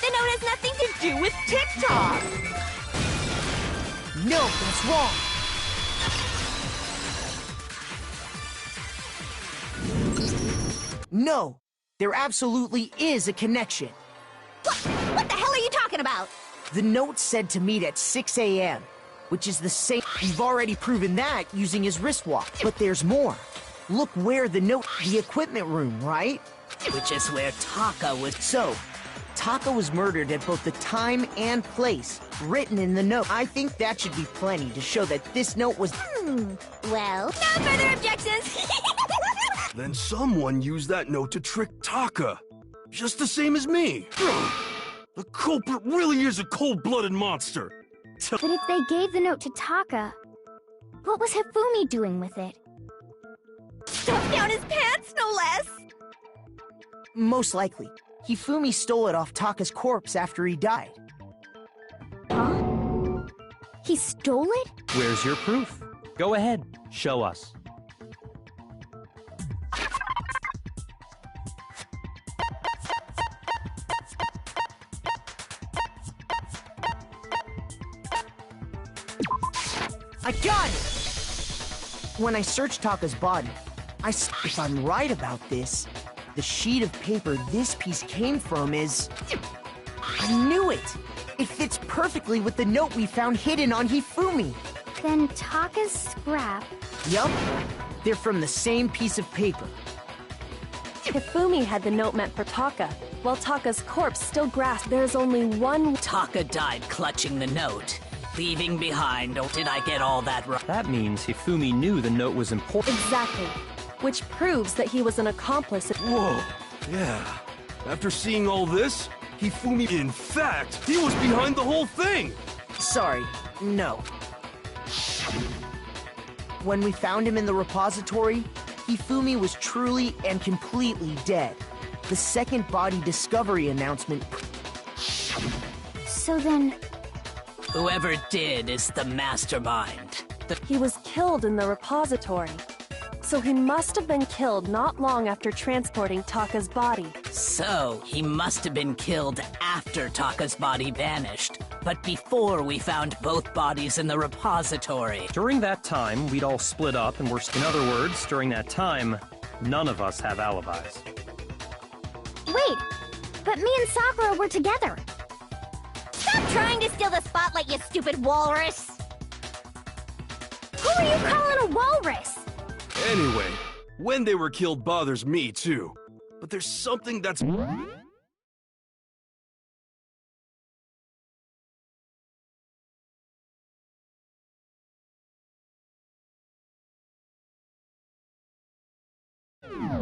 The note has nothing to do with TikTok! No, that's wrong! No, There absolutely is a connection. What the hell are you talking about? The note said to meet at 6 a.m., which is the same. We've already proven that using his wristwatch. But there's more. Look where the equipment room, right? Which is where Taka was. So, Taka was murdered at both the time and place written in the note. I think that should be plenty to show that this note was... Well, no further objections. Then someone used that note to trick Taka. Just the same as me. The culprit really is a cold-blooded monster. But if they gave the note to Taka, what was Hifumi doing with it? Stuffed down his pants, no less! Most likely. Hifumi stole it off Taka's corpse after he died. Huh? He stole it? Where's your proof? Go ahead, show us. I got it! When I searched Taka's body, if I'm right about this, the sheet of paper this piece came from is... I knew it! It fits perfectly with the note we found hidden on Hifumi. Then Taka's scrap... Yup. They're from the same piece of paper. Hifumi had the note meant for Taka, while Taka's corpse still grasped. There's only one... Taka died clutching the note, leaving behind... Oh, did I get all that right? That means Hifumi knew the note was important. Exactly. Which proves that he was an accomplice. Whoa, yeah. After seeing all this, Hifumi, in fact, he was behind the whole thing! Sorry, no. When we found him in the repository, Hifumi was truly and completely dead. The second body discovery announcement... So then... Whoever did is the mastermind. He was killed in the repository. So he must have been killed not long after transporting Taka's body. So, he must have been killed after Taka's body vanished, but before we found both bodies in the repository. During that time, we'd all split up and in other words, during that time, none of us have alibis. Wait, but me and Sakura were together. Stop trying to steal the spotlight, you stupid walrus! Who are you calling a walrus? Anyway, when they were killed bothers me too. But there's something that's...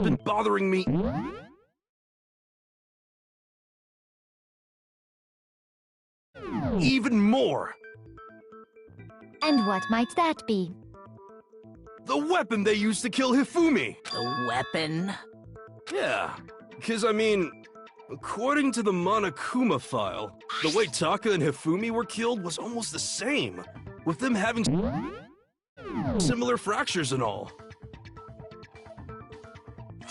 been bothering me. Even more. And what might that be? The weapon they used to kill Hifumi! The weapon? Yeah, because I mean, according to the Monokuma file, the way Taka and Hifumi were killed was almost the same, with them having similar fractures and all.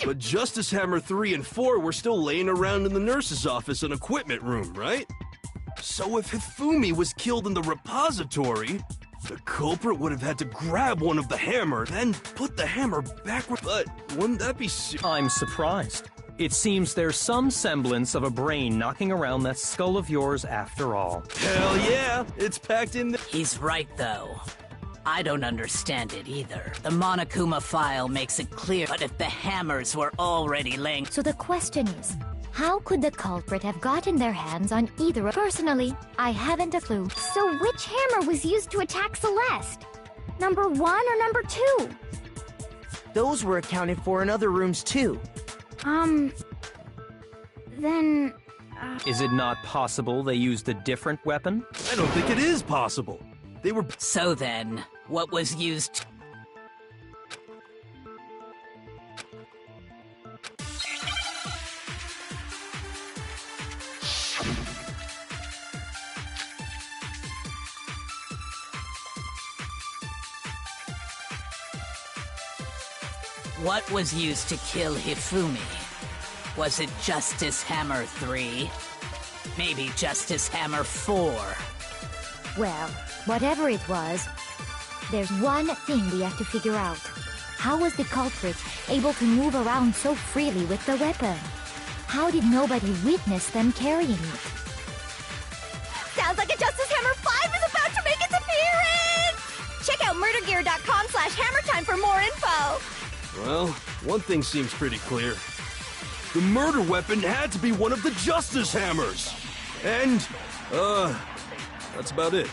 But Justice Hammer 3 and 4 were still laying around in the nurse's office and equipment room, right? So if Hifumi was killed in the repository, the culprit would have had to grab one of the hammer, then put the hammer backward. But wouldn't that be I'm surprised. It seems there's some semblance of a brain knocking around that skull of yours after all. Hell yeah! It's packed in the... He's right, though. I don't understand it either. The Monokuma file makes it clear, but if the hammers were already laying... So the question is, how could the culprit have gotten their hands on either? Personally, I haven't a clue. So which hammer was used to attack Celeste? Number 1 or number 2? Those were accounted for in other rooms too. Then... Is it not possible they used a different weapon? I don't think it is possible. They were... So then, what was used... What was used to kill Hifumi? Was it Justice Hammer 3? Maybe Justice Hammer 4? Well, whatever it was, there's one thing we have to figure out. How was the culprit able to move around so freely with the weapon? How did nobody witness them carrying it? Sounds like a Justice Hammer 5 is about to make its appearance! Check out murdergear.com/hammertime for more info! Well, one thing seems pretty clear. The murder weapon had to be one of the Justice Hammers! And, that's about it.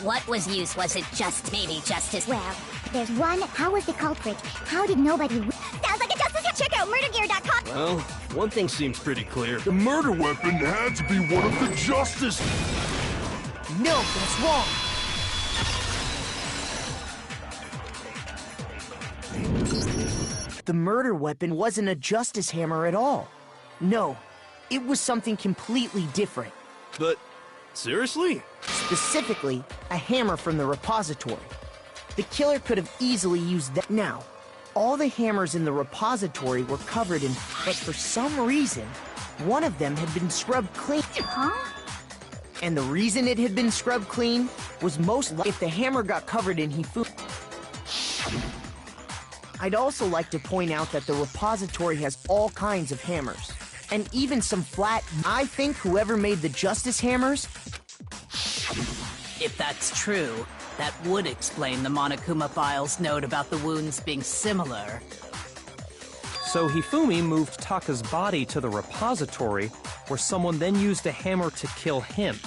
What was used? Was it just maybe Justice? Well, there's one. How was the culprit? How did nobody... Sounds like a Justice... Check out murdergear.com! Well, one thing seems pretty clear. The murder weapon had to be one of the Justice... No, that's wrong! The murder weapon wasn't a Justice Hammer at all. No, it was something completely different. But, seriously? Specifically, a hammer from the repository. The killer could have easily used that. Now, all the hammers in the repository were covered in, but for some reason, one of them had been scrubbed clean. Huh? And the reason it had been scrubbed clean was most likely if the hammer got covered in Hifumi. I'd also like to point out that the repository has all kinds of hammers, and even some flat. I think whoever made the Justice Hammers... If that's true, that would explain the Monokuma file's note about the wounds being similar. So Hifumi moved Taka's body to the repository, where someone then used a hammer to kill him.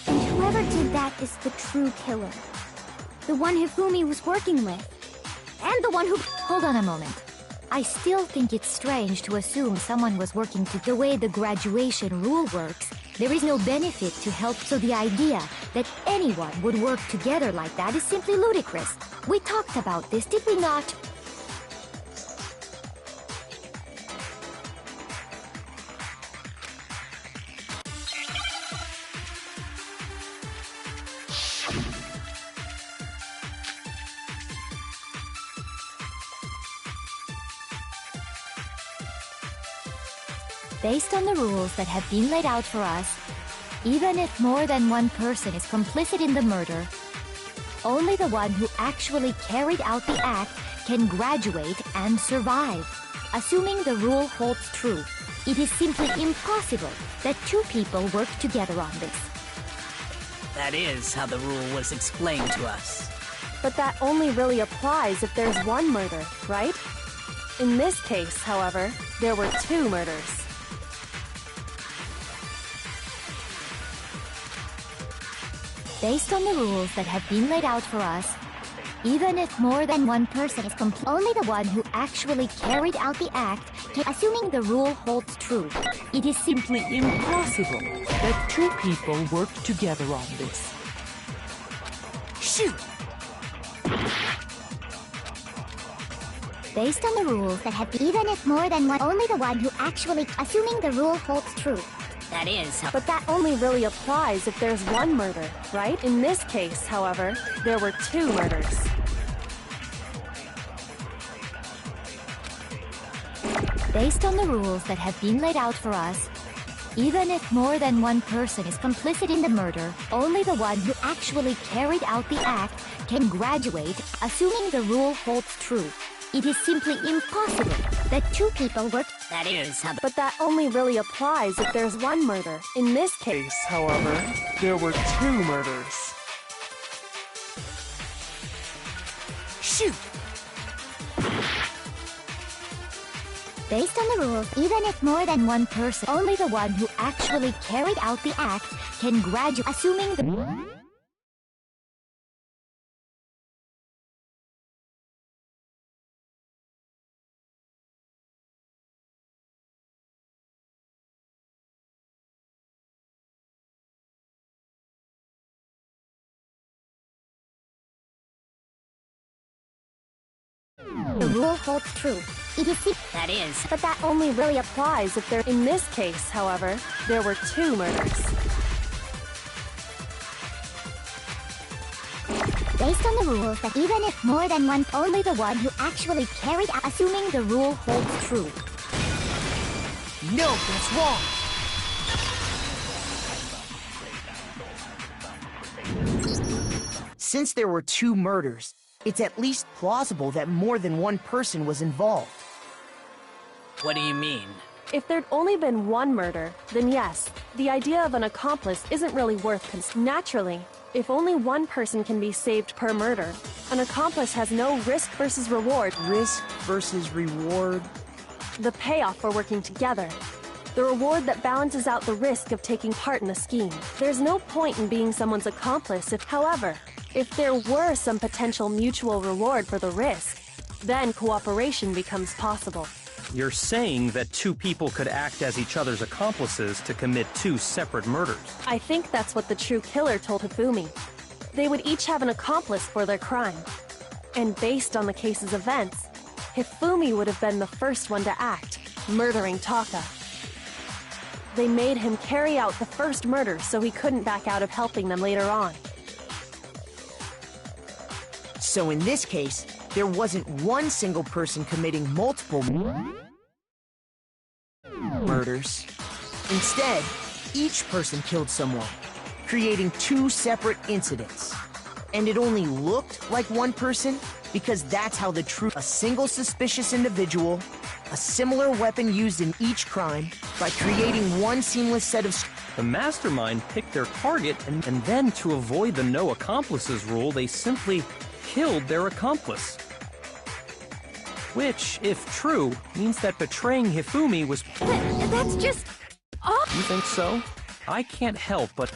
And whoever did that is the true killer. The one Hifumi was working with. And the one who... Hold on a moment. I still think it's strange to assume someone was working to the way the graduation rule works. There is no benefit to help, so the idea that anyone would work together like that is simply ludicrous. We talked about this, did we not? Based on the rules that have been laid out for us, even if more than one person is complicit in the murder, only the one who actually carried out the act can graduate and survive. Assuming the rule holds true, it is simply impossible that two people work together on this. That is how the rule was explained to us. But that only really applies if there's one murder, right? In this case, however, there were two murders. Based on the rules that have been laid out for us, even if more than one person is only the one who actually carried out the act can, assuming the rule holds true, it is simply impossible that two people work together on this. Shoot! Based on the rules that have... Even if more than one... Only the one who actually... Assuming the rule holds true. That is how... But that only really applies if there's one murder, right? In this case, however, there were two murders. Based on the rules that have been laid out for us, even if more than one person is complicit in the murder, only the one who actually carried out the act can graduate, assuming the rule holds true. It is simply impossible that two people work... That is how... But that only really applies if there's one murder. In this case, however, there were two murders. Shoot! Based on the rules, even if more than one person... Only the one who actually carried out the act can graduate, assuming the... The rule holds true. It is... That is... But that only really applies if there... In this case, however, there were two murders. Based on the rules that even if more than one... Only the one who actually carried out... Assuming the rule holds true. No, that's wrong! since there were 2 murders, it's at least plausible that more than one person was involved. What do you mean? If there'd only been one murder, then yes, the idea of an accomplice isn't really worth Naturally, if only one person can be saved per murder, an accomplice has no risk versus reward. Risk versus reward? The payoff for working together. The reward that balances out the risk of taking part in a scheme. There's no point in being someone's accomplice however, if there were some potential mutual reward for the risk, then cooperation becomes possible. You're saying that 2 people could act as each other's accomplices to commit 2 separate murders. I think that's what the true killer told Hifumi. They would each have an accomplice for their crime. And based on the case's events, Hifumi would have been the first one to act, murdering Taka. They made him carry out the first murder so he couldn't back out of helping them later on. So in this case, there wasn't one single person committing multiple murders. Instead, each person killed someone, creating 2 separate incidents. And it only looked like one person because that's how the truth. A single suspicious individual, a similar weapon used in each crime, by creating one seamless set of... The mastermind picked their target, and then to avoid the no accomplices rule, they simply killed their accomplice. Which, if true, means that betraying Hifumi was... That's just... Oh. You think so? I can't help but...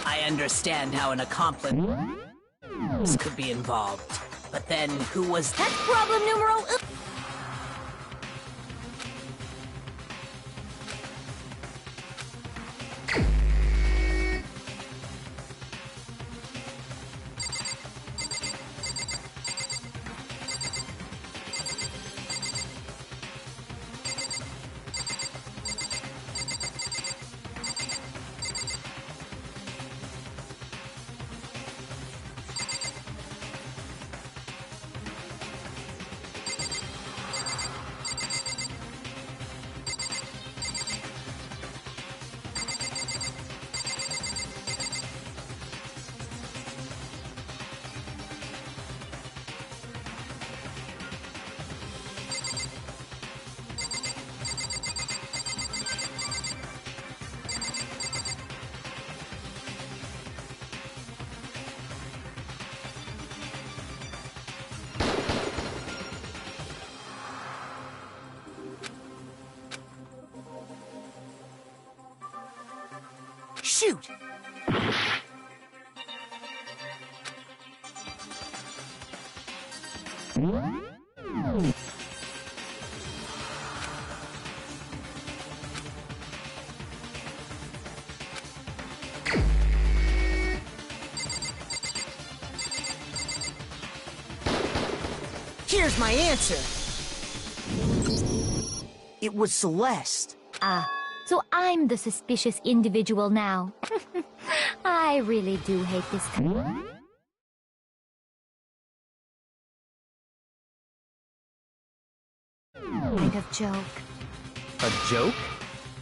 I understand how an accomplice could be involved. But then, who was... That's problem numero... Shoot! Here's my answer. It was Celeste. Ah, so I'm the suspicious individual now. I really do hate this kind of joke. A joke?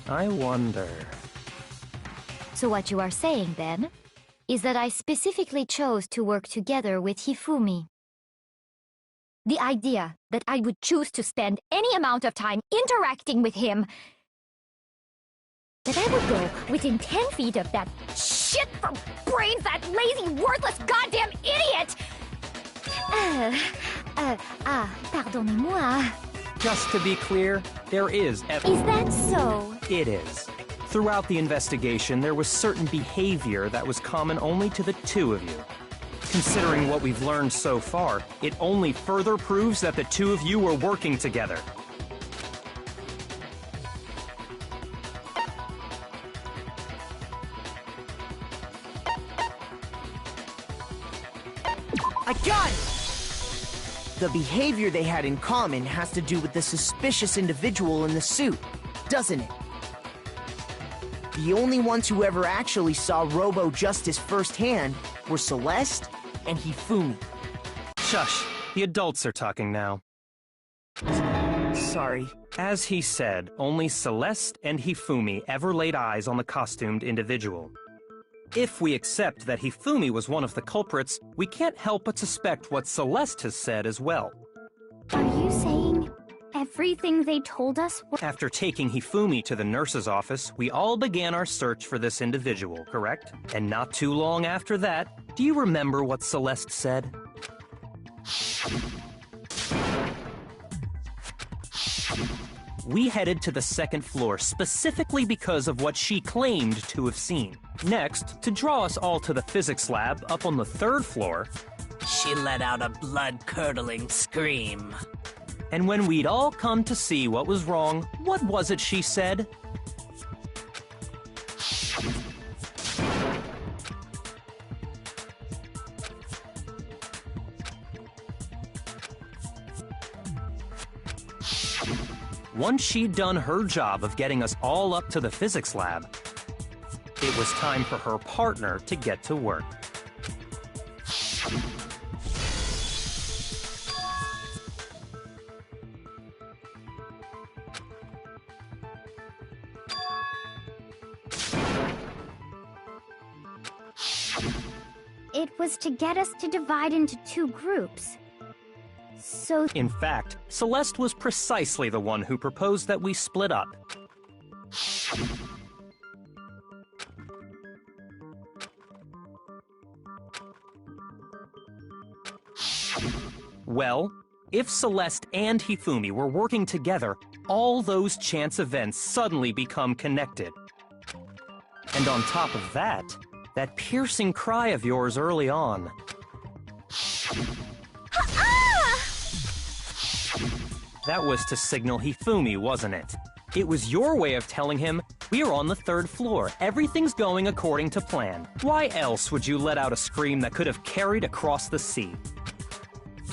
I wonder. So what you are saying, then, is that I specifically chose to work together with Hifumi. The idea that I would choose to spend any amount of time interacting with him, that I would go within 10 feet of that shit for brains, that lazy, worthless, goddamn idiot! Pardonnez-moi. Just to be clear, there is evidence. Is that so? It is. Throughout the investigation, there was certain behavior that was common only to the two of you. Considering what we've learned so far, it only further proves that the two of you were working together. I got it! The behavior they had in common has to do with the suspicious individual in the suit, doesn't it? The only ones who ever actually saw Robo Justice firsthand were Celeste and Hifumi. Shush, the adults are talking now. Sorry. As he said, only Celeste and Hifumi ever laid eyes on the costumed individual. If we accept that Hifumi was one of the culprits, we can't help but suspect what Celeste has said as well. Are you saying everything they told us was... After taking Hifumi to the nurse's office, we all began our search for this individual, correct? And not too long after that, do you remember what Celeste said? We headed to the second floor specifically because of what she claimed to have seen. Next, to draw us all to the physics lab up on the third floor, she let out a blood-curdling scream. And when we'd all come to see what was wrong, what was it she said? Once she'd done her job of getting us all up to the physics lab, it was time for her partner to get to work. It was to get us to divide into two groups. So... In fact, Celeste was precisely the one who proposed that we split up. Well, if Celeste and Hifumi were working together, all those chance events suddenly become connected. And on top of that, that piercing cry of yours early on. That was to signal Hifumi, wasn't it? It was your way of telling him, we're on the third floor, everything's going according to plan. Why else would you let out a scream that could have carried across the sea?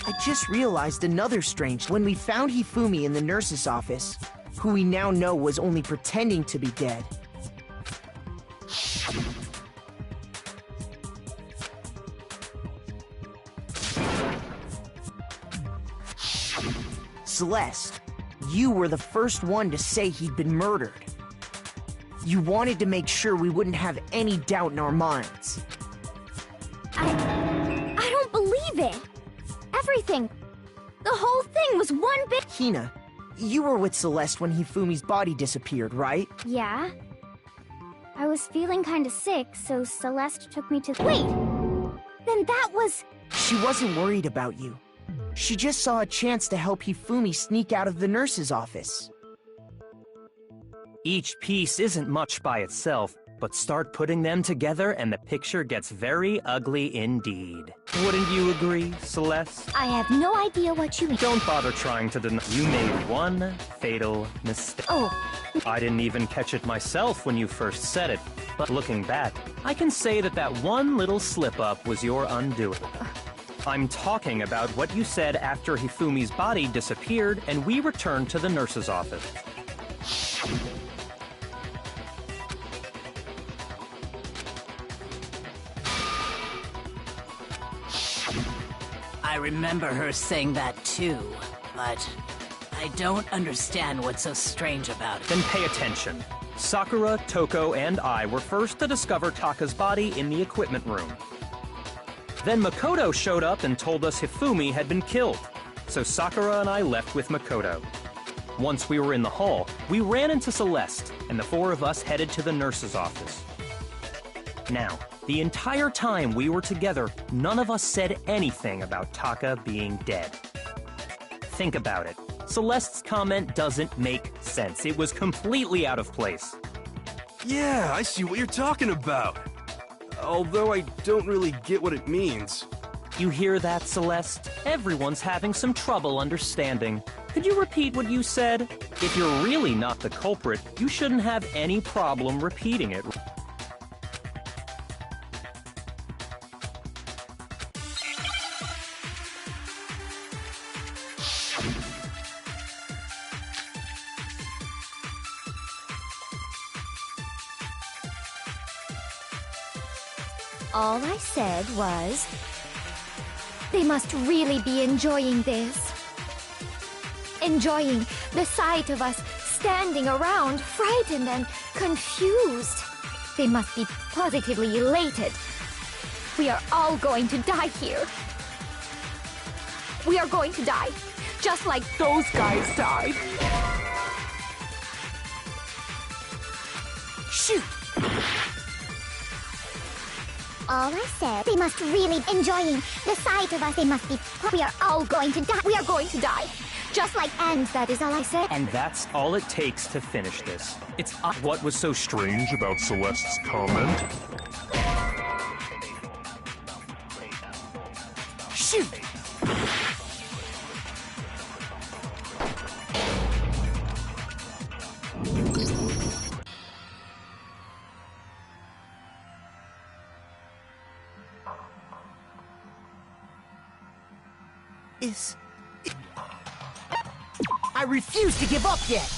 I just realized another strange. When we found Hifumi in the nurse's office, who we now know was only pretending to be dead. Celeste, you were the first one to say he'd been murdered. You wanted to make sure we wouldn't have any doubt in our minds. I don't believe it. Everything. The whole thing was one big... Hina, you were with Celeste when Hifumi's body disappeared, right? Yeah. I was feeling kinda sick, so Celeste took me to... Wait! Then that was... She wasn't worried about you. She just saw a chance to help Hifumi sneak out of the nurse's office. Each piece isn't much by itself, But start putting them together and the picture gets very ugly indeed. Wouldn't you agree, Celeste? I have no idea what you mean. Don't bother trying to deny. You made one fatal mistake. Oh. I didn't even catch it myself when you first said it, but looking back, I can say that that one little slip-up was your undoing. I'm talking about what you said after Hifumi's body disappeared and we returned to the nurse's office. I remember her saying that too, but I don't understand what's so strange about it. Then pay attention. Sakura, Toko, and I were first to discover Taka's body in the equipment room. Then Makoto showed up and told us Hifumi had been killed, so Sakura and I left with Makoto. Once we were in the hall, we ran into Celeste, and the four of us headed to the nurse's office. Now, the entire time we were together, none of us said anything about Taka being dead. Think about it. Celeste's comment doesn't make sense. It was completely out of place. Yeah, I see what you're talking about. Although I don't really get what it means. You hear that, Celeste? Everyone's having some trouble understanding. Could you repeat what you said? If you're really not the culprit, you shouldn't have any problem repeating it. All I said was, they must really be enjoying this. Enjoying the sight of us standing around, frightened and confused. They must be positively elated. We are all going to die here. We are going to die, just like those guys died. Shoot! All I said, they must really enjoying the sight of us. They must be. We are all going to die. We are going to die. Just like, and that is all I said. And that's all it takes to finish this. It's what was so strange about Celeste's comment? Shoot! I refuse to give up yet!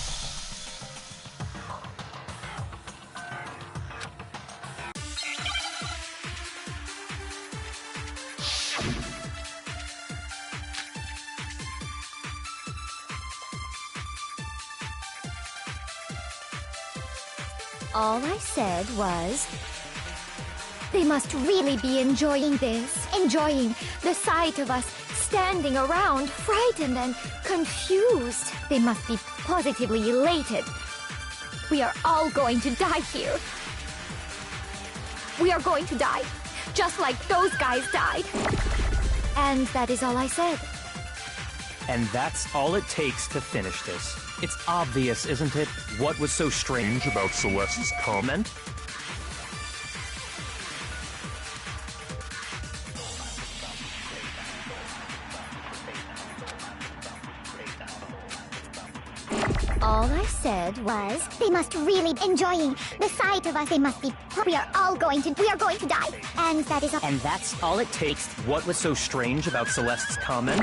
All I said was, they must really be enjoying this. Enjoying the sight of us standing around, frightened and confused. They must be positively elated. We are all going to die here. We are going to die, just like those guys died. And that is all I said. And that's all it takes to finish this. It's obvious, isn't it? What was so strange about Celeste's comment? All I said was, they must really enjoying the sight of us. They must be. We are going to die. And that is all. And that's all it takes. What was so strange about Celeste's comment?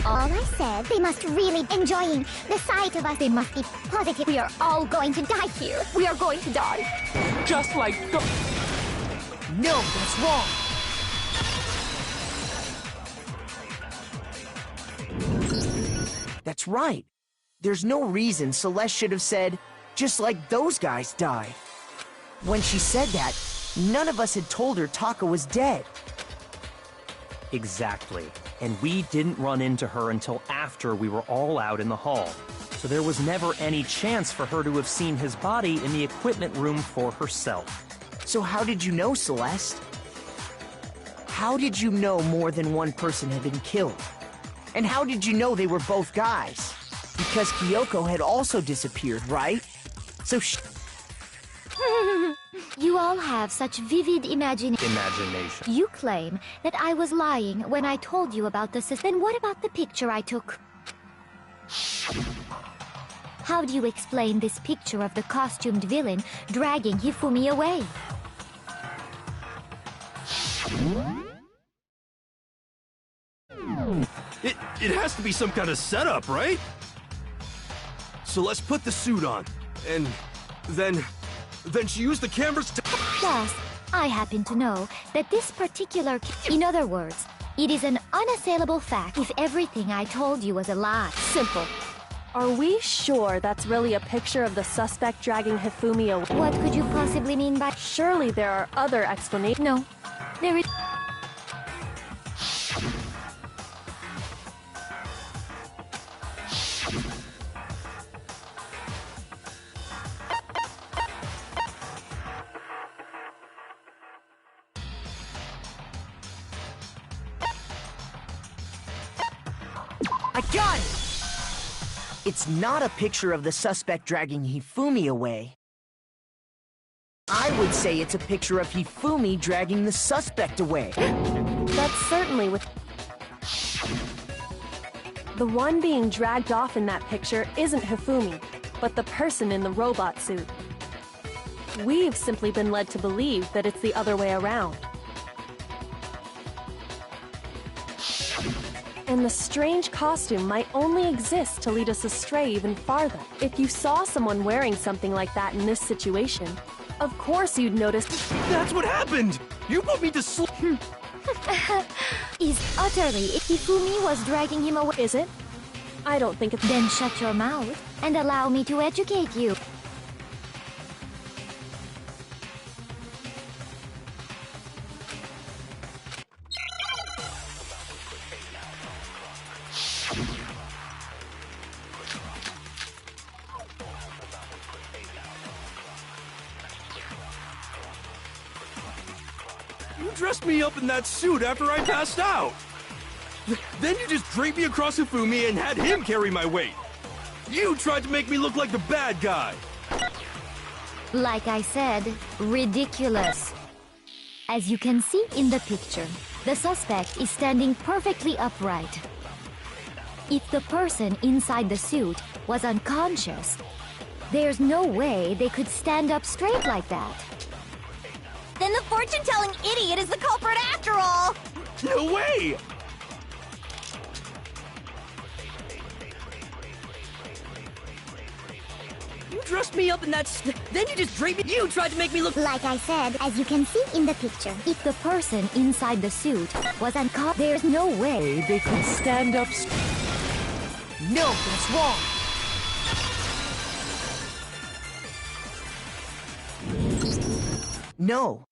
All I said, they must really enjoying the sight of us. They must be positive. We are all going to die here. We are going to die. Just like the... No, that's wrong. That's right. There's no reason Celeste should have said, just like those guys died. When she said that, none of us had told her Taka was dead. Exactly. And we didn't run into her until after we were all out in the hall. So there was never any chance for her to have seen his body in the equipment room for herself. So how did you know, Celeste? How did you know more than one person had been killed? And how did you know they were both guys? because Kyoko had also disappeared, right? So You all have such vivid imagination. You claim that I was lying when I told you about the Then what about the picture I took? How do you explain this picture of the costumed villain dragging Hifumi away? It has to be some kind of setup, right? So let's put the suit on, and then she used the cameras to... Plus, I happen to know that this particular... In other words, it is an unassailable fact if everything I told you was a lie. Simple. Are we sure that's really a picture of the suspect dragging Hifumi away? What could you possibly mean by... Surely there are other explanations. No, there is... I got it! It's not a picture of the suspect dragging Hifumi away. I would say it's a picture of Hifumi dragging the suspect away. That's certainly with... The one being dragged off in that picture isn't Hifumi, but the person in the robot suit. We've simply been led to believe that it's the other way around. And the strange costume might only exist to lead us astray even farther. If you saw someone wearing something like that in this situation, of course you'd notice... That's what happened! You put me to sleep! Is utterly... Hifumi was dragging him away. Is it? I don't think it's... Then shut your mouth and allow me to educate you. You dressed me up in that suit after I passed out! Then you just draped me across Hifumi and had him carry my weight! You tried to make me look like the bad guy! Like I said, ridiculous. As you can see in the picture, the suspect is standing perfectly upright. If the person inside the suit was unconscious, there's no way they could stand up straight like that. Then the fortune-telling idiot is the culprit after all! No way! You dressed me up in that... Then you just draped me... You tried to make me look... Like I said, as you can see in the picture. If the person inside the suit was unconscious, there's no way they could stand up No, that's wrong! No.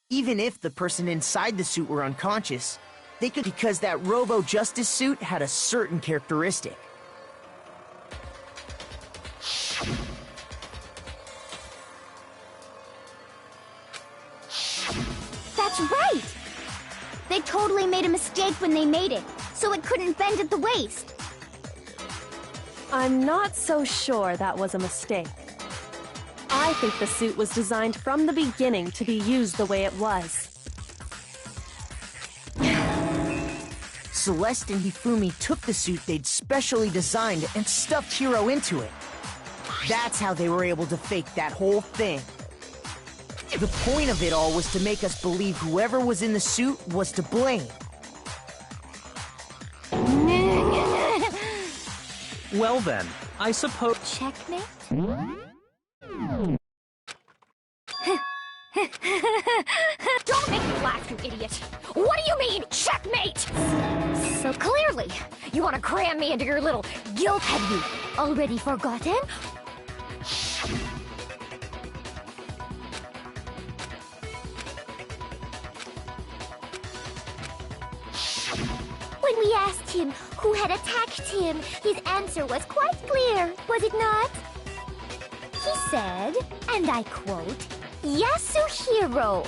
Even if the person inside the suit were unconscious, they could, because that Robo-Justice suit had a certain characteristic. That's right! They totally made a mistake when they made it, so it couldn't bend at the waist. I'm not so sure that was a mistake. I think the suit was designed from the beginning to be used the way it was. Celeste and Hifumi took the suit they'd specially designed and stuffed Hiro into it. That's how they were able to fake that whole thing. The point of it all was to make us believe whoever was in the suit was to blame. Well then, I suppose... Checkmate? Don't make me laugh, you idiot! What do you mean, checkmate? So clearly, you want to cram me into your little guilt. Have you already forgotten? When we asked him who had attacked him, his answer was quite clear, was it not? He said, and I quote, Yasuhiro.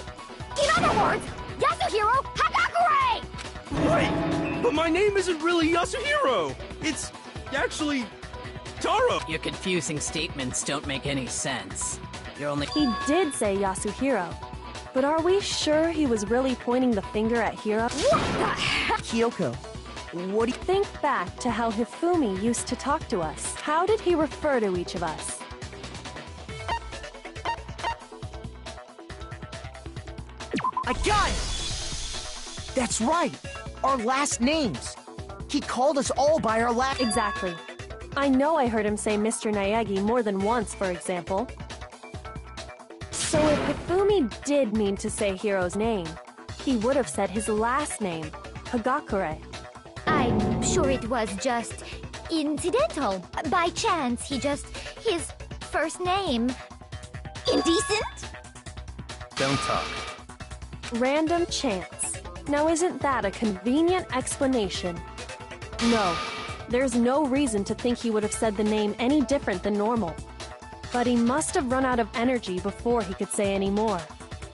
In other words, Yasuhiro Hagakure! Right! But my name isn't really Yasuhiro! It's actually Taro! Your confusing statements don't make any sense. You're only— He did say Yasuhiro. But are we sure he was really pointing the finger at Hiro? What the heck? Kyoko, what do you think back to how Hifumi used to talk to us? How did he refer to each of us? I got it! That's right! Our last names! He called us all by our last— Exactly. I know I heard him say Mr. Naegi more than once, for example. So if Hifumi did mean to say Hiro's name, he would have said his last name, Hagakure. I'm sure it was just incidental. By chance, his first name. Indecent? Don't talk. Random chance. Now isn't that a convenient explanation? No, there's no reason to think he would have said the name any different than normal. But he must have run out of energy before he could say any more.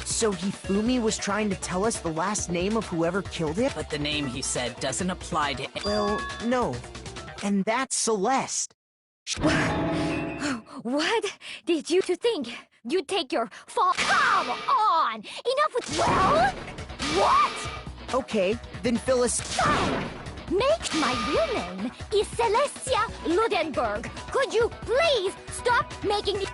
So Hifumi was trying to tell us the last name of whoever killed him? But the name he said doesn't apply to— Well, no. And that's Celeste. What did you think? You'd take your fall— Come on! Enough with— Well? What? Okay, then Phyllis— Fine! My real name is Celestia Ludenberg. Could you please stop making me—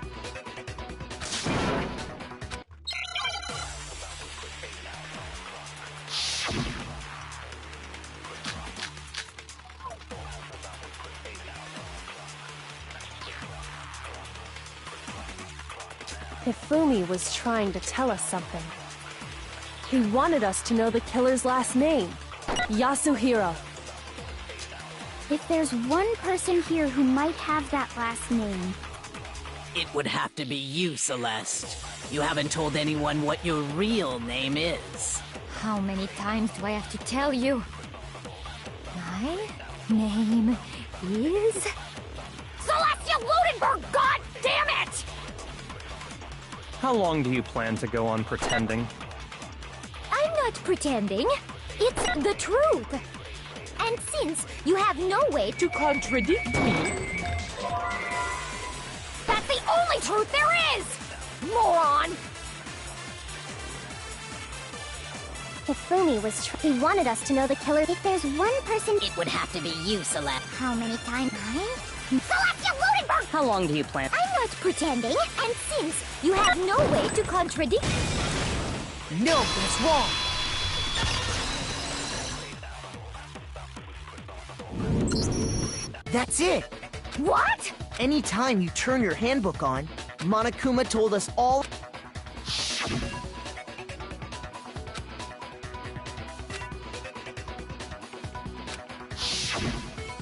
Hifumi was trying to tell us something. He wanted us to know the killer's last name, Yasuhiro. If there's one person here who might have that last name, It would have to be you, Celeste. You haven't told anyone what your real name is. how many times do I have to tell you? My name is... Celestia Ludenberg! God damn it! How long do you plan to go on pretending? I'm not pretending. It's the truth. And since you have no way to contradict me, that's the only truth there is! Moron! Hifumi was he wanted us to know the killer. If there's one person... It would have to be you, Celeste. How many times? Celestia Ludenberg! How long do you plan? I'm not pretending, and since you have no way to contradict... No, that's wrong! That's it! What? Anytime you turn your handbook on, Monokuma told us all...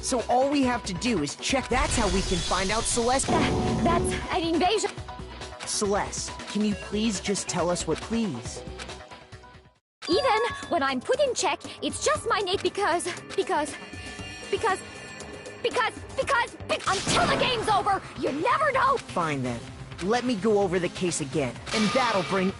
So all we have to do is check. That's how we can find out Celeste. That's an invasion. Celeste, can you please just tell us what, please? Even when I'm put in check, it's just my name because until the game's over, you never know. Fine then. Let me go over the case again, and that'll bring...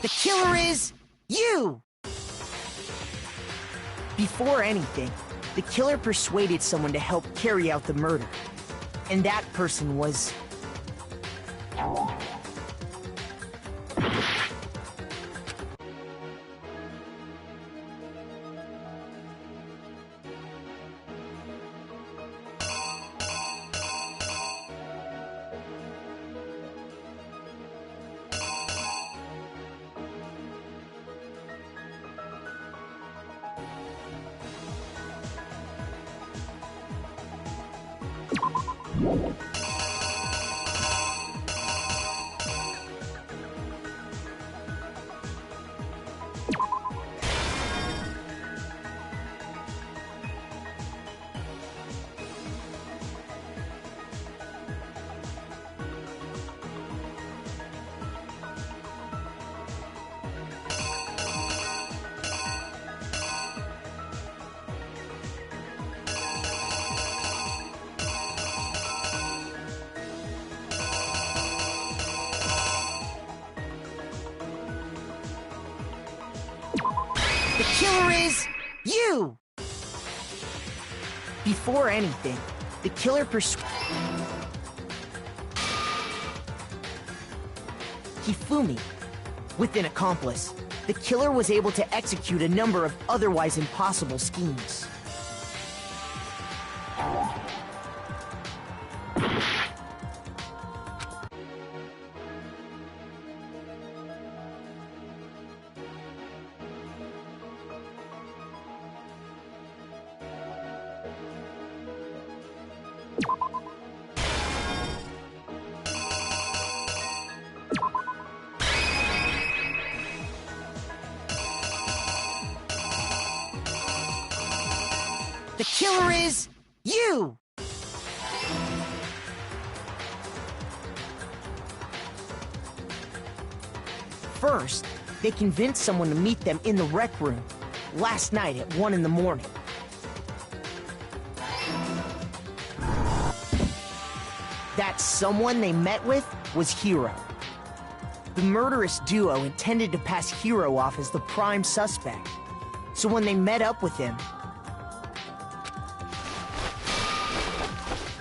The killer is you! Before anything, the killer persuaded someone to help carry out the murder. And that person was... The killer is you! Before anything, the killer Hifumi. With an accomplice, the killer was able to execute a number of otherwise impossible schemes. The killer is you! First, they convinced someone to meet them in the rec room last night at 1 in the morning. That someone they met with was Hiro. The murderous duo intended to pass Hiro off as the prime suspect. So when they met up with him,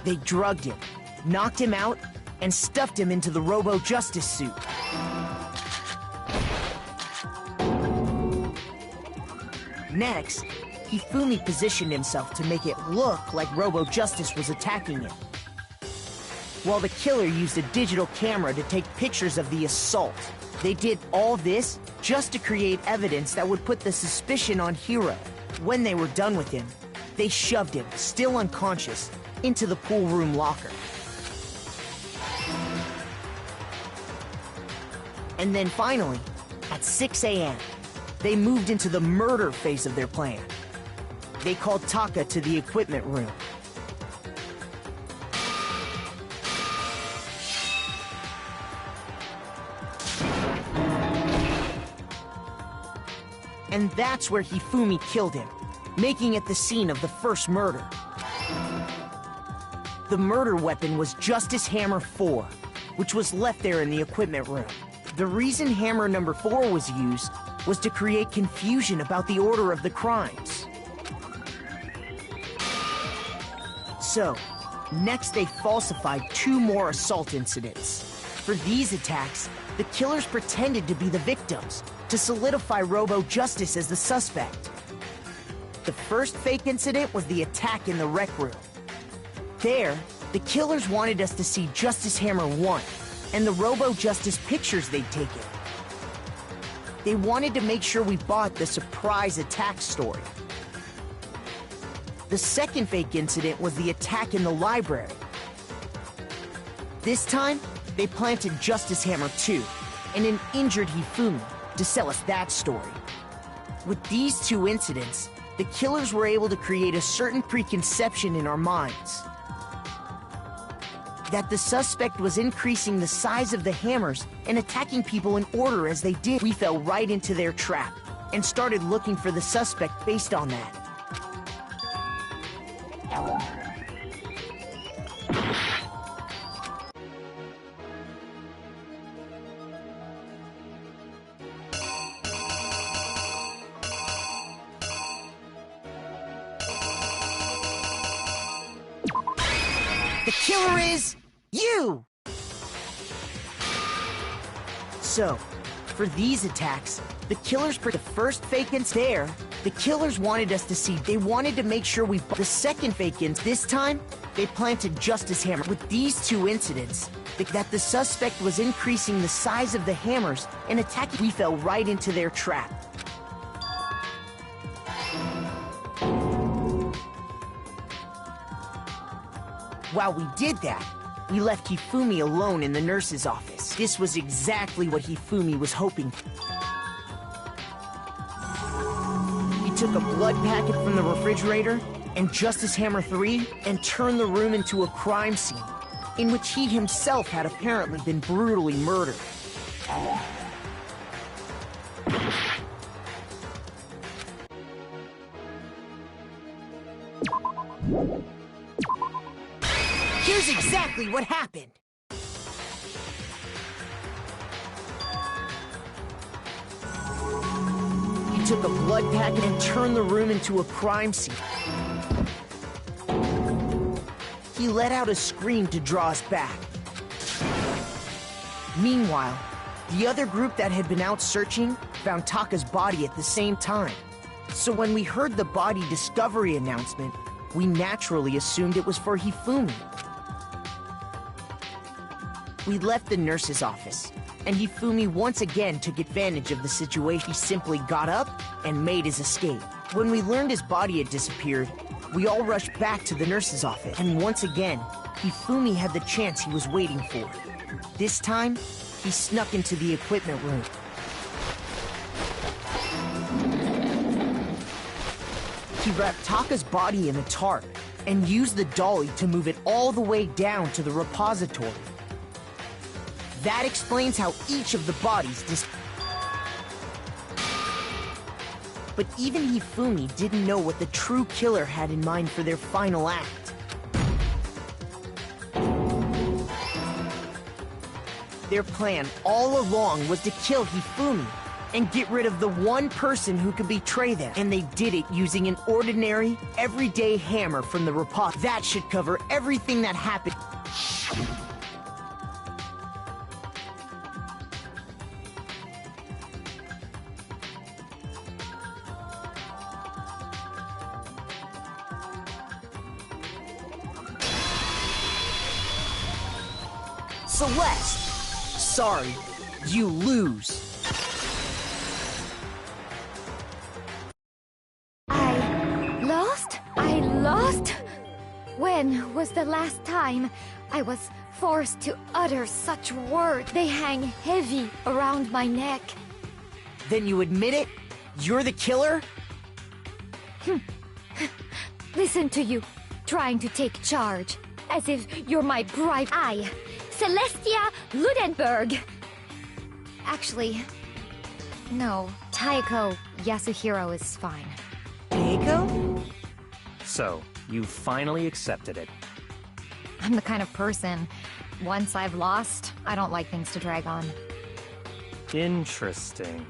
they drugged him, knocked him out, and stuffed him into the Robo-Justice suit. Next, Hifumi positioned himself to make it look like Robo-Justice was attacking him, while the killer used a digital camera to take pictures of the assault. They did all this just to create evidence that would put the suspicion on Hiro. When they were done with him, they shoved him, still unconscious, into the pool room locker. And then finally, at 6 a.m., they moved into the murder phase of their plan. They called Taka to the equipment room. And that's where Hifumi killed him, making it the scene of the first murder. The murder weapon was Justice Hammer 4, which was left there in the equipment room. The reason Hammer number 4 was used was to create confusion about the order of the crimes. So, next they falsified 2 more assault incidents. For these attacks, the killers pretended to be the victims, to solidify Robo-Justice as the suspect. The first fake incident was the attack in the rec room. There, the killers wanted us to see Justice Hammer 1, and the Robo-Justice pictures they'd taken. They wanted to make sure we bought the surprise attack story. The second fake incident was the attack in the library. This time, they planted Justice Hammer 2 and an injured Hifumi to sell us that story. With these two incidents, the killers were able to create a certain preconception in our minds that the suspect was increasing the size of the hammers and attacking people in order as they did. We fell right into their trap and started looking for the suspect based on that. The killer is you! So, for these attacks, the killers put the first fake ins there. The killers wanted us to see. They wanted to make sure we bought the second fake ins. This time, they planted Justice Hammer. With these two incidents, that the suspect was increasing the size of the hammers and attacking. We fell right into their trap. While we did that, we left Hifumi alone in the nurse's office. This was exactly what Hifumi was hoping for. He took a blood packet from the refrigerator and Justice Hammer 3 and turned the room into a crime scene in which he himself had apparently been brutally murdered. Here's exactly what happened. He took a blood packet and turned the room into a crime scene. He let out a scream to draw us back. Meanwhile, the other group that had been out searching found Taka's body at the same time. So when we heard the body discovery announcement, we naturally assumed it was for Hifumi. We left the nurse's office, and Hifumi once again took advantage of the situation. He simply got up and made his escape. When we learned his body had disappeared, we all rushed back to the nurse's office, and once again, Hifumi had the chance he was waiting for. This time, he snuck into the equipment room. He wrapped Taka's body in a tarp and used the dolly to move it all the way down to the repository. That explains how each of the bodies But even Hifumi didn't know what the true killer had in mind for their final act. Their plan all along was to kill Hifumi and get rid of the one person who could betray them. And they did it using an ordinary, everyday hammer from the repos. That should cover everything that happened. Celeste, sorry, you lose. I lost? When was the last time I was forced to utter such words? They hang heavy around my neck. Then you admit it? You're the killer? Listen to you, trying to take charge, as if you're my bride. I, Celestia Ludenberg. Actually, no. Taeko Yasuhiro is fine. Taeko? So, you finally accepted it. I'm the kind of person, once I've lost, I don't like things to drag on. Interesting.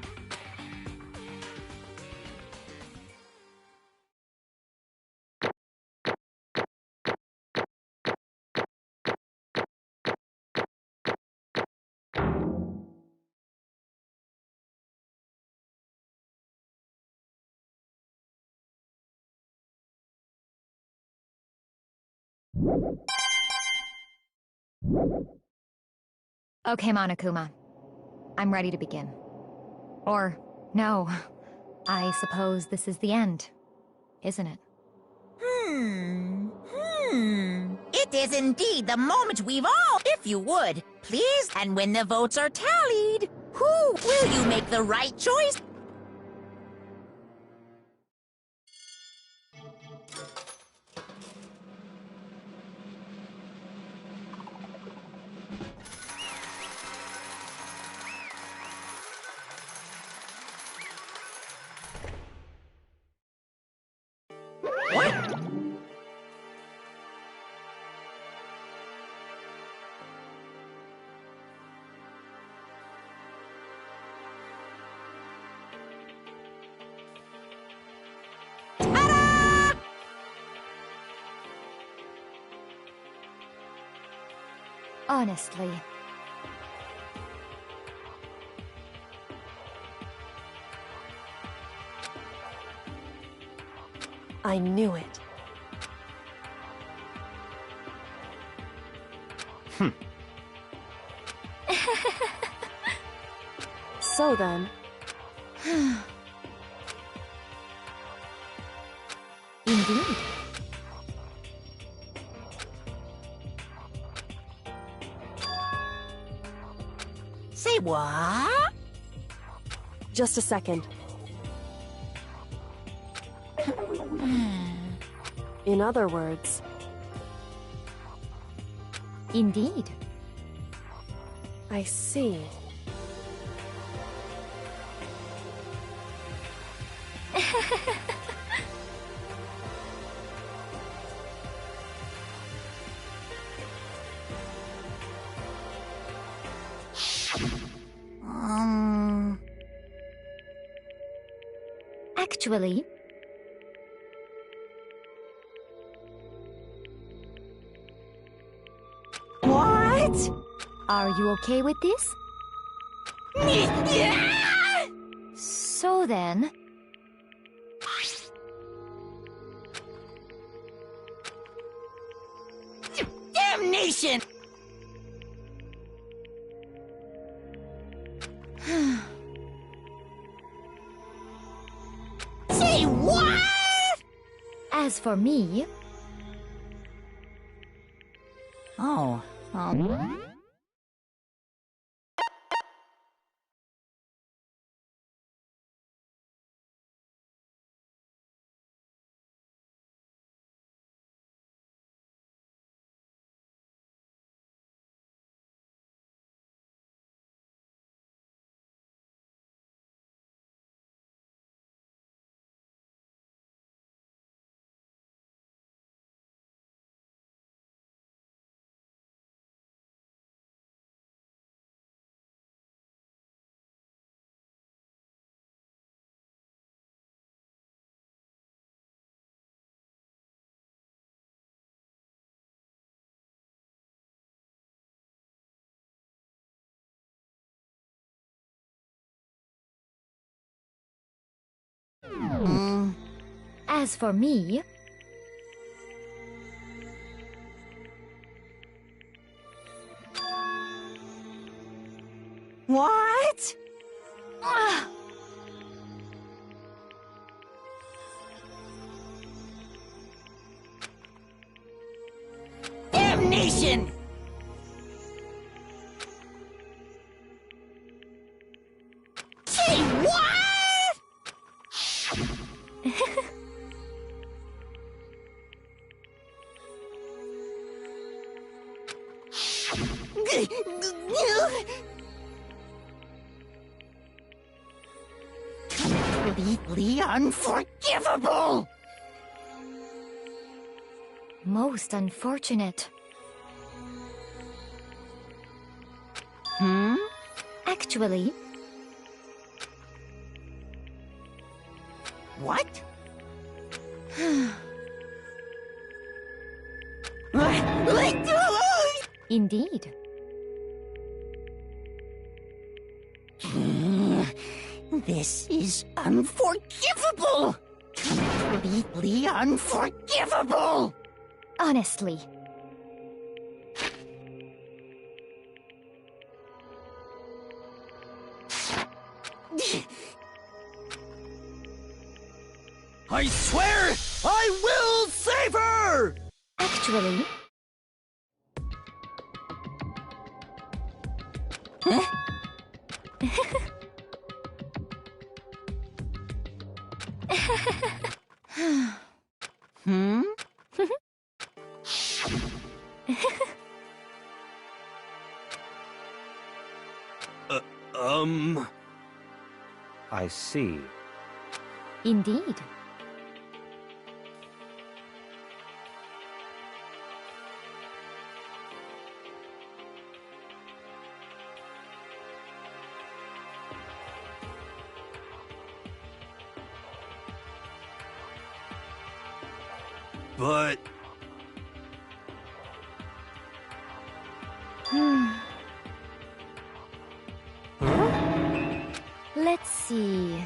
Okay, Monokuma. I'm ready to begin. Or, no. I suppose this is the end, isn't it? It is indeed the moment we've all, if you would, please. And when the votes are tallied, who will you make the right choice? What? Honestly. I knew it. So then... Indeed. Say what? Just a second. In other words... Indeed. I see. Actually... What? Are you okay with this? So then... Damnation! Say what? As for me... Oh. As for me... What? Damnation! Say what? Completely unforgivable! Most unfortunate. Actually... What? Indeed. This is unforgivable! Completely unforgivable! Honestly. I swear I will save her! Actually... Hmm? I see. Indeed. But... Let's see.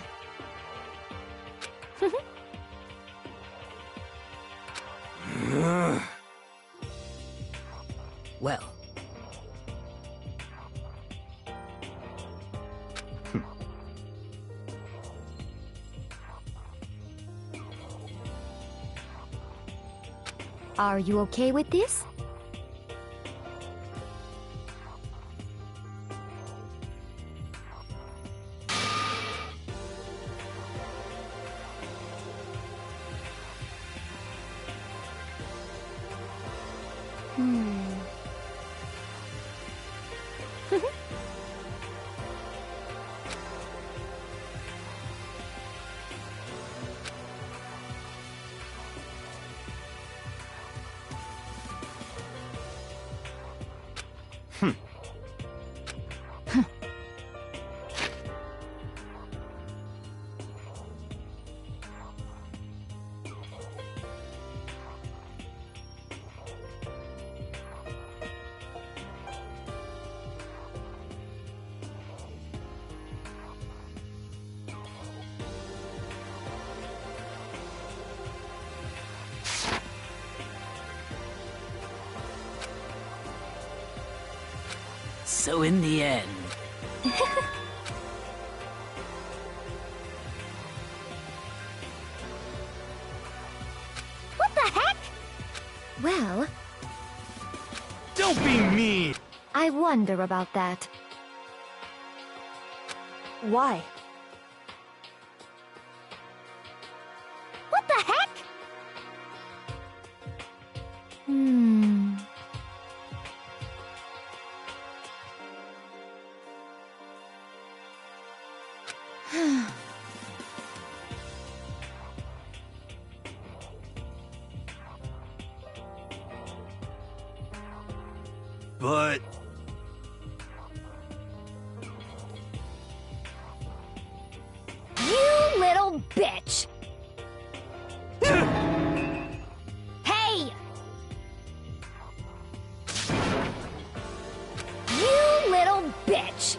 Well, Are you okay with this? so in the end, What the heck? Well, Don't be mean! I wonder about that. Why? What the heck? Hmm... But... You little bitch! Hey! You little bitch!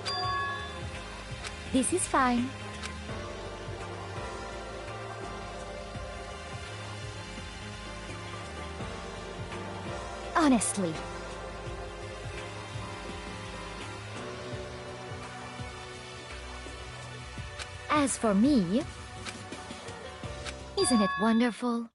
This is fine. Honestly. As for me, isn't it wonderful?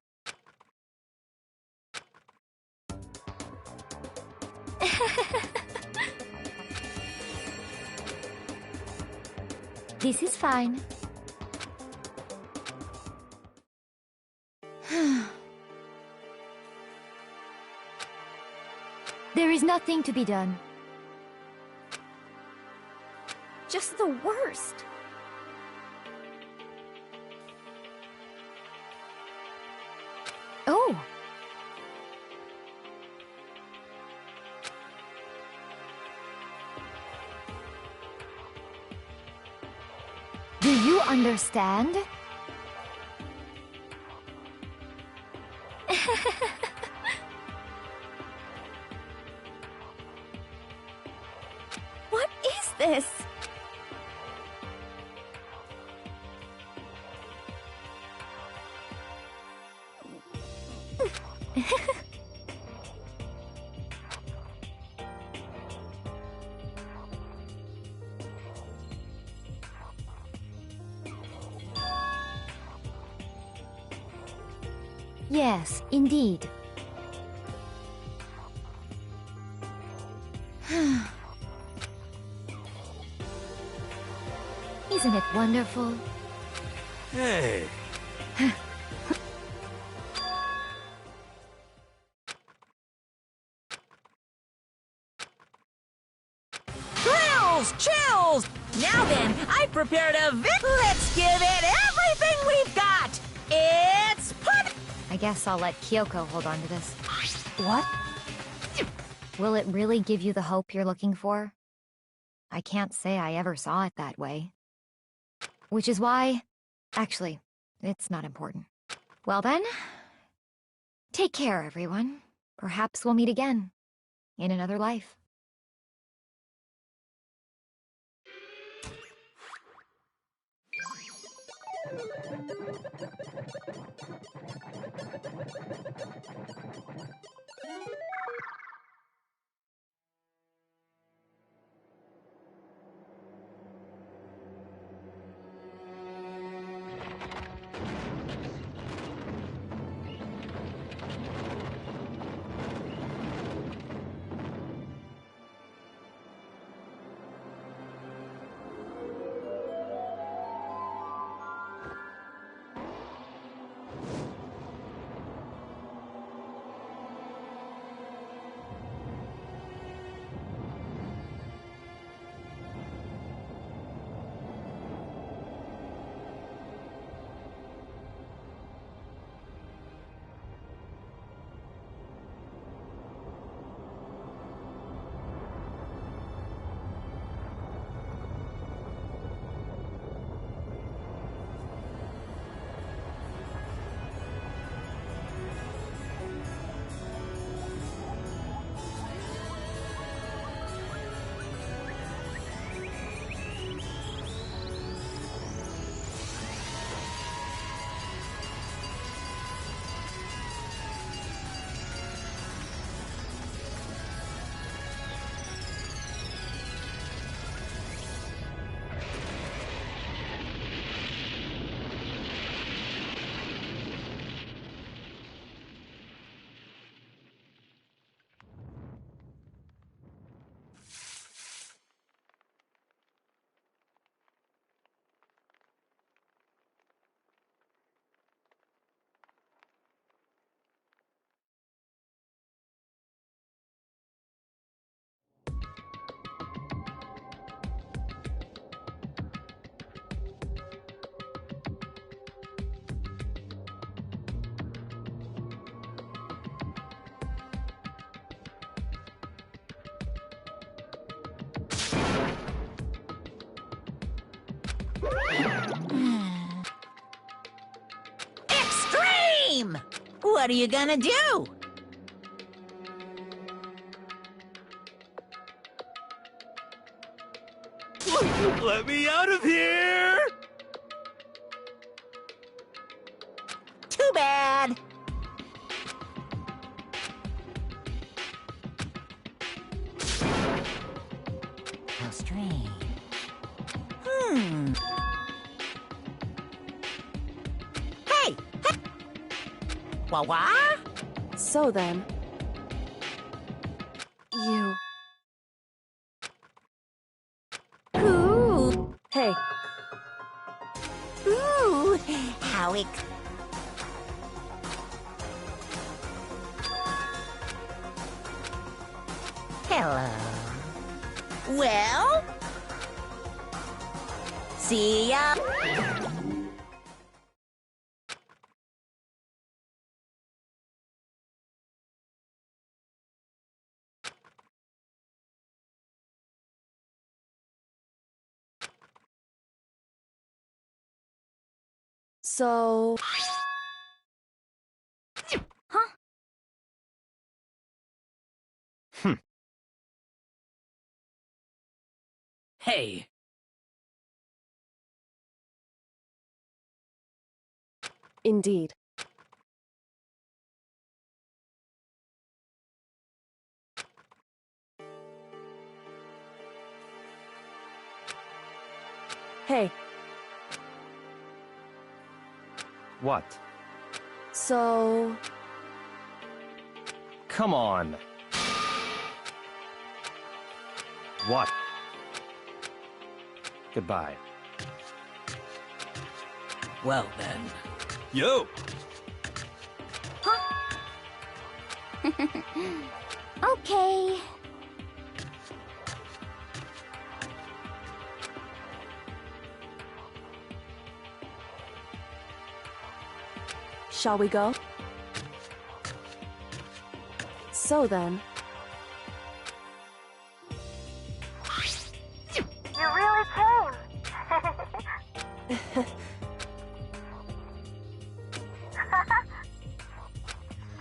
This is fine. There is nothing to be done. Just the worst. Oh! Do you understand? What is this? Yes, indeed. Isn't it wonderful? Hey. Thrills! Chills! Now then, I prepared a Let's give it everything we've got! It's pun- I guess I'll let Kyoko hold on to this. What? Will it really give you the hope you're looking for? I can't say I ever saw it that way. Which is why... Actually, it's not important. Well then, take care, everyone. Perhaps we'll meet again. In another life. Extreme! What are you gonna do? Let me out of here! Too bad. How strange. Hey! Hey! Wah-wah? So then... You... Ooh! Hey, Ooh! How it... Hello. Well? See ya! so... Hey, Indeed. Hey, What? So... Come on. What? Goodbye. Well then. Yo! Okay. Shall we go? So then... You really came.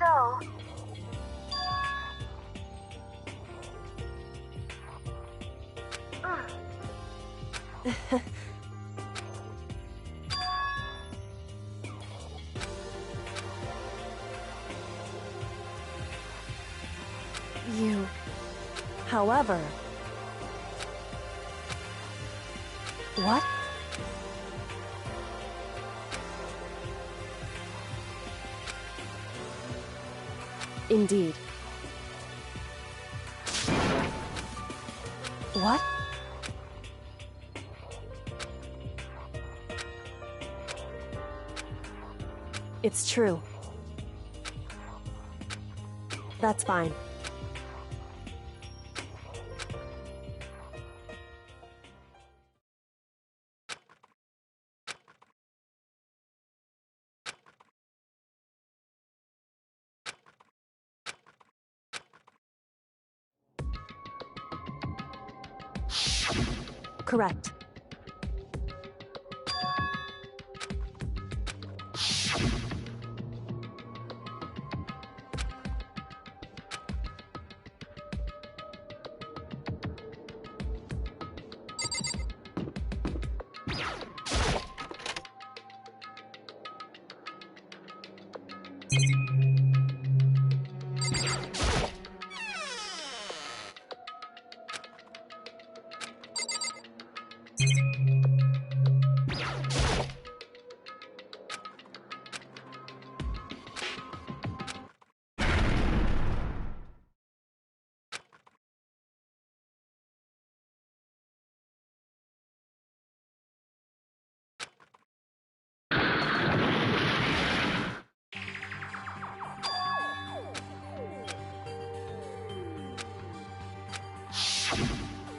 So... You... However... What? Indeed. What? It's true. That's fine. Correct.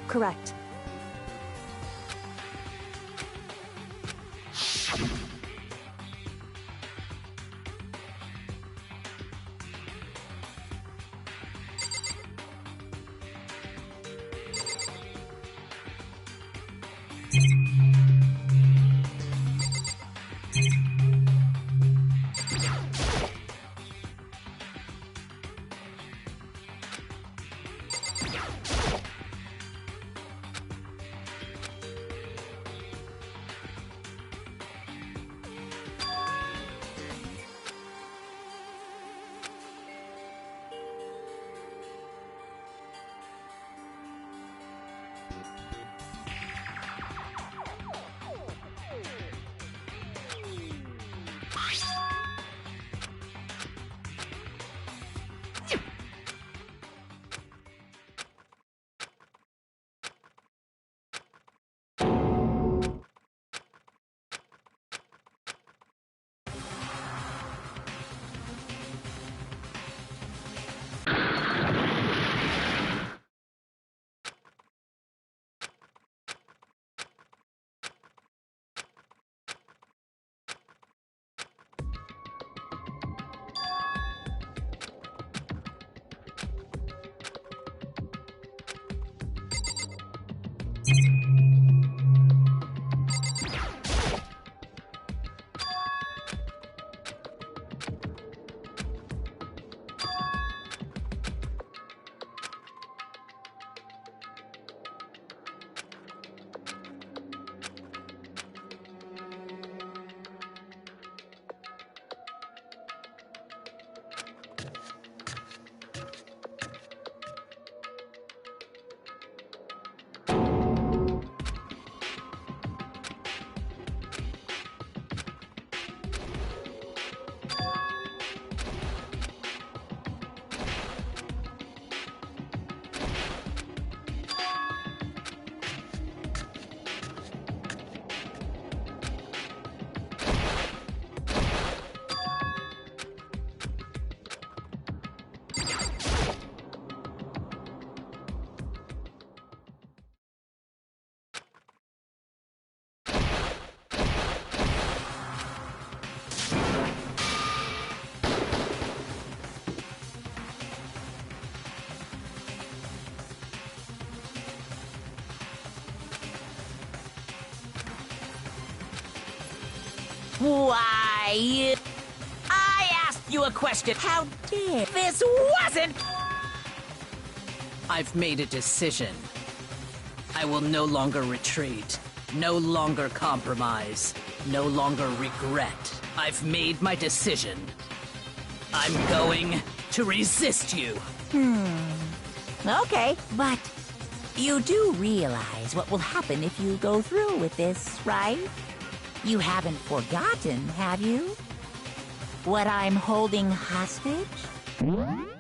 Correct. Why? I asked you a question. How dare this wasn't... I've made a decision. I will no longer retreat, no longer compromise, no longer regret. I've made my decision. I'm going to resist you. Okay, but you do realize what will happen if you go through with this, right? You haven't forgotten, have you? What I'm holding hostage? What?